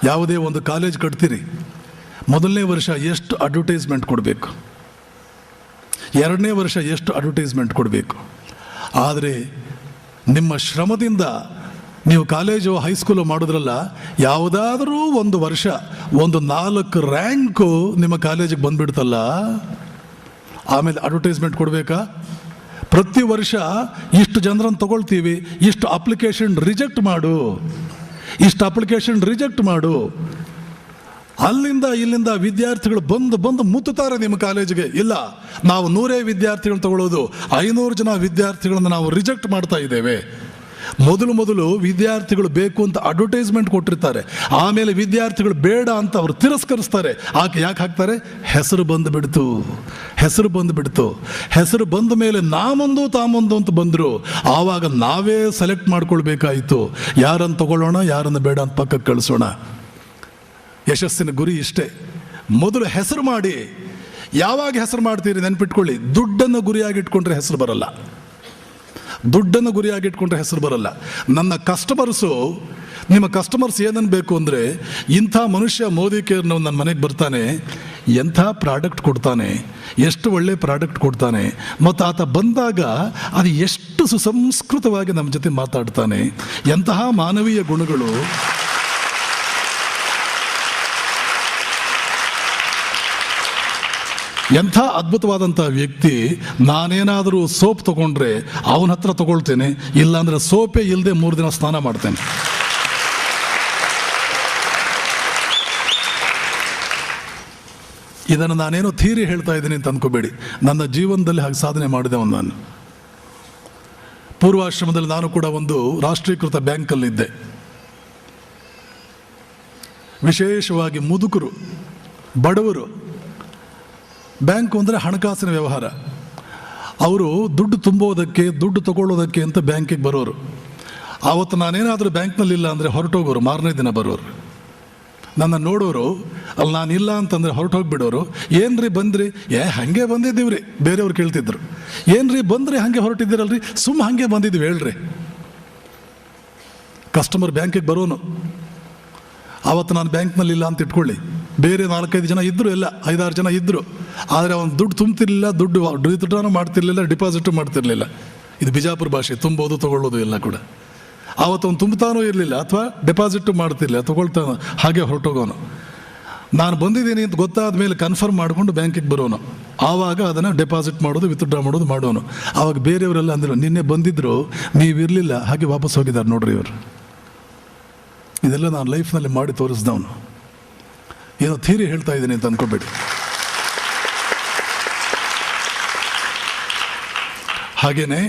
ಯಾವುದೇ ಒಂದು ಕಾಲೇಜ್ ಕಟ್ತೀರಿ, ಮೊದಲನೇ ವರ್ಷ ಎಷ್ಟು ಅಡ್ವರ್ಟೈಸ್ಮೆಂಟ್ ಕೊಡಬೇಕು, 2ನೇ ವರ್ಷ ಎಷ್ಟು ಅಡ್ವರ್ಟೈಸ್ಮೆಂಟ್ ಕೊಡಬೇಕು. ಆದರೆ ನಿಮ್ಮ ಶ್ರಮದಿಂದ ನೀವು ಕಾಲೇಜು ಹೈಸ್ಕೂಲು ಮಾಡೋದ್ರಲ್ಲ, ಯಾವುದಾದ್ರೂ ಒಂದು ವರ್ಷ ಒಂದು 4 ರ್ಯಾಂಕು ನಿಮ್ಮ ಕಾಲೇಜಿಗೆ ಬಂದುಬಿಡ್ತಲ್ಲ, ಆಮೇಲೆ ಅಡ್ವರ್ಟೈಸ್ಮೆಂಟ್ ಕೊಡಬೇಕಾ? ಪ್ರತಿ ವರ್ಷ ಇಷ್ಟು ಜನರನ್ನು ತಗೊಳ್ತೀವಿ, ಇಷ್ಟು ಅಪ್ಲಿಕೇಶನ್ ರಿಜೆಕ್ಟ್ ಮಾಡು, ಇಷ್ಟು ಅಪ್ಲಿಕೇಶನ್ ರಿಜೆಕ್ಟ್ ಮಾಡು. ಅಲ್ಲಿಂದ ಇಲ್ಲಿಂದ ವಿದ್ಯಾರ್ಥಿಗಳು ಬಂದು ಮುತ್ತುತ್ತಾರೆ ನಿಮ್ಮ ಕಾಲೇಜಿಗೆ. ಇಲ್ಲ, ನಾವು 100 ವಿದ್ಯಾರ್ಥಿಗಳನ್ನ ತಗೊಳ್ಳೋದು, 500 ಜನ ವಿದ್ಯಾರ್ಥಿಗಳನ್ನು ನಾವು ರಿಜೆಕ್ಟ್ ಮಾಡ್ತಾ ಇದ್ದೇವೆ. ಮೊದಲು ವಿದ್ಯಾರ್ಥಿಗಳು ಬೇಕು ಅಂತ ಅಡ್ವರ್ಟೈಸ್ಮೆಂಟ್ ಕೊಟ್ಟಿರ್ತಾರೆ, ಆಮೇಲೆ ವಿದ್ಯಾರ್ಥಿಗಳು ಬೇಡ ಅಂತ ಅವರು ತಿರಸ್ಕರಿಸ್ತಾರೆ. ಯಾಕೆ ಹಾಕ್ತಾರೆ? ಹೆಸರು ಬಂದುಬಿಡ್ತು, ಹೆಸರು ಬಂದುಬಿಡ್ತು. ಹೆಸರು ಬಂದ ಮೇಲೆ ನಾಮೊಂದು ತಾಮೊಂದು ಅಂತ ಬಂದರು. ಆವಾಗ ನಾವೇ ಸೆಲೆಕ್ಟ್ ಮಾಡ್ಕೊಳ್ಬೇಕಾಯಿತು, ಯಾರನ್ನು ತಗೊಳ್ಳೋಣ, ಯಾರನ್ನು ಬೇಡ ಅಂತ ಪಕ್ಕಕ್ಕೆ ಕಳಿಸೋಣ. ಯಶಸ್ಸಿನ ಗುರಿ ಇಷ್ಟೇ. ಮೊದಲು ಹೆಸರು ಮಾಡಿ. ಯಾವಾಗ ಹೆಸರು ಮಾಡ್ತೀರಿ ನೆನ್ಪಿಟ್ಕೊಳ್ಳಿ, ದುಡ್ಡನ್ನು ಗುರಿಯಾಗಿಟ್ಕೊಂಡ್ರೆ ಹೆಸರು ಬರಲ್ಲ. ದುಡ್ಡನ್ನು ಗುರಿಯಾಗಿಟ್ಕೊಂಡ್ರೆ ಹೆಸರು ಬರಲ್ಲ. ನನ್ನ ಕಸ್ಟಮರ್ಸು, ನಿಮ್ಮ ಕಸ್ಟಮರ್ಸ್ ಏನನ್ಬೇಕು ಅಂದರೆ, ಇಂಥ ಮನುಷ್ಯ ಮೋದಿ ಕೇರ್ನ ನನ್ನ ಮನೆಗೆ ಬರ್ತಾನೆ, ಎಂಥ ಪ್ರಾಡಕ್ಟ್ ಕೊಡ್ತಾನೆ, ಎಷ್ಟು ಒಳ್ಳೆ ಪ್ರಾಡಕ್ಟ್ ಕೊಡ್ತಾನೆ, ಮತ್ತು ಆತ ಬಂದಾಗ ಅದು ಎಷ್ಟು ಸುಸಂಸ್ಕೃತವಾಗಿ ನಮ್ಮ ಜೊತೆ ಮಾತಾಡ್ತಾನೆ, ಎಂತಹ ಮಾನವೀಯ ಗುಣಗಳು. ಎಂಥ ಅದ್ಭುತವಾದಂಥ ವ್ಯಕ್ತಿ. ನಾನೇನಾದರೂ ಸೋಪ್ ತಗೊಂಡ್ರೆ ಅವನ ಹತ್ರ ತಗೊಳ್ತೇನೆ, ಇಲ್ಲಾಂದರೆ ಸೋಪೇ ಇಲ್ಲದೆ 3 ದಿನ ಸ್ನಾನ ಮಾಡ್ತೇನೆ. ಇದನ್ನು ನಾನೇನೋ ಥಿಯರಿ ಹೇಳ್ತಾ ಇದ್ದೀನಿ ಅಂತ ಅಂದ್ಕೋಬೇಡಿ. ನನ್ನ ಜೀವನದಲ್ಲಿ ಹಾಗೆ ಸಾಧನೆ ಮಾಡಿದವನು ನಾನು. ಪೂರ್ವಾಶ್ರಮದಲ್ಲಿ ನಾನು ಕೂಡ ಒಂದು ರಾಷ್ಟ್ರೀಕೃತ ಬ್ಯಾಂಕಲ್ಲಿದ್ದೆ. ವಿಶೇಷವಾಗಿ ಮುದುಕರು, ಬಡವರು, ಬ್ಯಾಂಕು ಅಂದರೆ ಹಣಕಾಸಿನ ವ್ಯವಹಾರ. ಅವರು ದುಡ್ಡು ತುಂಬೋದಕ್ಕೆ, ದುಡ್ಡು ತಗೊಳ್ಳೋದಕ್ಕೆ ಅಂತ ಬ್ಯಾಂಕಿಗೆ ಬರೋರು. ಆವತ್ತು ನಾನೇನಾದರೂ ಬ್ಯಾಂಕ್ನಲ್ಲಿಲ್ಲ ಅಂದರೆ ಹೊರಟೋಗೋರು, ಮಾರನೇ ದಿನ ಬರೋರು. ನನ್ನ ನೋಡೋರು, ಅಲ್ಲಿ ನಾನಿಲ್ಲ ಅಂತಂದರೆ ಹೊರಟೋಗ್ಬಿಡೋರು. ಏನ್ರಿ ಬಂದ್ರಿ? ಹಾಗೆ ಬಂದಿದ್ದೀವ್ರಿ. ಬೇರೆಯವ್ರು ಕೇಳ್ತಿದ್ರು, ಏನ್ರಿ ಬಂದ್ರಿ ಹಾಗೆ ಹೊರಟಿದ್ದೀರಲ್ರಿ? ಹಾಗೆ ಬಂದಿದ್ದೀವಿ ಹೇಳ್ರಿ. ಕಸ್ಟಮರ್ ಬ್ಯಾಂಕಿಗೆ ಬರೋನು. ಆವತ್ತು ನಾನು ಬ್ಯಾಂಕ್ನಲ್ಲಿಲ್ಲ ಅಂತ ಇಟ್ಕೊಳ್ಳಿ, ಬೇರೆ 4-5 ಜನ ಇದ್ದರು, ಎಲ್ಲ 5-6 ಜನ ಇದ್ದರು. ಆದರೆ ಅವನು ದುಡ್ಡು ತುಂಬ್ತಿರ್ಲಿಲ್ಲ, ದುಡ್ಡು ವಿತ್ಡ್ರಾನು ಮಾಡ್ತಿರ್ಲಿಲ್ಲ, ಡಿಪಾಸಿಟು ಮಾಡ್ತಿರ್ಲಿಲ್ಲ. ಇದು ಬಿಜಾಪುರ ಭಾಷೆ, ತುಂಬೋದು ತಗೊಳ್ಳೋದು ಎಲ್ಲ ಕೂಡ. ಆವತ್ತು ಅವನು ತುಂಬುತ್ತಾನೂ ಇರಲಿಲ್ಲ, ಅಥವಾ ಡೆಪಾಸಿಟು ಮಾಡ್ತಿರ್ಲಿಲ್ಲ, ತಗೊಳ್ತಾನೋ, ಹಾಗೆ ಹೊರಟೋಗೋನು. ನಾನು ಬಂದಿದ್ದೀನಿ ಅಂತ ಗೊತ್ತಾದ ಮೇಲೆ ಕನ್ಫರ್ಮ್ ಮಾಡಿಕೊಂಡು ಬ್ಯಾಂಕಿಗೆ ಬರೋನು. ಆವಾಗ ಅದನ್ನು ಡೆಪಾಸಿಟ್ ಮಾಡೋದು, ವಿತ್ಡ್ರಾ ಮಾಡೋದು ಮಾಡೋನು. ಆವಾಗ ಬೇರೆಯವರೆಲ್ಲ ಅಂದರು, ನಿನ್ನೆ ಬಂದಿದ್ದರು, ನೀವಿರಲಿಲ್ಲ, ಹಾಗೆ ವಾಪಸ್ ಹೋಗಿದ್ದಾರೆ ನೋಡ್ರಿ ಇವರು. ಇದೆಲ್ಲ ನಾನು ಲೈಫ್ನಲ್ಲಿ ಮಾಡಿ ತೋರಿಸ್ದವನು. ಏನೋ ಥಿಯರಿ ಹೇಳ್ತಾ ಇದ್ದೀನಿ ಅಂತ ಅಂದ್ಕೋಬೇಡಿ. ಹಾಗೇನೆ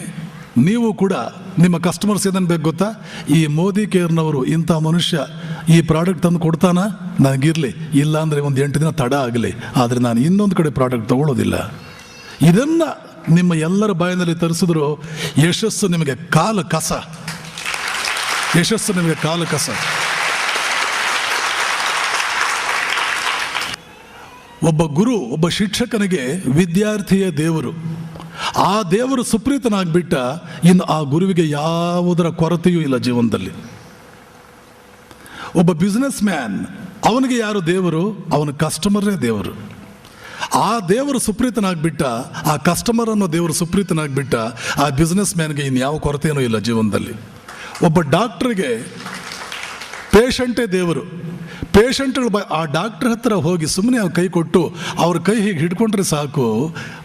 ನೀವು ಕೂಡ ನಿಮ್ಮ ಕಸ್ಟಮರ್ಸ್ ಏನೇನು ಬೇಕು ಗೊತ್ತಾ? ಈ ಮೋದಿ ಕೇರ್ನವರು ಇಂಥ ಮನುಷ್ಯ ಈ ಪ್ರಾಡಕ್ಟ್ ತಂದು ಕೊಡ್ತಾನ, ನನಗಿರಲಿ, ಇಲ್ಲ ಅಂದರೆ ಒಂದು 8 ದಿನ ತಡ ಆಗಲಿ, ಆದರೆ ನಾನು ಇನ್ನೊಂದು ಕಡೆ ಪ್ರಾಡಕ್ಟ್ ತಗೊಳ್ಳೋದಿಲ್ಲ. ಇದನ್ನು ನಿಮ್ಮ ಎಲ್ಲರ ಬಾಯಿನಲ್ಲಿ ತರಿಸಿದ್ರು ಯಶಸ್ಸು ನಿಮಗೆ ಕಾಲು ಕಸ. ಯಶಸ್ಸು ನಿಮಗೆ ಕಾಲು ಕಸ. ಒಬ್ಬ ಗುರು, ಒಬ್ಬ ಶಿಕ್ಷಕನಿಗೆ ವಿದ್ಯಾರ್ಥಿಯೇ ದೇವರು. ಆ ದೇವರು ಸುಪ್ರೀತನಾಗ್ಬಿಟ್ಟ, ಇನ್ನು ಆ ಗುರುವಿಗೆ ಯಾವುದರ ಕೊರತೆಯೂ ಇಲ್ಲ ಜೀವನದಲ್ಲಿ. ಒಬ್ಬ ಬಿಸ್ನೆಸ್ ಮ್ಯಾನ್, ಅವನಿಗೆ ಯಾರು ದೇವರು? ಅವನ ಕಸ್ಟಮರೇ ದೇವರು. ಆ ದೇವರು ಸುಪ್ರೀತನಾಗ್ಬಿಟ್ಟ, ಆ ಕಸ್ಟಮರ್ ಅನ್ನೋ ದೇವರು ಸುಪ್ರೀತನಾಗ್ಬಿಟ್ಟ, ಆ ಬಿಸ್ನೆಸ್ ಮ್ಯಾನ್ಗೆ ಇನ್ಯಾವ ಕೊರತೆಯೂ ಇಲ್ಲ ಜೀವನದಲ್ಲಿ. ಒಬ್ಬ ಡಾಕ್ಟ್ರಿಗೆ ಪೇಷಂಟೇ ದೇವರು. ಪೇಷಂಟ್ಗಳು ಆ ಡಾಕ್ಟ್ರ್ ಹತ್ರ ಹೋಗಿ ಸುಮ್ಮನೆ ಅವ್ರ ಕೈ ಕೊಟ್ಟು ಅವ್ರ ಕೈ ಹೀಗೆ ಹಿಡ್ಕೊಂಡ್ರೆ ಸಾಕು,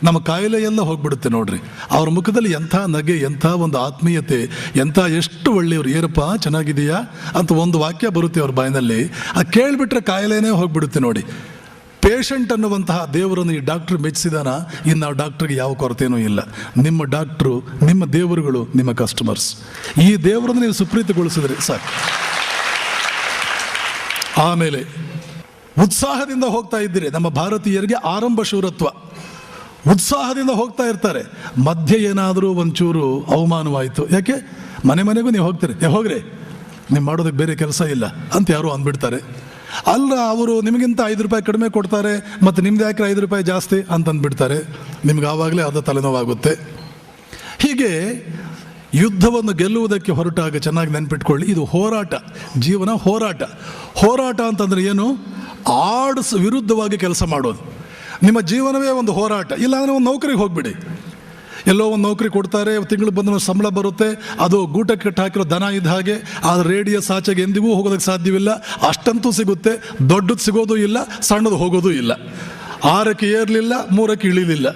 ನಮ್ಮ ಕಾಯಿಲೆ ಎಲ್ಲ ಹೋಗ್ಬಿಡುತ್ತೆ ನೋಡ್ರಿ. ಅವ್ರ ಮುಖದಲ್ಲಿ ಎಂಥ ನಗೆ, ಎಂಥ ಒಂದು ಆತ್ಮೀಯತೆ, ಎಂಥ ಎಷ್ಟು ಒಳ್ಳೆಯವರು, ಏನಪ್ಪ ಚೆನ್ನಾಗಿದೆಯಾ ಅಂತ ಒಂದು ವಾಕ್ಯ ಬರುತ್ತೆ ಅವ್ರ ಬಾಯಿನಲ್ಲಿ. ಅದು ಕೇಳಿಬಿಟ್ರೆ ಕಾಯಿಲೆನೇ ಹೋಗ್ಬಿಡುತ್ತೆ ನೋಡಿ. ಪೇಷಂಟ್ ಅನ್ನುವಂತಹ ದೇವರನ್ನು ಈ ಡಾಕ್ಟ್ರ್ ಮೆಚ್ಚಿಸಿದಾನ, ಇನ್ನು ಆ ಡಾಕ್ಟ್ರಿಗೆ ಯಾವ ಕೊರತೆಯೂ ಇಲ್ಲ. ನಿಮ್ಮ ಡಾಕ್ಟ್ರು, ನಿಮ್ಮ ದೇವರುಗಳು ನಿಮ್ಮ ಕಸ್ಟಮರ್ಸ್. ಈ ದೇವರನ್ನು ನೀವು ಸುಪ್ರೀತಿಗೊಳಿಸಿದ್ರಿ ಸಾಕು. ಆಮೇಲೆ ಉತ್ಸಾಹದಿಂದ ಹೋಗ್ತಾ ಇದ್ದೀರಿ. ನಮ್ಮ ಭಾರತೀಯರಿಗೆ ಆರಂಭ ಶೂರತ್ವ, ಉತ್ಸಾಹದಿಂದ ಹೋಗ್ತಾ ಇರ್ತಾರೆ. ಮಧ್ಯೆ ಏನಾದರೂ ಒಂಚೂರು ಅವಮಾನವಾಯಿತು, ಯಾಕೆ ಮನೆಗೂ ನೀವು ಹೋಗ್ತೀರಿ, ಹೋಗ್ರಿ ನೀವು ಮಾಡೋದಕ್ಕೆ ಬೇರೆ ಕೆಲಸ ಇಲ್ಲ ಅಂತ ಯಾರು ಅಂದ್ಬಿಡ್ತಾರೆ. ಅಲ್ಲ, ಅವರು ನಿಮಗಿಂತ 5 ರೂಪಾಯಿ ಕಡಿಮೆ ಕೊಡ್ತಾರೆ, ಮತ್ತು ನಿಮ್ದು ಯಾಕೆ 5 ರೂಪಾಯಿ ಜಾಸ್ತಿ ಅಂತ ಅಂದ್ಬಿಡ್ತಾರೆ. ನಿಮ್ಗೆ ಆವಾಗಲೇ ಅದು ತಲೆನೋವಾಗುತ್ತೆ. ಹೀಗೆ ಯುದ್ಧವನ್ನು ಗೆಲ್ಲುವುದಕ್ಕೆ ಹೊರಟಾಗ ಚೆನ್ನಾಗಿ ನೆನ್ಪಿಟ್ಕೊಳ್ಳಿ, ಇದು ಹೋರಾಟ, ಜೀವನ ಹೋರಾಟ. ಹೋರಾಟ ಅಂತಂದರೆ ಏನು? ಆರ್ಡ್ಸ್ ವಿರುದ್ಧವಾಗಿ ಕೆಲಸ ಮಾಡೋದು. ನಿಮ್ಮ ಜೀವನವೇ ಒಂದು ಹೋರಾಟ. ಇಲ್ಲಾಂದರೆ ಒಂದು ನೌಕರಿಗೆ ಹೋಗ್ಬಿಡಿ. ಎಲ್ಲೋ ಒಂದು ನೌಕರಿ ಕೊಡ್ತಾರೆ, ತಿಂಗಳು ಬಂದ ಸಂಬಳ ಬರುತ್ತೆ, ಅದು ಗೂಟಕ್ಕೆ ಕಟ್ಟಿ ಹಾಕಿರೋ ದನ ಇದ್ದ ಹಾಗೆ. ಆದರೆ ರೇಡಿಯಸ್ ಆಚೆಗೆ ಎಂದಿಗೂ ಹೋಗೋದಕ್ಕೆ ಸಾಧ್ಯವಿಲ್ಲ. ಅಷ್ಟಂತೂ ಸಿಗುತ್ತೆ, ದೊಡ್ಡದು ಸಿಗೋದು ಇಲ್ಲ, ಸಣ್ಣದು ಹೋಗೋದು ಇಲ್ಲ. 6ಕ್ಕೆ ಏರಲಿಲ್ಲ, 3ಕ್ಕೆ ಇಳಿಲಿಲ್ಲ.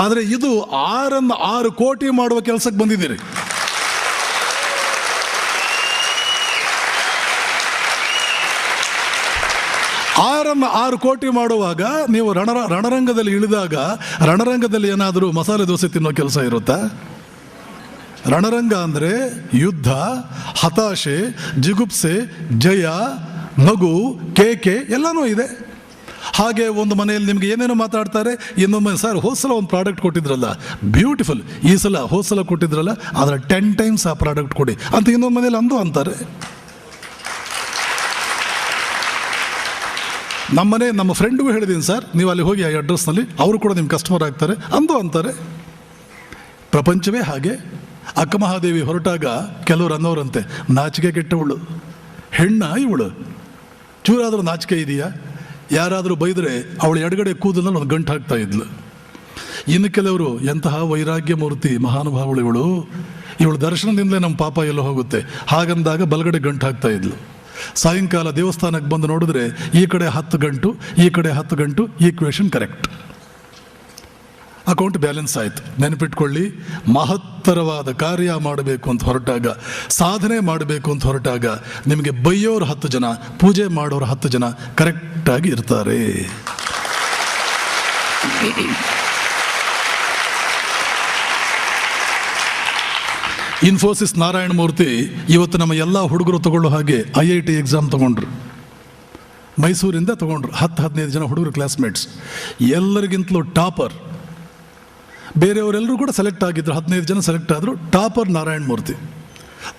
ಆದರೆ ಇದು 6 ಕೋಟಿ ಮಾಡುವ ಕೆಲಸಕ್ಕೆ ಬಂದಿದ್ದೀರಿ. ಆರನ್ನು 6 ಕೋಟಿ ಮಾಡುವಾಗ ನೀವು ರಣರಂಗದಲ್ಲಿ ಇಳಿದಾಗ, ರಣರಂಗದಲ್ಲಿ ಏನಾದರೂ ಮಸಾಲೆ ದೋಸೆ ತಿನ್ನೋ ಕೆಲಸ ಇರುತ್ತಾ? ರಣರಂಗ ಅಂದರೆ ಯುದ್ಧ, ಹತಾಶೆ, ಜಿಗುಪ್ಸೆ, ಜಯ, ನಗು, ಕೇಕೆ ಎಲ್ಲನೂ ಇದೆ. ಹಾಗೆ ಒಂದು ಮನೆಯಲ್ಲಿ ನಿಮ್ಗೆ ಏನೇನೋ ಮಾತಾಡ್ತಾರೆ. ಇನ್ನೊಮ್ಮೆ, ಸರ್ ಹೋದ ಸಲ ಒಂದು ಪ್ರಾಡಕ್ಟ್ ಕೊಟ್ಟಿದ್ರಲ್ಲ ಬ್ಯೂಟಿಫುಲ್, ಈ ಸಲ ಹೋದ ಸಲ ಕೊಟ್ಟಿದ್ರಲ್ಲ ಅದರ 10 ಟೈಮ್ಸ್ ಆ ಪ್ರಾಡಕ್ಟ್ ಕೊಡಿ ಅಂತ ಇನ್ನೊಂದು ಮನೇಲಿ ಅಂತಾರೆ. ನಮ್ಮ ಫ್ರೆಂಡ್ಗೂ ಹೇಳಿದ್ದೀನಿ, ಸರ್ ನೀವು ಅಲ್ಲಿ ಹೋಗಿ ಆ ಅಡ್ರೆಸ್ನಲ್ಲಿ, ಅವರು ಕೂಡ ನಿಮ್ಮ ಕಸ್ಟಮರ್ ಆಗ್ತಾರೆ ಅಂತಾರೆ. ಪ್ರಪಂಚವೇ ಹಾಗೆ. ಅಕ್ಕಮಹಾದೇವಿ ಹೊರಟಾಗ ಕೆಲವರು ಅನ್ನೋರಂತೆ, ನಾಚಿಕೆ ಕೆಟ್ಟವಳು ಹೆಣ್ಣ ಇವಳು, ಚೂರಾದರೂ ನಾಚಿಕೆ ಇದೆಯಾ? ಯಾರಾದರೂ ಬೈದರೆ ಅವಳು ಎಡಗಡೆ ಕೂದಲಲ್ಲಿ ಒಂದು ಗಂಟು ಹಾಕ್ತಾ ಇದ್ಲು. ಇನ್ನು ಕೆಲವರು, ಎಂತಹ ವೈರಾಗ್ಯ ಮೂರ್ತಿ ಮಹಾನುಭಾವಳು ಇವಳು ದರ್ಶನದಿಂದಲೇ ನಮ್ಮ ಪಾಪ ಎಲ್ಲ ಹೋಗುತ್ತೆ ಹಾಗಂದಾಗ ಬಲಗಡೆ ಗಂಟು ಹಾಕ್ತಾ ಇದ್ಲು. ಸಾಯಂಕಾಲ ದೇವಸ್ಥಾನಕ್ಕೆ ಬಂದು ನೋಡಿದ್ರೆ ಈ ಕಡೆ 10 ಗಂಟು, ಈ ಕಡೆ 10 ಗಂಟು, ಈಕ್ವೇಷನ್ ಕರೆಕ್ಟ್, ಅಕೌಂಟ್ ಬ್ಯಾಲೆನ್ಸ್ ಆಯಿತು. ನೆನಪಿಟ್ಕೊಳ್ಳಿ, ಮಹತ್ತರವಾದ ಕಾರ್ಯ ಮಾಡಬೇಕು ಅಂತ ಹೊರಟಾಗ, ಸಾಧನೆ ಮಾಡಬೇಕು ಅಂತ ಹೊರಟಾಗ, ನಿಮಗೆ ಬೈಯೋರು 10 ಜನ, ಪೂಜೆ ಮಾಡೋರು 10 ಜನ ಕರೆಕ್ಟಾಗಿ ಇರ್ತಾರೆ. ಇನ್ಫೋಸಿಸ್ ನಾರಾಯಣ ಮೂರ್ತಿ ಇವತ್ತು ನಮ್ಮ ಎಲ್ಲ ಹುಡುಗರು ತಗೊಳ್ಳೋ ಹಾಗೆ IIT ಎಕ್ಸಾಮ್ ತಗೊಂಡ್ರು. ಮೈಸೂರಿಂದ ತಗೊಂಡ್ರು 10-15 ಜನ ಹುಡುಗರು ಕ್ಲಾಸ್ಮೇಟ್ಸ್, ಎಲ್ಲರಿಗಿಂತಲೂ ಟಾಪರ್. ಬೇರೆಯವರೆಲ್ಲರೂ ಕೂಡ ಸೆಲೆಕ್ಟ್ ಆಗಿದ್ರು, 15 ಜನ ಸೆಲೆಕ್ಟ್ ಆದರು. ಟಾಪರ್ ನಾರಾಯಣ ಮೂರ್ತಿ.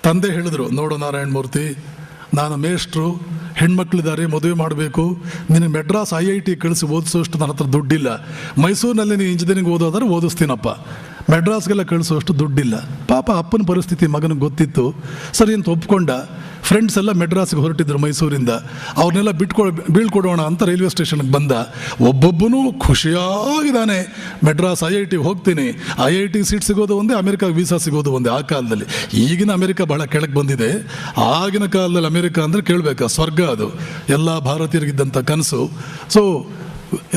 ತಂದೆ ಹೇಳಿದ್ರು, ನೋಡು ನಾರಾಯಣ ಮೂರ್ತಿ, ನಾನು ಮೇಷ್ಟ್ರು, ಹೆಣ್ಮಕ್ಳಿದ್ದಾರೆ, ಮದುವೆ ಮಾಡಬೇಕು, ನಿನ್ನ ಮೆಡ್ರಾಸ್ IIT ಕಳಿಸಿ ಓದಿಸೋಷ್ಟು ನನ್ನ ಹತ್ರ ದುಡ್ಡಿಲ್ಲ. ಮೈಸೂರಿನಲ್ಲಿ ನೀನು ಇಂಜಿನಿಯರಿಂಗ್ ಓದೋದಾದ್ರೆ ಓದಿಸ್ತೀನಪ್ಪ, ಮೆಡ್ರಾಸ್ಗೆಲ್ಲ ಕಳಿಸೋಷ್ಟು ದುಡ್ಡಿಲ್ಲ. ಪಾಪ ಅಪ್ಪನ ಪರಿಸ್ಥಿತಿ ಮಗನಿಗೆ ಗೊತ್ತಿತ್ತು. ಸರಿ ಅಂತ ಒಪ್ಕೊಂಡ. ಫ್ರೆಂಡ್ಸ್ ಎಲ್ಲ ಮೆಡ್ರಾಸ್ಗೆ ಹೊರಟಿದ್ರು ಮೈಸೂರಿಂದ. ಅವ್ರನ್ನೆಲ್ಲ ಬೀಳ್ಕೊಡೋಣ ಅಂತ ರೈಲ್ವೆ ಸ್ಟೇಷನ್ಗೆ ಬಂದ. ಒಬ್ಬೊಬ್ಬನೂ ಖುಷಿಯಾಗಿದ್ದಾನೆ, ಮೆಡ್ರಾಸ್ IIT ಹೋಗ್ತೀನಿ, IIT ಸೀಟ್ ಸಿಗೋದು ಒಂದೇ, ಅಮೆರಿಕಾಗೆ ವೀಸಾ ಸಿಗೋದು ಒಂದೇ. ಆ ಕಾಲದಲ್ಲಿ, ಈಗಿನ ಅಮೆರಿಕ ಬಹಳ ಕೆಳಗೆ ಬಂದಿದೆ, ಆಗಿನ ಕಾಲದಲ್ಲಿ ಅಮೆರಿಕ ಅಂದರೆ ಕೇಳಬೇಕಾ, ಸ್ವರ್ಗ ಅದು, ಎಲ್ಲ ಭಾರತೀಯರಿಗಿದ್ದಂಥ ಕನಸು. ಸೊ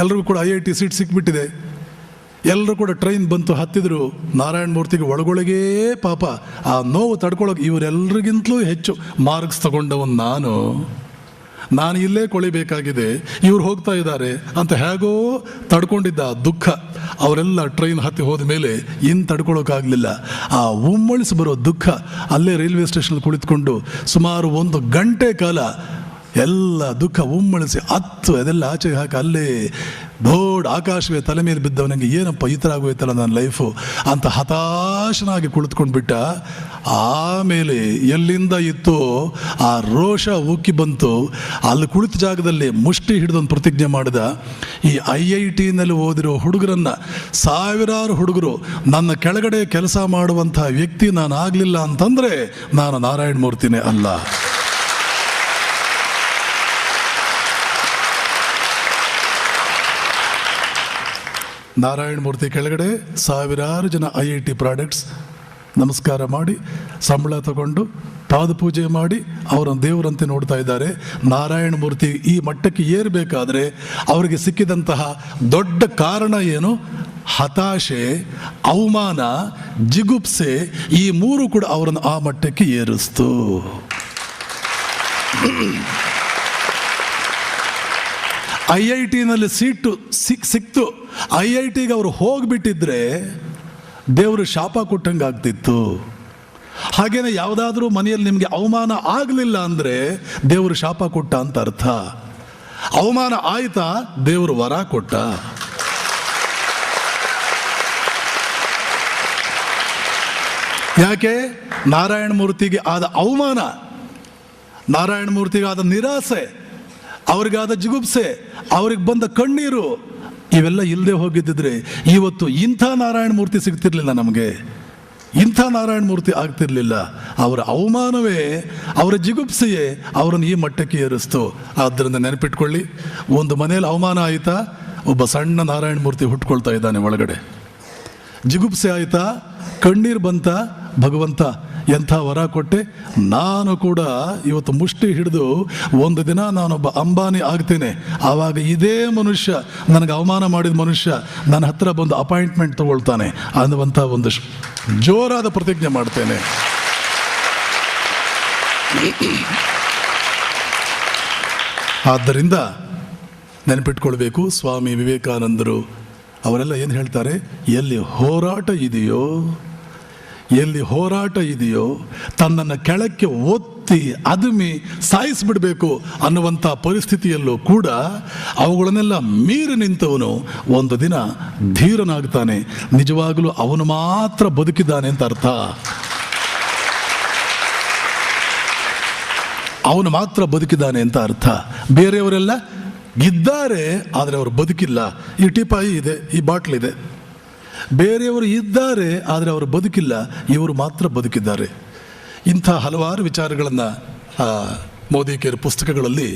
ಎಲ್ರಿಗೂ ಕೂಡ IIT ಸೀಟ್ ಸಿಕ್ಬಿಟ್ಟಿದೆ. ಎಲ್ಲರೂ ಕೂಡ ಟ್ರೈನ್ ಬಂತು, ಹತ್ತಿದ್ರು. ನಾರಾಯಣ ಮೂರ್ತಿಗೆ ಒಳಗೊಳಗೇ ಪಾಪ ಆ ನೋವು ತಡ್ಕೊಳ್ಳೋಕೆ, ಇವರೆಲ್ಲರಿಗಿಂತಲೂ ಹೆಚ್ಚು ಮಾರ್ಕ್ಸ್ ತಗೊಂಡವನು ನಾನು ಇಲ್ಲೇ ಕೊಳಿಬೇಕಾಗಿದೆ, ಇವ್ರು ಹೋಗ್ತಾ ಇದ್ದಾರೆ ಅಂತ ಹೇಗೋ ತಡ್ಕೊಂಡಿದ್ದ ಆ ದುಃಖ. ಅವರೆಲ್ಲ ಟ್ರೈನ್ ಹತ್ತಿ ಹೋದ ಮೇಲೆ ಇನ್ನು ತಡ್ಕೊಳ್ಳೋಕ್ಕಾಗಲಿಲ್ಲ. ಆ ಉಮ್ಮಳಿಸಿ ಬರೋ ದುಃಖ ಅಲ್ಲೇ ರೈಲ್ವೆ ಸ್ಟೇಷನ್ ಕುಳಿತುಕೊಂಡು ಸುಮಾರು 1 ಗಂಟೆ ಕಾಲ ಎಲ್ಲ ದುಃಖ ಉಮ್ಮಳಿಸಿ ಅದೆಲ್ಲ ಆಚೆಗೆ ಹಾಕಿ ಅಲ್ಲೇ ದೊಡ್ಡ ಆಕಾಶವೇ ತಲೆ ಮೇಲೆ ಬಿದ್ದವನಿಗೆ ಏನಪ್ಪ ಈ ಥರ ಆಗೋಯ್ತಲ್ಲ ನನ್ನ ಲೈಫು ಅಂತ ಹತಾಶನಾಗಿ ಕುಳಿತುಕೊಂಡ್ಬಿಟ್ಟ. ಆಮೇಲೆ ಎಲ್ಲಿಂದ ಇತ್ತು ಆ ರೋಷ ಉಕ್ಕಿ ಬಂತು. ಅಲ್ಲಿ ಕುಳಿತ ಜಾಗದಲ್ಲಿ ಮುಷ್ಟಿ ಹಿಡಿದೊಂದು ಪ್ರತಿಜ್ಞೆ ಮಾಡಿದ, ಈ IITನಲ್ಲಿ ಓದಿರೋ ಹುಡುಗರನ್ನು, ಸಾವಿರಾರು ಹುಡುಗರು ನನ್ನ ಕೆಳಗಡೆ ಕೆಲಸ ಮಾಡುವಂಥ ವ್ಯಕ್ತಿ ನಾನು ಆಗಲಿಲ್ಲ ಅಂತಂದರೆ ನಾನು ನಾರಾಯಣ ಮೂರ್ತಿನೇ ಅಲ್ಲ. ನಾರಾಯಣ ಮೂರ್ತಿ ಕೆಳಗಡೆ ಸಾವಿರಾರು ಜನ IIT ಪ್ರಾಡಕ್ಟ್ಸ್ ನಮಸ್ಕಾರ ಮಾಡಿ, ಸಂಬಳ ತಗೊಂಡು, ಪಾದಪೂಜೆ ಮಾಡಿ ಅವರನ್ನು ದೇವರಂತೆ ನೋಡ್ತಾ ಇದ್ದಾರೆ. ನಾರಾಯಣ ಮೂರ್ತಿ ಈ ಮಟ್ಟಕ್ಕೆ ಏರಬೇಕಾದ್ರೆ ಅವರಿಗೆ ಸಿಕ್ಕಿದಂತಹ ದೊಡ್ಡ ಕಾರಣ ಏನು? ಹತಾಶೆ, ಅವಮಾನ, ಜಿಗುಪ್ಸೆ, ಈ 3 ಕೂಡ ಅವರನ್ನು ಆ ಮಟ್ಟಕ್ಕೆ ಏರಿಸ್ತು. IITನಲ್ಲಿ ಸೀಟು ಸಿಕ್ತು. IITಗೆ ಅವರು ಹೋಗ್ಬಿಟ್ಟಿದ್ರೆ ದೇವರು ಶಾಪ ಕೊಟ್ಟಂಗೆ ಆಗ್ತಿತ್ತು. ಹಾಗೇನೆ ಯಾವುದಾದ್ರೂ ಮನೆಯಲ್ಲಿ ನಿಮಗೆ ಅವಮಾನ ಆಗಲಿಲ್ಲ ಅಂದರೆ ದೇವರು ಶಾಪ ಕೊಟ್ಟ ಅಂತ ಅರ್ಥ. ಅವಮಾನ ಆಯ್ತಾ, ದೇವರು ವರ ಕೊಟ್ಟ. ಯಾಕೆ? ನಾರಾಯಣ ಮೂರ್ತಿಗೆ ಆದ ಅವಮಾನ, ನಾರಾಯಣ ಮೂರ್ತಿಗೆ ಆದ ನಿರಾಸೆ, ಅವ್ರಿಗಾದ ಜಿಗುಪ್ಸೆ, ಅವ್ರಿಗೆ ಬಂದ ಕಣ್ಣೀರು, ಇವೆಲ್ಲ ಇಲ್ಲದೆ ಹೋಗಿದ್ದಿದ್ರೆ ಇವತ್ತು ಇಂಥ ನಾರಾಯಣ ಮೂರ್ತಿ ಸಿಗ್ತಿರ್ಲಿಲ್ಲ ನಮಗೆ, ಇಂಥ ನಾರಾಯಣ ಮೂರ್ತಿ ಆಗ್ತಿರ್ಲಿಲ್ಲ. ಅವರ ಅವಮಾನವೇ, ಅವರ ಜಿಗುಪ್ಸೆಯೇ ಅವರನ್ನು ಈ ಮಟ್ಟಕ್ಕೆ ಏರಿಸ್ತು. ಆದ್ದರಿಂದ ನೆನಪಿಟ್ಕೊಳ್ಳಿ, ಒಂದು ಮನೆಯಲ್ಲಿ ಅವಮಾನ ಆಯಿತಾ, ಒಬ್ಬ ಸಣ್ಣ ನಾರಾಯಣ ಮೂರ್ತಿ ಹುಟ್ಕೊಳ್ತಾ ಇದ್ದಾನೆ ಒಳಗಡೆ. ಜಿಗುಪ್ಸೆ ಆಯಿತಾ, ಕಣ್ಣೀರು ಬಂತ, ಭಗವಂತ ಎಂಥ ವರ ಕೊಟ್ಟೆ, ನಾನು ಕೂಡ ಇವತ್ತು ಮುಷ್ಟಿ ಹಿಡಿದು ಒಂದು ದಿನ ನಾನೊಬ್ಬ ಅಂಬಾನಿ ಆಗ್ತೇನೆ, ಆವಾಗ ಇದೇ ಮನುಷ್ಯ, ನನಗೆ ಅವಮಾನ ಮಾಡಿದ ಮನುಷ್ಯ ನನ್ನ ಹತ್ರ ಬಂದು ಅಪಾಯಿಂಟ್ಮೆಂಟ್ ತಗೊಳ್ತಾನೆ ಅನ್ನುವಂಥ ಒಂದು ಜೋರಾದ ಪ್ರತಿಜ್ಞೆ ಮಾಡ್ತೇನೆ. ಆದ್ದರಿಂದ ನೆನಪಿಟ್ಕೊಳ್ಬೇಕು, ಸ್ವಾಮಿ ವಿವೇಕಾನಂದರು ಅವರೆಲ್ಲ ಏನು ಹೇಳ್ತಾರೆ, ಎಲ್ಲಿ ಹೋರಾಟ ಇದೆಯೋ, ಎಲ್ಲಿ ಹೋರಾಟ ಇದೆಯೋ ತನ್ನನ್ನು ಕೆಳಕ್ಕೆ ಒತ್ತಿ ಅದುಮಿ ಸಾಯಿಸಿಬಿಡಬೇಕು ಅನ್ನುವಂಥ ಪರಿಸ್ಥಿತಿಯಲ್ಲೂ ಕೂಡ ಅವುಗಳನ್ನೆಲ್ಲ ಮೀರಿ ನಿಂತವನು ಒಂದು ದಿನ ಧೀರನಾಗ್ತಾನೆ. ನಿಜವಾಗಲೂ ಅವನು ಮಾತ್ರ ಬದುಕಿದ್ದಾನೆ ಅಂತ ಅರ್ಥ. ಅವನು ಮಾತ್ರ ಬದುಕಿದ್ದಾನೆ ಅಂತ ಅರ್ಥ. ಬೇರೆಯವರೆಲ್ಲ ಇದ್ದಾರೆ, ಆದರೆ ಅವರು ಬದುಕಿಲ್ಲ. ಈ ಟೀಪಾಯಿ ಇದೆ, ಈ ಬಾಟ್ಲಿದೆ. ಬೇರೆಯವರು ಇದ್ದಾರೆ, ಆದರೆ ಅವರು ಬದುಕಿಲ್ಲ, ಇವರು ಮಾತ್ರ ಬದುಕಿದ್ದಾರೆ. ಇಂಥ ಹಲವಾರು ವಿಚಾರಗಳನ್ನು ಮೋದಿಕೇರ್ ಪುಸ್ತಕಗಳಲ್ಲಿ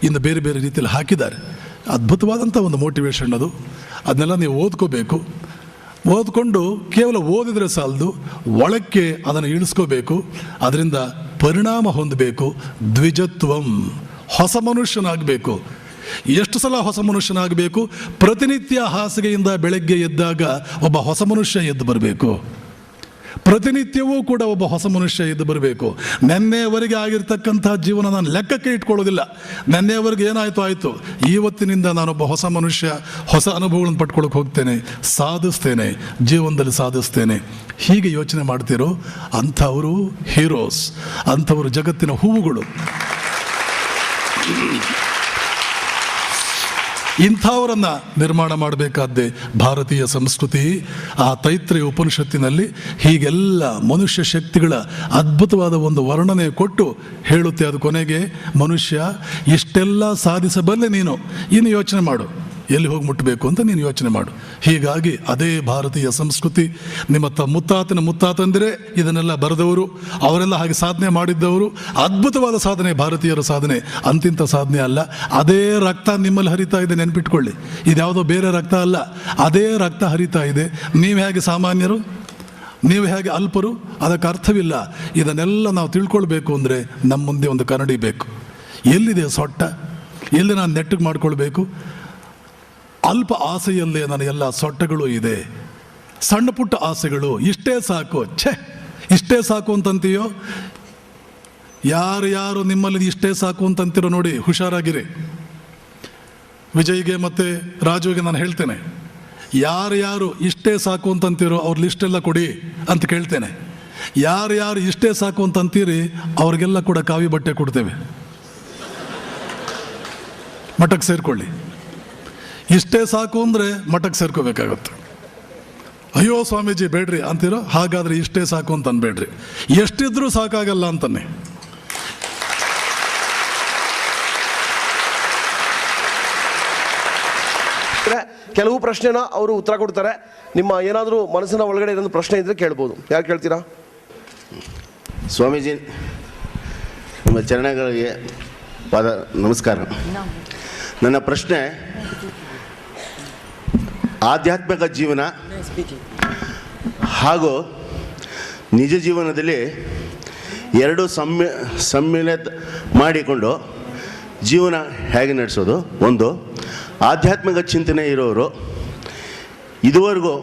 ಇನ್ನು ಬೇರೆ ಬೇರೆ ರೀತಿಯಲ್ಲಿ ಹಾಕಿದ್ದಾರೆ. ಅದ್ಭುತವಾದಂಥ ಒಂದು ಮೋಟಿವೇಶನ್ ಅದು. ಅದನ್ನೆಲ್ಲ ನೀವು ಓದ್ಕೋಬೇಕು. ಓದ್ಕೊಂಡು ಕೇವಲ ಓದಿದರೆ ಸಾಲದು, ಒಳಕ್ಕೆ ಅದನ್ನು ಇಳಿಸ್ಕೋಬೇಕು, ಅದರಿಂದ ಪರಿಣಾಮ ಹೊಂದಬೇಕು. ದ್ವಿಜತ್ವಂ, ಹೊಸ ಮನುಷ್ಯನಾಗಬೇಕು. ಎಷ್ಟು ಸಲ ಹೊಸ ಮನುಷ್ಯನಾಗಬೇಕು? ಪ್ರತಿನಿತ್ಯ ಹಾಸಿಗೆಯಿಂದ ಬೆಳಗ್ಗೆ ಎದ್ದಾಗ ಒಬ್ಬ ಹೊಸ ಮನುಷ್ಯ ಎದ್ದು ಬರಬೇಕು. ಪ್ರತಿನಿತ್ಯವೂ ಕೂಡ ಒಬ್ಬ ಹೊಸ ಮನುಷ್ಯ ಇದ್ದು ಬರಬೇಕು. ನೆನ್ನೆಯವರೆಗೆ ಆಗಿರ್ತಕ್ಕಂಥ ಜೀವನ ನಾನು ಲೆಕ್ಕಕ್ಕೆ ಇಟ್ಕೊಳ್ಳೋದಿಲ್ಲ. ನೆನ್ನೆಯವರೆಗೆ ಏನಾಯಿತು ಆಯಿತು, ಇವತ್ತಿನಿಂದ ನಾನೊಬ್ಬ ಹೊಸ ಮನುಷ್ಯ, ಹೊಸ ಅನುಭವಗಳನ್ನು ಪಡ್ಕೊಳ್ಳೋಕೆ ಹೋಗ್ತೇನೆ, ಸಾಧಿಸ್ತೇನೆ, ಜೀವನದಲ್ಲಿ ಸಾಧಿಸ್ತೇನೆ. ಹೀಗೆ ಯೋಚನೆ ಮಾಡ್ತಿರೋ ಅಂಥವರು ಹೀರೋಸ್, ಅಂಥವರು ಜಗತ್ತಿನ ಹೂವುಗಳು. ಇಂಥವರನ್ನು ನಿರ್ಮಾಣ ಮಾಡಬೇಕಾದ್ದೇ ಭಾರತೀಯ ಸಂಸ್ಕೃತಿ. ಆ ತೈತ್ರೇಯ ಉಪನಿಷತ್ತಿನಲ್ಲಿ ಹೀಗೆಲ್ಲ ಮನುಷ್ಯ ಶಕ್ತಿಗಳ ಅದ್ಭುತವಾದ ಒಂದು ವರ್ಣನೆ ಕೊಟ್ಟು ಹೇಳುತ್ತೆ. ಅದು ಕೊನೆಗೆ, ಮನುಷ್ಯ ಇಷ್ಟೆಲ್ಲ ಸಾಧಿಸಬಲ್ಲೆ ನೀನು, ಇನ್ನು ಯೋಚನೆ ಮಾಡು ಎಲ್ಲಿ ಹೋಗಿ ಮುಟ್ಟಬೇಕು ಅಂತ ನೀನು ಯೋಚನೆ ಮಾಡು. ಹೀಗಾಗಿ ಅದೇ ಭಾರತೀಯ ಸಂಸ್ಕೃತಿ. ನಿಮ್ಮ ಮುತ್ತಾತನ ಮುತ್ತಾತಂದಿರೇ ಇದನ್ನೆಲ್ಲ ಬರೆದವರು, ಅವರೆಲ್ಲ ಹಾಗೆ ಸಾಧನೆ ಮಾಡಿದ್ದವರು. ಅದ್ಭುತವಾದ ಸಾಧನೆ ಭಾರತೀಯರ ಸಾಧನೆ, ಅಂತಿಂಥ ಸಾಧನೆ ಅಲ್ಲ. ಅದೇ ರಕ್ತ ನಿಮ್ಮಲ್ಲಿ ಹರಿತಾ ಇದೆ, ನೆನ್ಪಿಟ್ಕೊಳ್ಳಿ. ಇದ್ಯಾವುದೋ ಬೇರೆ ರಕ್ತ ಅಲ್ಲ, ಅದೇ ರಕ್ತ ಹರಿತಾ ಇದೆ. ನೀವು ಹೇಗೆ ಸಾಮಾನ್ಯರು, ನೀವು ಹೇಗೆ ಅಲ್ಪರು, ಅದಕ್ಕೆ ಅರ್ಥವಿಲ್ಲ. ಇದನ್ನೆಲ್ಲ ನಾವು ತಿಳ್ಕೊಳ್ಬೇಕು ಅಂದರೆ ನಮ್ಮ ಮುಂದೆ ಒಂದು ಕನ್ನಡಿ ಬೇಕು. ಎಲ್ಲಿದೆ ಸೊಟ್ಟ, ಎಲ್ಲಿ ನಾನು ನೆಟ್ಟಿಗೆ ಮಾಡ್ಕೊಳ್ಬೇಕು? ಅಲ್ಪ ಆಸೆಯಲ್ಲೇ ನನ್ನ ಎಲ್ಲ ಸೊಟ್ಟಗಳು ಇದೆ, ಸಣ್ಣ ಪುಟ್ಟ ಆಸೆಗಳು. ಇಷ್ಟೇ ಸಾಕು, ಇಷ್ಟೇ ಸಾಕು ಅಂತಂತೀಯೋ? ಯಾರು ನಿಮ್ಮಲ್ಲಿ ಇಷ್ಟೇ ಸಾಕು ಅಂತಂತೀರೋ ನೋಡಿ, ಹುಷಾರಾಗಿರಿ. ವಿಜಯ್ಗೆ ಮತ್ತು ರಾಜುಗೆ ನಾನು ಹೇಳ್ತೇನೆ, ಯಾರು ಇಷ್ಟೇ ಸಾಕು ಅಂತಂತೀರೋ ಅವ್ರ ಲಿಸ್ಟೆಲ್ಲ ಕೊಡಿ ಅಂತ ಕೇಳ್ತೇನೆ. ಯಾರು ಇಷ್ಟೇ ಸಾಕು ಅಂತಂತೀರಿ ಅವ್ರಿಗೆಲ್ಲ ಕೂಡ ಕಾವಿ ಬಟ್ಟೆ ಕೊಡ್ತೇವೆ, ಮಠಕ್ಕೆ ಸೇರ್ಕೊಳ್ಳಿ. ಇಷ್ಟೇ ಸಾಕು ಅಂದರೆ ಮಠಕ್ಕೆ ಸೇರ್ಕೋಬೇಕಾಗತ್ತೆ. ಅಯ್ಯೋ ಸ್ವಾಮೀಜಿ ಬೇಡ್ರಿ ಅಂತೀರೋ, ಹಾಗಾದರೆ ಇಷ್ಟೇ ಸಾಕು ಅಂತ ಅನ್ಬೇಡ್ರಿ. ಎಷ್ಟಿದ್ರೂ ಸಾಕಾಗಲ್ಲ ಅಂತಾನೆ. ಕೆಲವು ಪ್ರಶ್ನೆನ ಅವರು ಉತ್ತರ ಕೊಡ್ತಾರೆ. ನಿಮ್ಮ ಏನಾದರೂ ಮನಸ್ಸಿನ ಒಳಗಡೆ ಏನಾದರೂ ಪ್ರಶ್ನೆ ಇದ್ದರೆ ಕೇಳ್ಬೋದು. ಯಾರು ಕೇಳ್ತೀರಾ? ಸ್ವಾಮೀಜಿ, ನಿಮ್ಮ ಚರಣಗಳಿಗೆ ಪಾದ ನಮಸ್ಕಾರ. ನನ್ನ ಪ್ರಶ್ನೆ, ಆಧ್ಯಾತ್ಮಿಕ ಜೀವನ ಹಾಗೂ ನಿಜ ಜೀವನದಲ್ಲಿ ಎರಡು ಸಮ್ಮಿಳಿತ ಮಾಡಿಕೊಂಡು ಜೀವನ ಹೇಗೆ ನಡೆಸೋದು. ಒಂದು, ಆಧ್ಯಾತ್ಮಿಕ ಚಿಂತನೆ ಇರೋರು ಇದುವರೆಗೂ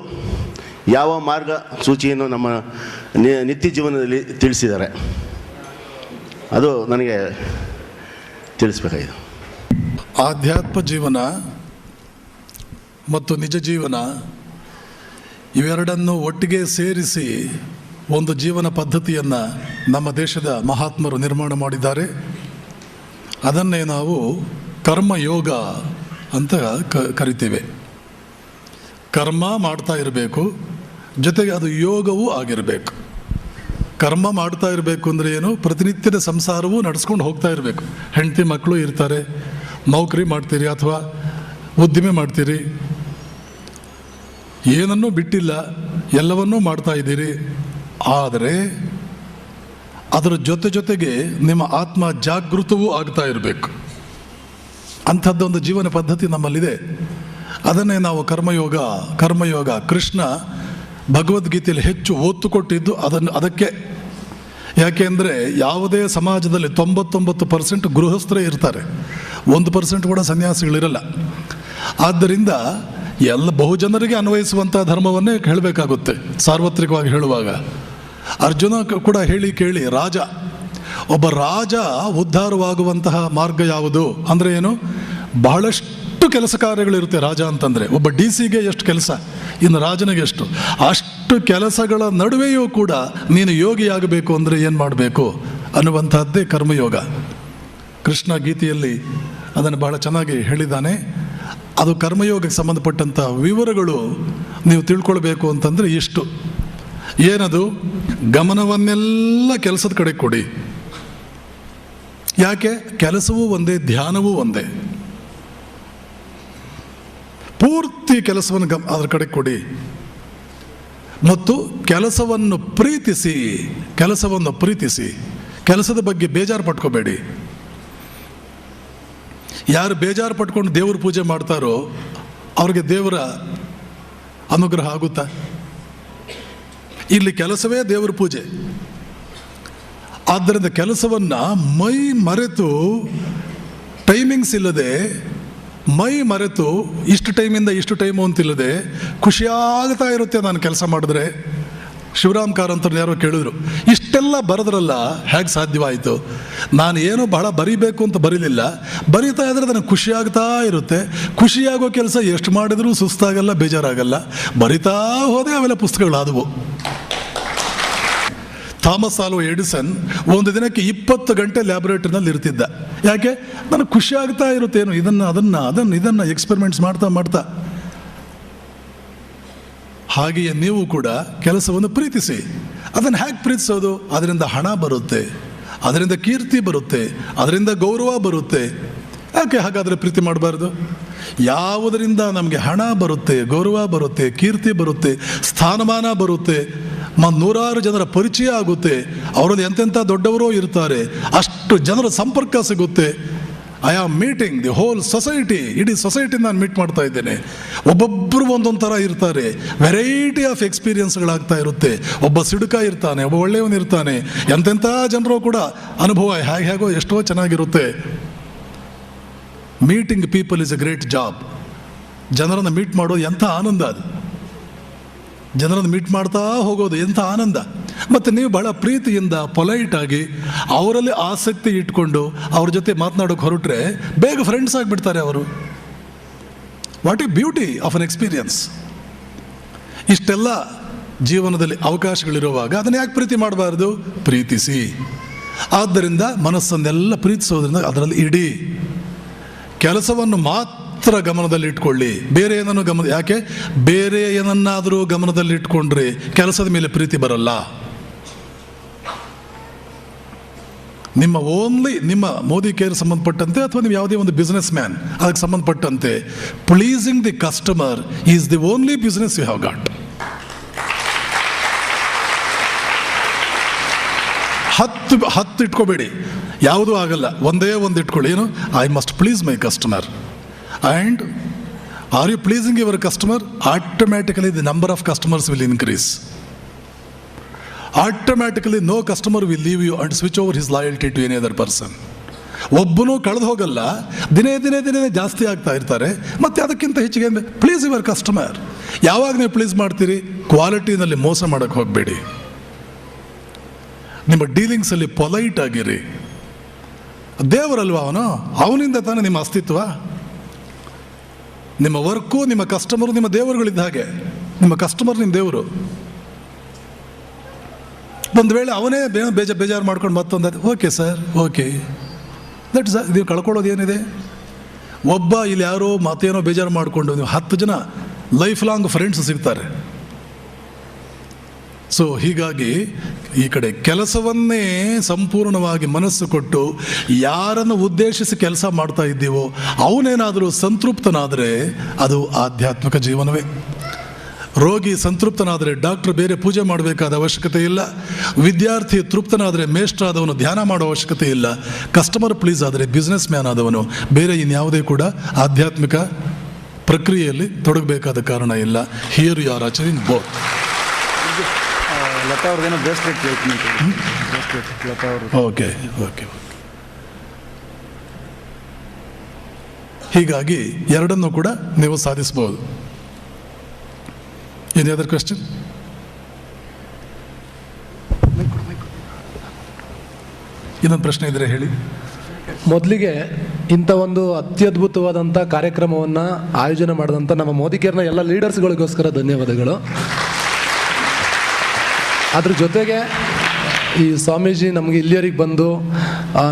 ಯಾವ ಮಾರ್ಗ ಸೂಚಿಯನ್ನು ನಮ್ಮ ನಿತ್ಯ ಜೀವನದಲ್ಲಿ ತಿಳಿಸಿದ್ದಾರೆ, ಅದು ನನಗೆ ತಿಳಿಸ್ಬೇಕಾಗಿದೆ. ಆಧ್ಯಾತ್ಮ ಜೀವನ ಮತ್ತು ನಿಜ ಜೀವನ ಇವೆರಡನ್ನು ಒಟ್ಟಿಗೆ ಸೇರಿಸಿ ಒಂದು ಜೀವನ ಪದ್ಧತಿಯನ್ನು ನಮ್ಮ ದೇಶದ ಮಹಾತ್ಮರು ನಿರ್ಮಾಣ ಮಾಡಿದ್ದಾರೆ. ಅದನ್ನೇ ನಾವು ಕರ್ಮಯೋಗ ಅಂತ ಕರಿತೇವೆ. ಕರ್ಮ ಮಾಡ್ತಾ ಇರಬೇಕು, ಜೊತೆಗೆ ಅದು ಯೋಗವೂ ಆಗಿರಬೇಕು. ಕರ್ಮ ಮಾಡ್ತಾ ಇರಬೇಕು ಅಂದರೆ ಏನು? ಪ್ರತಿನಿತ್ಯದ ಸಂಸಾರವೂ ನಡೆಸ್ಕೊಂಡು ಹೋಗ್ತಾ ಇರಬೇಕು. ಹೆಂಡತಿ ಮಕ್ಕಳು ಇರ್ತಾರೆ, ನೌಕರಿ ಮಾಡ್ತೀರಿ ಅಥವಾ ಉದ್ದಿಮೆ ಮಾಡ್ತೀರಿ, ಏನನ್ನೂ ಬಿಟ್ಟಿಲ್ಲ, ಎಲ್ಲವನ್ನೂ ಮಾಡ್ತಾ ಇದ್ದೀರಿ. ಆದರೆ ಅದರ ಜೊತೆಗೆ ನಿಮ್ಮ ಆತ್ಮ ಜಾಗೃತವೂ ಆಗ್ತಾ ಇರಬೇಕು. ಅಂಥದ್ದೊಂದು ಜೀವನ ಪದ್ಧತಿ ನಮ್ಮಲ್ಲಿದೆ. ಅದನ್ನೇ ನಾವು ಕರ್ಮಯೋಗ. ಕೃಷ್ಣ ಭಗವದ್ಗೀತೆಯಲ್ಲಿ ಹೆಚ್ಚು ಒತ್ತು ಕೊಟ್ಟಿದ್ದು ಅದಕ್ಕೆ. ಯಾಕೆಂದರೆ ಯಾವುದೇ ಸಮಾಜದಲ್ಲಿ 99% ಗೃಹಸ್ಥರೇ ಇರ್ತಾರೆ, 1% ಕೂಡ ಸನ್ಯಾಸಿಗಳಿರಲ್ಲ. ಆದ್ದರಿಂದ ಎಲ್ಲ ಬಹುಜನರಿಗೆ ಅನ್ವಯಿಸುವಂಥ ಧರ್ಮವನ್ನೇ ಹೇಳಬೇಕಾಗುತ್ತೆ ಸಾರ್ವತ್ರಿಕವಾಗಿ ಹೇಳುವಾಗ. ಅರ್ಜುನ ಕೂಡ ಹೇಳಿ ಕೇಳಿ ಒಬ್ಬ ರಾಜ ಉದ್ಧಾರವಾಗುವಂತಹ ಮಾರ್ಗ ಯಾವುದು ಅಂದರೆ ಏನು? ಬಹಳಷ್ಟು ಕೆಲಸ ಕಾರ್ಯಗಳಿರುತ್ತೆ ರಾಜ ಅಂತಂದರೆ. ಒಬ್ಬ DC-ಗೆ ಎಷ್ಟು ಕೆಲಸ, ಇನ್ನು ರಾಜನಿಗೆ ಎಷ್ಟು, ಅಷ್ಟು ಕೆಲಸಗಳ ನಡುವೆಯೂ ಕೂಡ ನೀನು ಯೋಗಿಯಾಗಬೇಕು ಅಂದರೆ ಏನು ಮಾಡಬೇಕು ಅನ್ನುವಂಥದ್ದೇ ಕರ್ಮಯೋಗ. ಕೃಷ್ಣ ಗೀತೆಯಲ್ಲಿ ಅದನ್ನು ಬಹಳ ಚೆನ್ನಾಗಿ ಹೇಳಿದ್ದಾನೆ. ಅದು ಕರ್ಮಯೋಗಕ್ಕೆ ಸಂಬಂಧಪಟ್ಟಂಥ ವಿವರಗಳು ನೀವು ತಿಳ್ಕೊಳ್ಬೇಕು ಅಂತಂದರೆ ಇಷ್ಟು. ಏನದು? ಗಮನವನ್ನೆಲ್ಲ ಕೆಲಸದ ಕಡೆ ಕೊಡಿ. ಯಾಕೆ? ಕೆಲಸವೂ ಒಂದೇ, ಧ್ಯಾನವೂ ಒಂದೇ. ಪೂರ್ತಿ ಕೆಲಸವನ್ನು ಅದರ ಕಡೆ ಕೊಡಿ. ಮತ್ತು ಕೆಲಸವನ್ನು ಪ್ರೀತಿಸಿ. ಕೆಲಸದ ಬಗ್ಗೆ ಬೇಜಾರು ಪಟ್ಕೋಬೇಡಿ. ಯಾರು ಬೇಜಾರು ಪಟ್ಕೊಂಡು ದೇವ್ರ ಪೂಜೆ ಮಾಡ್ತಾರೋ ಅವ್ರಿಗೆ ದೇವರ ಅನುಗ್ರಹ ಆಗುತ್ತಾ? ಇಲ್ಲಿ ಕೆಲಸವೇ ದೇವರ ಪೂಜೆ. ಆದ್ದರಿಂದ ಕೆಲಸವನ್ನು ಮೈ ಮರೆತು, ಟೈಮಿಂಗ್ಸ್ ಇಲ್ಲದೆ, ಮೈ ಮರೆತು ಇಷ್ಟು ಟೈಮಿಂದ ಇಷ್ಟು ಟೈಮು ಅಂತಿಲ್ಲದೆ ಖುಷಿಯಾಗ್ತಾ ಇರುತ್ತೆ ನಾನು ಕೆಲಸ ಮಾಡಿದ್ರೆ ಶಿವರಾಮ್ ಕಾರಂತರನ್ನ ಯಾರೋ ಕೇಳಿದ್ರು, ಇಷ್ಟೆಲ್ಲ ಬರೆದ್ರಲ್ಲ ಹೇಗೆ ಸಾಧ್ಯವಾಯಿತು? ನಾನು ಏನೋ ಬಹಳ ಬರಿಬೇಕು ಅಂತ ಬರೀಲಿಲ್ಲ, ಬರಿತಾ ಇದ್ರೆ ನನಗೆ ಖುಷಿಯಾಗ್ತಾ ಇರುತ್ತೆ. ಖುಷಿಯಾಗೋ ಕೆಲಸ ಎಷ್ಟು ಮಾಡಿದ್ರೂ ಸುಸ್ತಾಗಲ್ಲ, ಬೇಜಾರಾಗಲ್ಲ. ಬರಿತಾ ಹೋದೆ ಅವೆಲ್ಲ ಪುಸ್ತಕಗಳಾದವು. ಥಾಮಸ್ ಆಲ್ವಾ ಎಡಿಸನ್ ಒಂದು ದಿನಕ್ಕೆ 20 ಗಂಟೆ ಲ್ಯಾಬೊರೇಟರಿನಲ್ಲಿ ಇರ್ತಿದ್ದ. ಯಾಕೆ? ನನಗೆ ಖುಷಿ ಆಗ್ತಾ ಇರುತ್ತೇನು, ಇದನ್ನು ಎಕ್ಸ್ಪೆರಿಮೆಂಟ್ಸ್ ಮಾಡ್ತಾ. ಹಾಗೆಯೇ ನೀವು ಕೂಡ ಕೆಲಸವನ್ನು ಪ್ರೀತಿಸಿ. ಅದನ್ನು ಹೇಗೆ ಪ್ರೀತಿಸೋದು? ಅದರಿಂದ ಹಣ ಬರುತ್ತೆ, ಅದರಿಂದ ಕೀರ್ತಿ ಬರುತ್ತೆ, ಅದರಿಂದ ಗೌರವ ಬರುತ್ತೆ. ಯಾಕೆ ಹಾಗಾದರೆ ಪ್ರೀತಿ ಮಾಡಬಾರ್ದು? ಯಾವುದರಿಂದ ನಮಗೆ ಹಣ ಬರುತ್ತೆ, ಗೌರವ ಬರುತ್ತೆ, ಕೀರ್ತಿ ಬರುತ್ತೆ, ಸ್ಥಾನಮಾನ ಬರುತ್ತೆ, ನೂರಾರು ಜನರ ಪರಿಚಯ ಆಗುತ್ತೆ, ಅವರಲ್ಲಿ ಎಂತೆಂಥ ದೊಡ್ಡವರೂ ಇರ್ತಾರೆ, ಅಷ್ಟು ಜನರ ಸಂಪರ್ಕ ಸಿಗುತ್ತೆ. I am meeting the whole society, ಇಡೀ ಸೊಸೈಟಿ ನಾನು ಮೀಟ್ ಮಾಡ್ತಾ ಇದ್ದೇನೆ. ಒಬ್ಬೊಬ್ಬರು ಒಂದೊಂದು ಥರ ಇರ್ತಾರೆ, ವೆರೈಟಿ ಆಫ್ ಎಕ್ಸ್ಪೀರಿಯನ್ಸ್ಗಳಾಗ್ತಾ ಇರುತ್ತೆ. ಒಬ್ಬ ಸಿಡುಕ ಇರ್ತಾನೆ, ಒಬ್ಬ ಒಳ್ಳೆಯವನು ಇರ್ತಾನೆ, ಎಂತೆಂಥ ಜನರು ಕೂಡ ಅನುಭವ ಹೇಗೋ ಎಷ್ಟೋ ಚೆನ್ನಾಗಿರುತ್ತೆ. Meeting people is A great job. ಜನರನ್ನು ಮೀಟ್ ಮಾಡೋದು ಎಂಥ ಆನಂದ ಅದು. ಜನರನ್ನು ಮೀಟ್ ಮಾಡ್ತಾ ಹೋಗೋದು ಎಂಥ ಆನಂದ. ಮತ್ತು ನೀವು ಬಹಳ ಪ್ರೀತಿಯಿಂದ ಪೊಲೈಟಾಗಿ ಅವರಲ್ಲಿ ಆಸಕ್ತಿ ಇಟ್ಕೊಂಡು ಅವ್ರ ಜೊತೆ ಮಾತನಾಡೋಕೆ ಹೊರಟ್ರೆ ಬೇಗ ಫ್ರೆಂಡ್ಸ್ ಆಗಿಬಿಡ್ತಾರೆ ಅವರು. What A beauty of an experience. ಇಷ್ಟೆಲ್ಲ ಜೀವನದಲ್ಲಿ ಅವಕಾಶಗಳಿರುವಾಗ ಅದನ್ನು ಯಾಕೆ ಪ್ರೀತಿ ಮಾಡಬಾರ್ದು? ಪ್ರೀತಿಸಿ. ಆದ್ದರಿಂದ ಮನಸ್ಸನ್ನೆಲ್ಲ ಪ್ರೀತಿಸೋದ್ರಿಂದ ಅದರಲ್ಲಿ ಇಡೀ ಕೆಲಸವನ್ನು ಮಾತ್ರ ಗಮನದಲ್ಲಿಟ್ಕೊಳ್ಳಿ, ಬೇರೆ ಏನನ್ನು ಯಾಕೆ? ಬೇರೆ ಏನನ್ನಾದರೂ ಗಮನದಲ್ಲಿಟ್ಕೊಂಡ್ರೆ ಕೆಲಸದ ಮೇಲೆ ಪ್ರೀತಿ ಬರಲ್ಲ. ನಿಮ್ಮ ಮೋದಿ ಕೇರ್ ಸಂಬಂಧಪಟ್ಟಂತೆ ಅಥವಾ ನೀವು ಯಾವುದೇ ಒಂದು ಬಿಸ್ನೆಸ್ ಮ್ಯಾನ್ ಅದಕ್ಕೆ ಸಂಬಂಧಪಟ್ಟಂತೆ pleasing the customer is the only business you have got. 10 ಇಟ್ಕೋಬೇಡಿ, ಯಾವುದೂ ಆಗಲ್ಲ. ಒಂದೇ ಒಂದು ಇಟ್ಕೊಳ್ಳಿ. ಏನು? I must please my customer. And are you pleasing your customer? Automatically the number of customers will increase. Automatically no customer will leave you and switch over his loyalty to any other person. ಒಬ್ಬನೂ ಕಳೆದು ಹೋಗಲ್ಲ, ದಿನೇ ಜಾಸ್ತಿ ಆಗ್ತಾ ಇರ್ತಾರೆ. ಮತ್ತು ಅದಕ್ಕಿಂತ ಹೆಚ್ಚಿಗೆ ಪ್ಲೀಸ್ ಯುವರ್ ಕಸ್ಟಮರ್. ಯಾವಾಗ ನೀವು ಪ್ಲೀಸ್ ಮಾಡ್ತೀರಿ? ಕ್ವಾಲಿಟಿನಲ್ಲಿ ಮೋಸ ಮಾಡೋಕ್ಕೆ ಹೋಗಬೇಡಿ. ನಿಮ್ಮ ಡೀಲಿಂಗ್ಸಲ್ಲಿ ಪೊಲೈಟ್ ಆಗಿರಿ. ದೇವರಲ್ವ ಅವನಿಂದ ತಾನೇ ನಿಮ್ಮ ಅಸ್ತಿತ್ವ. ನಿಮ್ಮ ವರ್ಕು, ನಿಮ್ಮ ಕಸ್ಟಮರು ನಿಮ್ಮ ದೇವರುಗಳಿದ್ದ ಹಾಗೆ. ನಿಮ್ಮ ಕಸ್ಟಮರ್ ನಿಮ್ಮ ದೇವರು. ಒಂದು ವೇಳೆ ಅವನೇ ಬೇಜಾರು ಮಾಡ್ಕೊಂಡು ಮತ್ತೊಂದು ಓಕೆ ಸರ್, ಓಕೆ, ದಟ್ಸ್ ನೀವು ಕಳ್ಕೊಳ್ಳೋದು ಏನಿದೆ? ಒಬ್ಬ ಇಲ್ಲಿ ಯಾರೋ ಮತ್ತೇನೋ ಬೇಜಾರು ಮಾಡಿಕೊಂಡು ನೀವು 10 ಜನ ಲೈಫ್ ಲಾಂಗ್ ಫ್ರೆಂಡ್ಸ್ ಸಿಗ್ತಾರೆ. ಸೊ ಹೀಗಾಗಿ ಈ ಕಡೆ ಕೆಲಸವನ್ನೇ ಸಂಪೂರ್ಣವಾಗಿ ಮನಸ್ಸು ಕೊಟ್ಟು ಯಾರನ್ನು ಉದ್ದೇಶಿಸಿ ಕೆಲಸ ಮಾಡ್ತಾ ಇದ್ದೀವೋ ಅವನೇನಾದರೂ ಸಂತೃಪ್ತನಾದರೆ ಅದು ಆಧ್ಯಾತ್ಮಿಕ ಜೀವನವೇ. ರೋಗಿ ಸಂತೃಪ್ತನಾದರೆ ಡಾಕ್ಟರ್ ಬೇರೆ ಪೂಜೆ ಮಾಡಬೇಕಾದ ಅವಶ್ಯಕತೆ ಇಲ್ಲ. ವಿದ್ಯಾರ್ಥಿ ತೃಪ್ತನಾದರೆ ಮೇಷ್ಟ್ರಾದವನು ಧ್ಯಾನ ಮಾಡೋ ಅವಶ್ಯಕತೆ ಇಲ್ಲ. ಕಸ್ಟಮರ್ ಪ್ಲೀಸ್ ಆದರೆ ಬಿಸ್ನೆಸ್ ಮ್ಯಾನ್ ಆದವನು ಬೇರೆ ಇನ್ಯಾವುದೇ ಕೂಡ ಆಧ್ಯಾತ್ಮಿಕ ಪ್ರಕ್ರಿಯೆಯಲ್ಲಿ ತೊಡಗಬೇಕಾದ ಕಾರಣ ಇಲ್ಲ. Here you are achieving both. Latha ಅವ್ರದ್ದೇನೋ ಬ್ರೇಸ್ಲೆಟ್ ಕೇಳ್ತೀನಿ. ಲತಾ ಅವರು ಓಕೆ. ಹೀಗಾಗಿ ಎರಡನ್ನೂ ಕೂಡ ನೀವು ಸಾಧಿಸಬಹುದು. Any other question? ಇನ್ನೊಂದು ಪ್ರಶ್ನೆ ಇದ್ರೆ ಹೇಳಿ. ಮೊದಲಿಗೆ ಇಂಥ ಒಂದು ಅತ್ಯದ್ಭುತವಾದಂಥ ಕಾರ್ಯಕ್ರಮವನ್ನು ಆಯೋಜನೆ ಮಾಡಿದಂಥ ನಮ್ಮ ಮೋದಿ ಕೇರ್ನ ಎಲ್ಲ ಲೀಡರ್ಸ್ಗಳಿಗೋಸ್ಕರ ಧನ್ಯವಾದಗಳು. ಅದ್ರ ಜೊತೆಗೆ ಈ ಸ್ವಾಮೀಜಿ ನಮಗೆ ಇಲ್ಲಿಯವರೆಗೆ ಬಂದು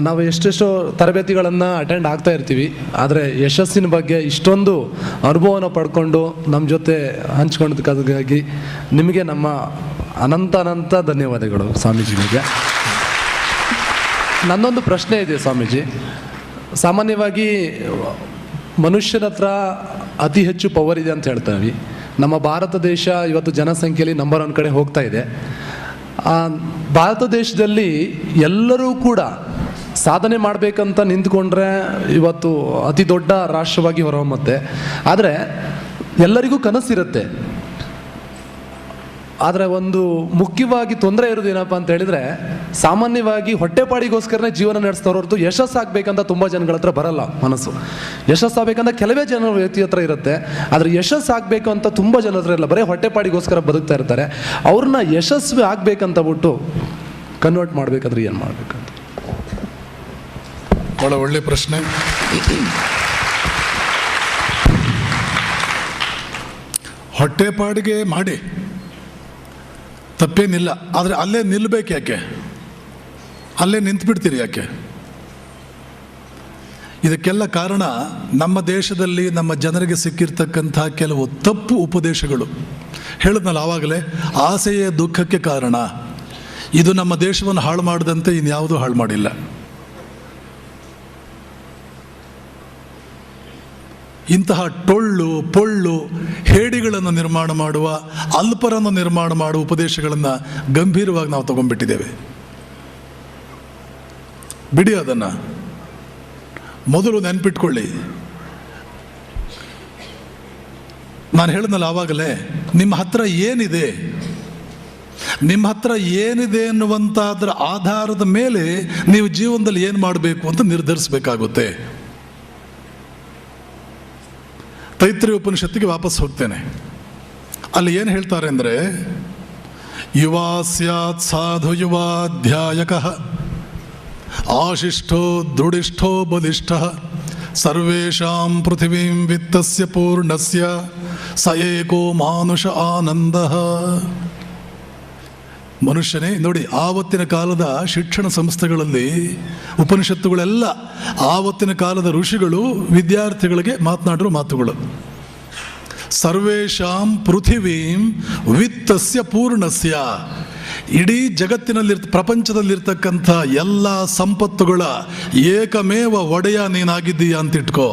ನಾವು ಎಷ್ಟೆಷ್ಟೋ ತರಬೇತಿಗಳನ್ನು ಅಟೆಂಡ್ ಆಗ್ತಾ ಇರ್ತೀವಿ, ಆದರೆ ಯಶಸ್ಸಿನ ಬಗ್ಗೆ ಇಷ್ಟೊಂದು ಅನುಭವನ ಪಡ್ಕೊಂಡು ನಮ್ಮ ಜೊತೆ ಹಂಚ್ಕೊಂಡದಕ್ಕಾಗಿ ನಿಮಗೆ ನಮ್ಮ ಅನಂತ ಧನ್ಯವಾದಗಳು ಸ್ವಾಮೀಜಿಗಳಿಗೆ. ನನ್ನೊಂದು ಪ್ರಶ್ನೆ ಇದೆ ಸ್ವಾಮೀಜಿ. ಸಾಮಾನ್ಯವಾಗಿ ಮನುಷ್ಯನ ಹತ್ರ ಅತಿ ಹೆಚ್ಚು ಪವರ್ ಇದೆ ಅಂತ ಹೇಳ್ತೀವಿ. ನಮ್ಮ ಭಾರತ ದೇಶ ಇವತ್ತು ಜನಸಂಖ್ಯೆಯಲ್ಲಿ ನಂಬರ್ 1 ಕಡೆ ಹೋಗ್ತಾ ಇದೆ. ಭಾರತ ದೇಶದಲ್ಲಿ ಎಲ್ಲರೂ ಕೂಡ ಸಾಧನೆ ಮಾಡಬೇಕಂತ ನಿಂತ್ಕೊಂಡ್ರೆ ಇವತ್ತು ಅತಿ ದೊಡ್ಡ ರಾಷ್ಟ್ರವಾಗಿ ಹೊರಹೊಮ್ಮುತ್ತೆ. ಆದರೆ ಎಲ್ಲರಿಗೂ ಕನಸಿರುತ್ತೆ. ಆದರೆ ಒಂದು ಮುಖ್ಯವಾಗಿ ತೊಂದರೆ ಇರೋದು ಏನಪ್ಪ ಅಂತ ಹೇಳಿದರೆ ಸಾಮಾನ್ಯವಾಗಿ ಹೊಟ್ಟೆಪಾಡಿಗೋಸ್ಕರನೇ ಜೀವನ ನಡೆಸ್ತಾರೋ ಹೊರತು ಯಶಸ್ಸಾಗಬೇಕಂತ ತುಂಬ ಜನಗಳ ಹತ್ರ ಬರಲ್ಲ ಮನಸ್ಸು. ಯಶಸ್ಸಾಗಬೇಕಂತ ಕೆಲವೇ ಜನ ವ್ಯಕ್ತಿ ಹತ್ರ ಇರುತ್ತೆ, ಆದರೆ ಯಶಸ್ಸಾಗಬೇಕು ಅಂತ ತುಂಬ ಜನರ ಹತ್ರ ಇಲ್ಲ, ಬರೀ ಹೊಟ್ಟೆಪಾಡಿಗೋಸ್ಕರ ಬದುಕ್ತಾ ಇರ್ತಾರೆ. ಅವ್ರನ್ನ ಯಶಸ್ವಿ ಆಗಬೇಕಂತ ಬಿಟ್ಟು ಕನ್ವರ್ಟ್ ಮಾಡಬೇಕಾದ್ರೆ ಏನು ಮಾಡಬೇಕಂತ. ಭಾಳ ಒಳ್ಳೆ ಪ್ರಶ್ನೆ. ಹೊಟ್ಟೆಪಾಡಿಗೆ ಮಾಡಿ ತಪ್ಪೇನಿಲ್ಲ, ಆದರೆ ಅಲ್ಲೇ ನಿಲ್ಲಬೇಕು ಯಾಕೆ? ಅಲ್ಲೇ ನಿಂತುಬಿಡ್ತೀರಿ ಯಾಕೆ? ಇದಕ್ಕೆಲ್ಲ ಕಾರಣ ನಮ್ಮ ದೇಶದಲ್ಲಿ ನಮ್ಮ ಜನರಿಗೆ ಸಿಕ್ಕಿರ್ತಕ್ಕಂಥ ಕೆಲವು ತಪ್ಪು ಉಪದೇಶಗಳು. ಹೇಳಿದ್ನಲ್ಲ ಆವಾಗಲೇ, ಆಸೆಯೇ ದುಃಖಕ್ಕೆ ಕಾರಣ. ಇದು ನಮ್ಮ ದೇಶವನ್ನು ಹಾಳು ಮಾಡದಂತೆ ಇನ್ಯಾವುದೂ ಹಾಳು ಮಾಡಿಲ್ಲ. ಇಂತಹ ಟೊಳ್ಳು ಪೊಳ್ಳು ಹೇಡಿಗಳನ್ನು ನಿರ್ಮಾಣ ಮಾಡುವ, ಅಲ್ಪರನ್ನು ನಿರ್ಮಾಣ ಮಾಡುವ ಉಪದೇಶಗಳನ್ನು ಗಂಭೀರವಾಗಿ ನಾವು ತಗೊಂಡ್ಬಿಟ್ಟಿದ್ದೇವೆ. ಬಿಡಿ ಅದನ್ನು. ಮೊದಲು ನೆನ್ಪಿಟ್ಕೊಳ್ಳಿ, ನಾನು ಹೇಳಿದ್ನಲ್ಲ ಆವಾಗಲೇ, ನಿಮ್ಮ ಹತ್ರ ಏನಿದೆ, ನಿಮ್ಮ ಹತ್ರ ಏನಿದೆ ಅನ್ನುವಂಥದ್ರ ಆಧಾರದ ಮೇಲೆ ನೀವು ಜೀವನದಲ್ಲಿ ಏನು ಮಾಡಬೇಕು ಅಂತ ನಿರ್ಧರಿಸಬೇಕಾಗುತ್ತೆ. ತೈತ್ರಿಯ ಉಪನಿಷತ್ತಿಗೆ ವಾಪಸ್ ಹೋಗ್ತೇನೆ. ಅಲ್ಲಿ ಏನು ಹೇಳ್ತಾರೆ ಅಂದರೆ, ಯುವಾ ಸ್ಯಾತ್ ಸಾಧು ಯುವಾಧ್ಯಾಯಕಃ ಆಶಿಷ್ಠೋ ದೃಢಿಷ್ಠೋ ಬಲಿಷ್ಠಃ ಸರ್ವೇಷಾಂ ಪೃಥಿವೀಂ ವಿತ್ತಸ್ಯ ಪೂರ್ಣಸ್ಯ ಸ ಏಕೋ ಮಾನುಷ ಆನಂದಃ. ಮನುಷ್ಯನೇ ನೋಡಿ, ಆವತ್ತಿನ ಕಾಲದ ಶಿಕ್ಷಣ ಸಂಸ್ಥೆಗಳಲ್ಲಿ ಉಪನಿಷತ್ತುಗಳೆಲ್ಲ ಆವತ್ತಿನ ಕಾಲದ ಋಷಿಗಳು ವಿದ್ಯಾರ್ಥಿಗಳಿಗೆ ಮಾತನಾಡಿರೋ ಮಾತುಗಳು. ಸರ್ವೇಷಾಂ ಪೃಥಿವೀಂ ವಿತ್ತಸ್ಯ ಪೂರ್ಣಸ್ಯ. ಇಡೀ ಪ್ರಪಂಚದಲ್ಲಿರ್ತಕ್ಕಂಥ ಎಲ್ಲ ಸಂಪತ್ತುಗಳ ಏಕಮೇವ ಒಡೆಯ ನೀನಾಗಿದ್ದೀಯಾ ಅಂತ ಇಟ್ಕೋ.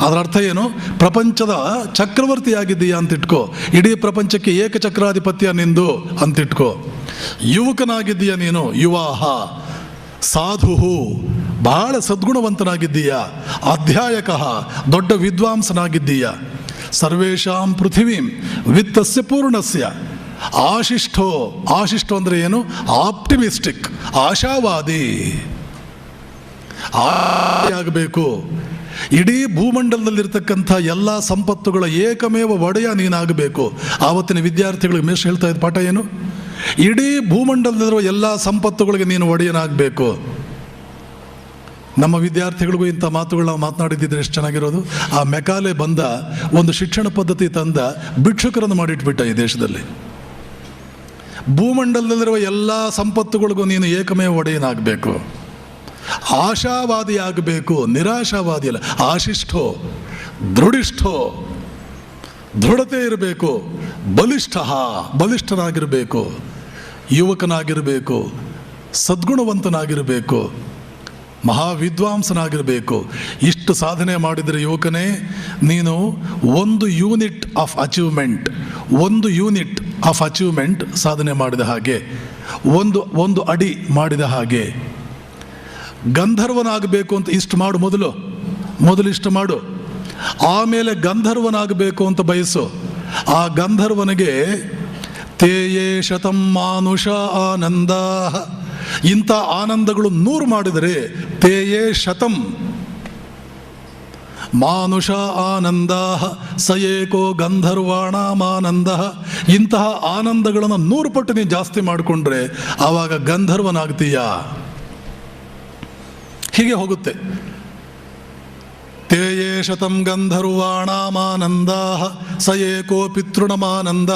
ಅದರ ಅರ್ಥ ಏನು? ಪ್ರಪಂಚದ ಚಕ್ರವರ್ತಿ ಆಗಿದ್ದೀಯಾ ಅಂತ ಇಟ್ಕೋ. ಇಡೀ ಪ್ರಪಂಚಕ್ಕೆ ಏಕಚಕ್ರಾಧಿಪತ್ಯ ನಿಂದು ಅಂತಿಟ್ಕೋ. ಯುವಕನಾಗಿದ್ದೀಯ ನೀನು, ಯುವಾಹ. ಸಾಧು, ಬಹಳ ಸದ್ಗುಣವಂತನಾಗಿದ್ದೀಯ. ಅಧ್ಯಾಯಕಃ, ದೊಡ್ಡ ವಿದ್ವಾಂಸನಾಗಿದ್ದೀಯ. ಸರ್ವೇಷಾಂ ಪೃಥಿವೀಂ ವಿತ್ತಸ್ಯ ಪೂರ್ಣಸ್ಯ. ಆಶಿಷ್ಠೋ, ಆಶಿಷ್ಠೋ ಅಂದರೆ ಏನು? ಆಪ್ಟಿಮಿಸ್ಟಿಕ್, ಆಶಾವಾದಿ ಆಗಬೇಕು. ಇಡೀ ಭೂಮಂಡಲದಲ್ಲಿರ್ತಕ್ಕಂಥ ಎಲ್ಲ ಸಂಪತ್ತುಗಳ ಏಕಮೇವ ಒಡೆಯ ನೀನಾಗಬೇಕು. ಆವತ್ತಿನ ವಿದ್ಯಾರ್ಥಿಗಳಿಗೆ ಮೇಷ್ ಹೇಳ್ತಾ ಇದ್ದ ಪಾಠ ಏನು? ಇಡೀ ಭೂಮಂಡಲದಲ್ಲಿರುವ ಎಲ್ಲ ಸಂಪತ್ತುಗಳಿಗೆ ನೀನು ಒಡೆಯನಾಗಬೇಕು. ನಮ್ಮ ವಿದ್ಯಾರ್ಥಿಗಳಿಗೂ ಇಂಥ ಮಾತುಗಳು ನಾವು ಮಾತನಾಡಿದ್ದಿದ್ರೆ ಎಷ್ಟು ಚೆನ್ನಾಗಿರೋದು. ಆ ಮೆಕಾಲೆ ಬಂದ ಒಂದು ಶಿಕ್ಷಣ ಪದ್ಧತಿ ತಂದ ಭಿಕ್ಷುಕರನ್ನು ಮಾಡಿಟ್ಬಿಟ್ಟ ಈ ದೇಶದಲ್ಲಿ. ಭೂಮಂಡಲದಲ್ಲಿರುವ ಎಲ್ಲ ಸಂಪತ್ತುಗಳಿಗೂ ನೀನು ಏಕಮೇವ ಒಡೆಯನಾಗಬೇಕು. ಆಶಾವಾದಿ ಆಗಬೇಕು, ನಿರಾಶಾವಾದಿ ಅಲ್ಲ. ಆಶಿಷ್ಠೋ, ದೃಢಿಷ್ಠೋ, ದೃಢತೆ ಇರಬೇಕು. ಬಲಿಷ್ಠ, ಬಲಿಷ್ಠನಾಗಿರಬೇಕು. ಯುವಕನಾಗಿರಬೇಕು, ಸದ್ಗುಣವಂತನಾಗಿರಬೇಕು, ಮಹಾವಿದ್ವಾಂಸನಾಗಿರಬೇಕು. ಇಷ್ಟು ಸಾಧನೆ ಮಾಡಿದರೆ ಯುವಕನೇ ನೀನು ಒಂದು ಯೂನಿಟ್ ಆಫ್ ಅಚೀವ್ಮೆಂಟ್ ಸಾಧನೆ ಮಾಡಿದ ಹಾಗೆ, ಒಂದು ಅಡಿ ಮಾಡಿದ ಹಾಗೆ. ಗಂಧರ್ವನಾಗಬೇಕು ಅಂತ ಇಷ್ಟು ಮಾಡು, ಮೊದಲು ಇಷ್ಟು ಮಾಡು, ಆಮೇಲೆ ಗಂಧರ್ವನಾಗಬೇಕು ಅಂತ ಬಯಸು. ಆ ಗಂಧರ್ವನಿಗೆ ತೇಯೇ ಶತಂ ಮಾನುಷ ಆನಂದ, ಇಂಥ ಆನಂದಗಳು 100 ಮಾಡಿದರೆ ತೇಯೇ ಶತಂ ಮಾನುಷ ಆನಂದ ಸ ಏಕೋ ಗಂಧರ್ವಾಣಾಮಾನಂದ. ಇಂತಹ ಆನಂದಗಳನ್ನು 100 ಪಟ್ಟು ನೀನು ಜಾಸ್ತಿ ಮಾಡಿಕೊಂಡ್ರೆ ಆವಾಗ ಗಂಧರ್ವನಾಗ್ತೀಯ. ಹೀಗೆ ಹೋಗುತ್ತೆ. ತೇಯೇ ಶತಂ ಗಂಧರ್ವಾಣಾಮಾನಂದ ಸ ಏಕೋ ಪಿತೃಣಮಾನಂದ.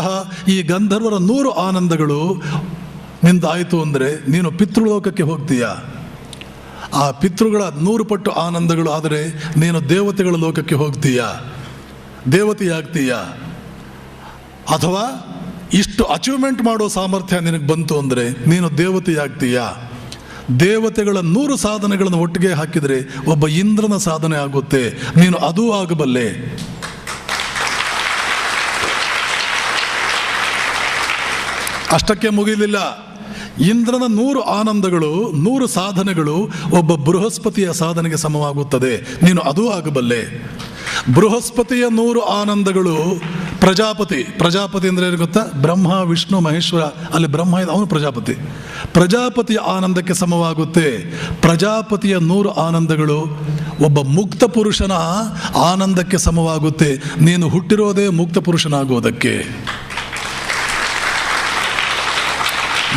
ಈ ಗಂಧರ್ವರ 100 ಆನಂದಗಳು ನಿಂದಾಯಿತು ಅಂದರೆ ನೀನು ಪಿತೃಲೋಕಕ್ಕೆ ಹೋಗ್ತೀಯ. ಆ ಪಿತೃಗಳ 100 ಪಟ್ಟು ಆನಂದಗಳು ಆದರೆ ನೀನು ದೇವತೆಗಳ ಲೋಕಕ್ಕೆ ಹೋಗ್ತೀಯ, ದೇವತೆಯಾಗ್ತೀಯ. ಅಥವಾ ಇಷ್ಟು ಅಚೀವ್ಮೆಂಟ್ ಮಾಡೋ ಸಾಮರ್ಥ್ಯ ನಿನಗೆ ಬಂತು ಅಂದರೆ ನೀನು ದೇವತೆಯಾಗ್ತೀಯ. ದೇವತೆಗಳ 100 ಸಾಧನೆಗಳನ್ನು ಒಟ್ಟಿಗೆ ಹಾಕಿದರೆ ಒಬ್ಬ ಇಂದ್ರನ ಸಾಧನೆ ಆಗುತ್ತೆ. ನೀನು ಅದೂ ಆಗಬಲ್ಲೆ. ಅಷ್ಟಕ್ಕೆ ಮುಗಿಲಿಲ್ಲ. ಇಂದ್ರನ 100 ಆನಂದಗಳು, 100 ಸಾಧನೆಗಳು ಒಬ್ಬ ಬೃಹಸ್ಪತಿಯ ಸಾಧನೆಗೆ ಸಮವಾಗುತ್ತದೆ. ನೀನು ಅದೂ ಆಗಬಲ್ಲೆ. ಬೃಹಸ್ಪತಿಯ 100 ಆನಂದಗಳು ಪ್ರಜಾಪತಿ ಅಂದರೆ ಏನು ಗೊತ್ತಾ? ಬ್ರಹ್ಮ ವಿಷ್ಣು ಮಹೇಶ್ವರ, ಅಲ್ಲಿ ಬ್ರಹ್ಮ ಇದೆ, ಅವನು ಪ್ರಜಾಪತಿಯ ಆನಂದಕ್ಕೆ ಸಮವಾಗುತ್ತೆ. ಪ್ರಜಾಪತಿಯ 100 ಆನಂದಗಳು ಒಬ್ಬ ಮುಕ್ತ ಪುರುಷನ ಆನಂದಕ್ಕೆ ಸಮವಾಗುತ್ತೆ. ನೀನು ಹುಟ್ಟಿರೋದೇ ಮುಕ್ತ ಪುರುಷನಾಗೋದಕ್ಕೆ.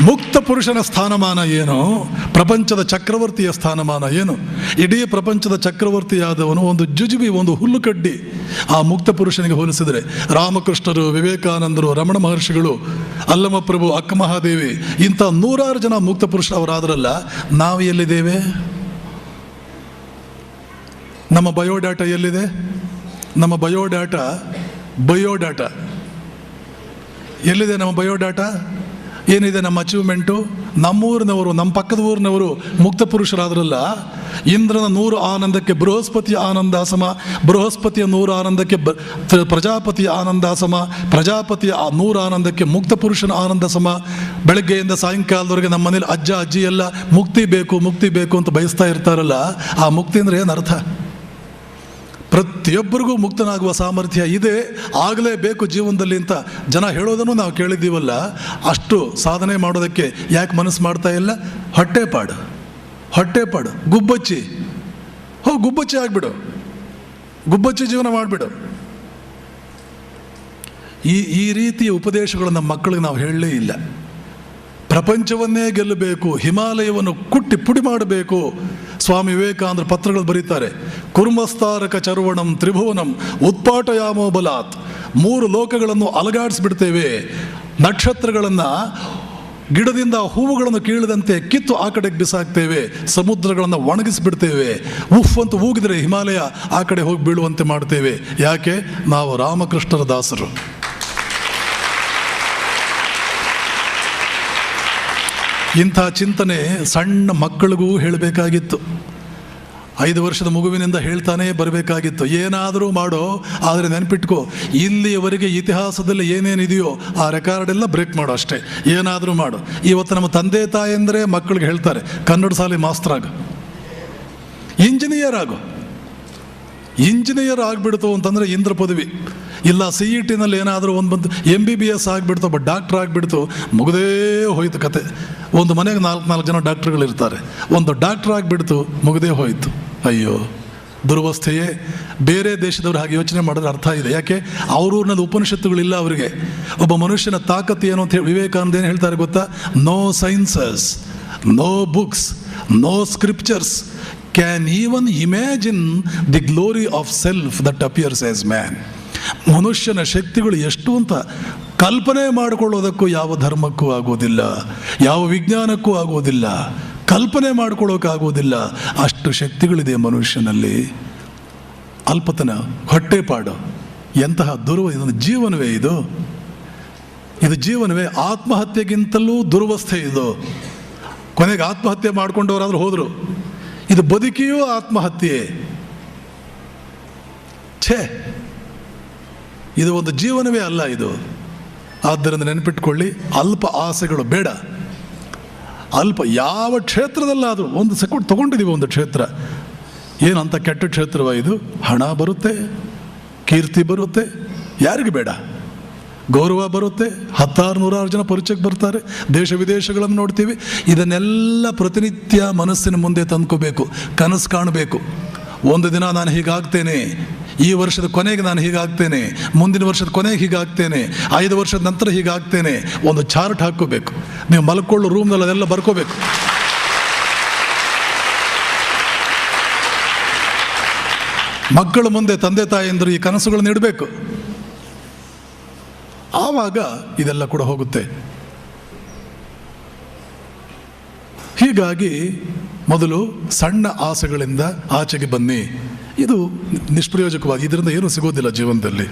ಮುಕ್ತ ಪುರುಷನ ಸ್ಥಾನಮಾನ ಏನು? ಪ್ರಪಂಚದ ಚಕ್ರವರ್ತಿಯ ಸ್ಥಾನಮಾನ ಏನು? ಇಡೀ ಪ್ರಪಂಚದ ಚಕ್ರವರ್ತಿಯಾದವನು ಒಂದು ಜುಜುಬಿ, ಒಂದು ಹುಲ್ಲುಕಡ್ಡಿ ಆ ಮುಕ್ತ ಪುರುಷನಿಗೆ ಹೋಲಿಸಿದರೆ. ರಾಮಕೃಷ್ಣರು, ವಿವೇಕಾನಂದರು, ರಮಣ ಮಹರ್ಷಿಗಳು, ಅಲ್ಲಮಪ್ರಭು, ಅಕ್ಕ ಮಹಾದೇವಿ, ಇಂಥ 100 ಜನ ಮುಕ್ತ ಪುರುಷರು ಅವರಾದ್ರಲ್ಲ. ನಾವು ಎಲ್ಲಿದ್ದೇವೆ? ನಮ್ಮ ಬಯೋಡಾಟಾ ಎಲ್ಲಿದೆ? ನಮ್ಮ ಬಯೋಡಾಟಾ ಎಲ್ಲಿದೆ? ನಮ್ಮ ಬಯೋಡಾಟಾ ಏನಿದೆ? ನಮ್ಮ ಅಚೀವ್ಮೆಂಟು? ನಮ್ಮೂರಿನವರು, ನಮ್ಮ ಪಕ್ಕದ ಊರಿನವರು ಮುಕ್ತ ಪುರುಷರಾದ್ರಲ್ಲ. ಇಂದ್ರನ 100 ಆನಂದಕ್ಕೆ ಬೃಹಸ್ಪತಿಯ ಆನಂದಾಸಮ, ಬೃಹಸ್ಪತಿಯ 100 ಆನಂದಕ್ಕೆ ಪ್ರಜಾಪತಿಯ ಆನಂದಾಸಮ, ಪ್ರಜಾಪತಿಯ 100 ಆನಂದಕ್ಕೆ ಮುಕ್ತ ಪುರುಷನ ಆನಂದ ಸಮ. ಬೆಳಗ್ಗೆಯಿಂದ ಸಾಯಂಕಾಲದವರೆಗೆ ನಮ್ಮ ಮನೇಲಿ ಅಜ್ಜ ಅಜ್ಜಿ ಎಲ್ಲ ಮುಕ್ತಿ ಬೇಕು ಅಂತ ಬಯಸ್ತಾ ಇರ್ತಾರಲ್ಲ. ಆ ಮುಕ್ತಿ ಅಂದರೆ ಏನು ಅರ್ಥ? ಪ್ರತಿಯೊಬ್ಬರಿಗೂ ಮುಕ್ತನಾಗುವ ಸಾಮರ್ಥ್ಯ ಇದೆ, ಆಗಲೇಬೇಕು ಜೀವನದಲ್ಲಿ ಅಂತ ಜನ ಹೇಳೋದನ್ನು ನಾವು ಕೇಳಿದ್ದೀವಲ್ಲ. ಅಷ್ಟು ಸಾಧನೆ ಮಾಡೋದಕ್ಕೆ ಯಾಕೆ ಮನಸ್ಸು ಮಾಡ್ತಾ ಇಲ್ಲ? ಹೊಟ್ಟೆಪಾಡು, ಗುಬ್ಬಚ್ಚಿ ಆಗಿಬಿಡು, ಗುಬ್ಬಚ್ಚಿ ಜೀವನ ಮಾಡಿಬಿಡು. ಈ ರೀತಿಯ ಉಪದೇಶಗಳು ನಮ್ಮ ಮಕ್ಕಳಿಗೆ ನಾವು ಹೇಳಲೇ ಇಲ್ಲ. ಪ್ರಪಂಚವನ್ನೇ ಗೆಲ್ಲಬೇಕು, ಹಿಮಾಲಯವನ್ನು ಕುಟ್ಟಿ ಪುಡಿ ಮಾಡಬೇಕು. ಸ್ವಾಮಿ ವಿವೇಕಾನಂದರು ಪತ್ರಗಳು ಬರೀತಾರೆ. ಕುರ್ಮಸ್ತಾರಕ ಚರ್ವಣಂ ತ್ರಿಭುವನಂ ಉತ್ಪಾಟಯಾಮೋ ಬಲಾತ್. 3 ಲೋಕಗಳನ್ನು ಅಲಗಾಡಿಸ್ಬಿಡ್ತೇವೆ. ನಕ್ಷತ್ರಗಳನ್ನು, ಗಿಡದಿಂದ ಹೂವುಗಳನ್ನು ಕೀಳದಂತೆ ಕಿತ್ತು ಆ ಕಡೆಗೆ ಬಿಸಾಕ್ತೇವೆ. ಸಮುದ್ರಗಳನ್ನು ಒಣಗಿಸ್ಬಿಡ್ತೇವೆ. ಉಫ್ ಅಂತ ಊಗಿದ್ರೆ ಹಿಮಾಲಯ ಆ ಕಡೆ ಹೋಗಿ ಬೀಳುವಂತೆ ಮಾಡ್ತೇವೆ. ಯಾಕೆ? ನಾವು ರಾಮಕೃಷ್ಣರ ದಾಸರು. ಇಂಥ ಚಿಂತನೆ ಸಣ್ಣ ಮಕ್ಕಳಿಗೂ ಹೇಳಬೇಕಾಗಿತ್ತು. 5 ವರ್ಷದ ಮಗುವಿನಿಂದ ಹೇಳ್ತಾನೇ ಬರಬೇಕಾಗಿತ್ತು. ಏನಾದರೂ ಮಾಡೋ, ಆದರೆ ನೆನಪಿಟ್ಕೋ, ಇಲ್ಲಿಯವರೆಗೆ ಇತಿಹಾಸದಲ್ಲಿ ಏನೇನಿದೆಯೋ ಆ ರೆಕಾರ್ಡೆಲ್ಲ ಬ್ರೇಕ್ ಮಾಡೋ ಅಷ್ಟೇ. ಏನಾದರೂ ಮಾಡು. ಇವತ್ತು ನಮ್ಮ ತಂದೆ ತಾಯಂದರೆ ಮಕ್ಕಳಿಗೆ ಹೇಳ್ತಾರೆ, ಕನ್ನಡ ಶಾಲೆ ಮಾಸ್ತರ್ ಆಗು, ಇಂಜಿನಿಯರ್ ಆಗಿಬಿಡ್ತು ಅಂತಂದರೆ ಇಂದ್ರ ಪದವಿ. ಇಲ್ಲ CETನಲ್ಲಿ ಏನಾದರೂ ಒಂದು ಬಂದು MBBS ಆಗಿಬಿಡ್ತು, ಒಬ್ಬ ಡಾಕ್ಟ್ರ್ ಆಗಿಬಿಡ್ತು, ಮುಗದೇ ಹೋಯ್ತು ಕತೆ. ಒಂದು ಮನೆಗೆ 4 ಜನ ಡಾಕ್ಟ್ರುಗಳಿರ್ತಾರೆ, ಒಂದು ಡಾಕ್ಟ್ರ್ ಆಗಿಬಿಡ್ತು, ಮುಗದೇ ಹೋಯಿತು. ಅಯ್ಯೋ ದುರ್ವಸ್ಥೆಯೇ. ಬೇರೆ ದೇಶದವ್ರು ಹಾಗೆ ಯೋಚನೆ ಮಾಡಿದ್ರೆ ಅರ್ಥ ಇದೆ. ಯಾಕೆ? ಅವ್ರೂರಿನಲ್ಲಿ ಉಪನಿಷತ್ತುಗಳಿಲ್ಲ ಅವರಿಗೆ. ಒಬ್ಬ ಮನುಷ್ಯನ ತಾಕತ್ತು ಏನು ಅಂತ ಹೇಳಿ ವಿವೇಕಾನಂದ ಏನು ಹೇಳ್ತಾರೆ ಗೊತ್ತಾ? No sciences, no books, no scriptures can even imagine the glory of self that appears as man. ಮನುಷ್ಯನ ಶಕ್ತಿಗಳು ಎಷ್ಟು ಅಂತ ಕಲ್ಪನೆ ಮಾಡಿಕೊಳ್ಳೋದಕ್ಕೂ ಯಾವ ಧರ್ಮಕ್ಕೂ ಆಗೋದಿಲ್ಲ, ಯಾವ ವಿಜ್ಞಾನಕ್ಕೂ ಆಗೋದಿಲ್ಲ, ಕಲ್ಪನೆ ಮಾಡ್ಕೊಳ್ಳೋಕ್ಕಾಗೋದಿಲ್ಲ. ಅಷ್ಟು ಶಕ್ತಿಗಳಿದೆ ಮನುಷ್ಯನಲ್ಲಿ. ಅಲ್ಪತನ, ಹೊಟ್ಟೆಪಾಡು, ಎಂತಹ ಇದೊಂದು ಜೀವನವೇ ಇದು ಜೀವನವೇ. ಆತ್ಮಹತ್ಯೆಗಿಂತಲೂ ದುರ್ವಸ್ಥೆ ಇದು. ಕೊನೆಗೆ ಆತ್ಮಹತ್ಯೆ ಮಾಡ್ಕೊಂಡವರಾದ್ರೂ ಹೋದರು. ಇದು ಬದುಕಿಯೂ ಆತ್ಮಹತ್ಯೆ. ಇದು ಒಂದು ಜೀವನವೇ ಅಲ್ಲ ಇದು. ಆದ್ದರಿಂದ ನೆನಪಿಟ್ಕೊಳ್ಳಿ, ಅಲ್ಪ ಆಸೆಗಳು ಬೇಡ. ಯಾವ ಕ್ಷೇತ್ರದಲ್ಲಾದರೂ ಒಂದು ಸೆಕೆಂಡ್ ತಗೊಂಡಿದ್ದೀವಿ, ಒಂದು ಕ್ಷೇತ್ರ ಏನಂತ ಕೆಟ್ಟ ಕ್ಷೇತ್ರವ ಇದು? ಹಣ ಬರುತ್ತೆ, ಕೀರ್ತಿ ಬರುತ್ತೆ, ಯಾರಿಗೆ ಬೇಡ? ಗೌರವ ಬರುತ್ತೆ, 10,000-100,000 ಜನ ಪರಿಚಯಕ್ಕೆ ಬರ್ತಾರೆ, ದೇಶ ವಿದೇಶಗಳನ್ನು ನೋಡ್ತೀವಿ. ಇದನ್ನೆಲ್ಲ ಪ್ರತಿನಿತ್ಯ ಮನಸ್ಸಿನ ಮುಂದೆ ತಂದ್ಕೋಬೇಕು, ಕನಸು ಕಾಣಬೇಕು. ಒಂದು ದಿನ ನಾನು ಹೀಗಾಗ್ತೇನೆ, ಈ ವರ್ಷದ ಕೊನೆಗೆ ನಾನು ಹೀಗಾಗ್ತೇನೆ, ಮುಂದಿನ ವರ್ಷದ ಕೊನೆಗೆ ಹೀಗಾಗ್ತೇನೆ, 5 ವರ್ಷದ ನಂತರ ಹೀಗಾಗ್ತೇನೆ. ಒಂದು ಚಾರ್ಟ್ ಹಾಕ್ಕೋಬೇಕು. ನೀವು ಮಲ್ಕೊಳ್ಳೋ ರೂಮ್ನಲ್ಲಿ ಅದೆಲ್ಲ ಬರ್ಕೋಬೇಕು. ಮಕ್ಕಳ ಮುಂದೆ ತಂದೆ ತಾಯಿಯಂದರು ಈ ಕನಸುಗಳನ್ನು ಇಡಬೇಕು. ಆವಾಗ ಇದೆಲ್ಲ ಕೂಡ ಹೋಗುತ್ತೆ. ಹೀಗಾಗಿ ಮೊದಲು ಸಣ್ಣ ಆಸೆಗಳಿಂದ ಆಚೆಗೆ ಬನ್ನಿ. ಇದು ನಿಷ್ಪ್ರಯೋಜಕವಾಗಿ, ಇದರಿಂದ ಏನೂ ಸಿಗೋದಿಲ್ಲ ಜೀವನದಲ್ಲಿ.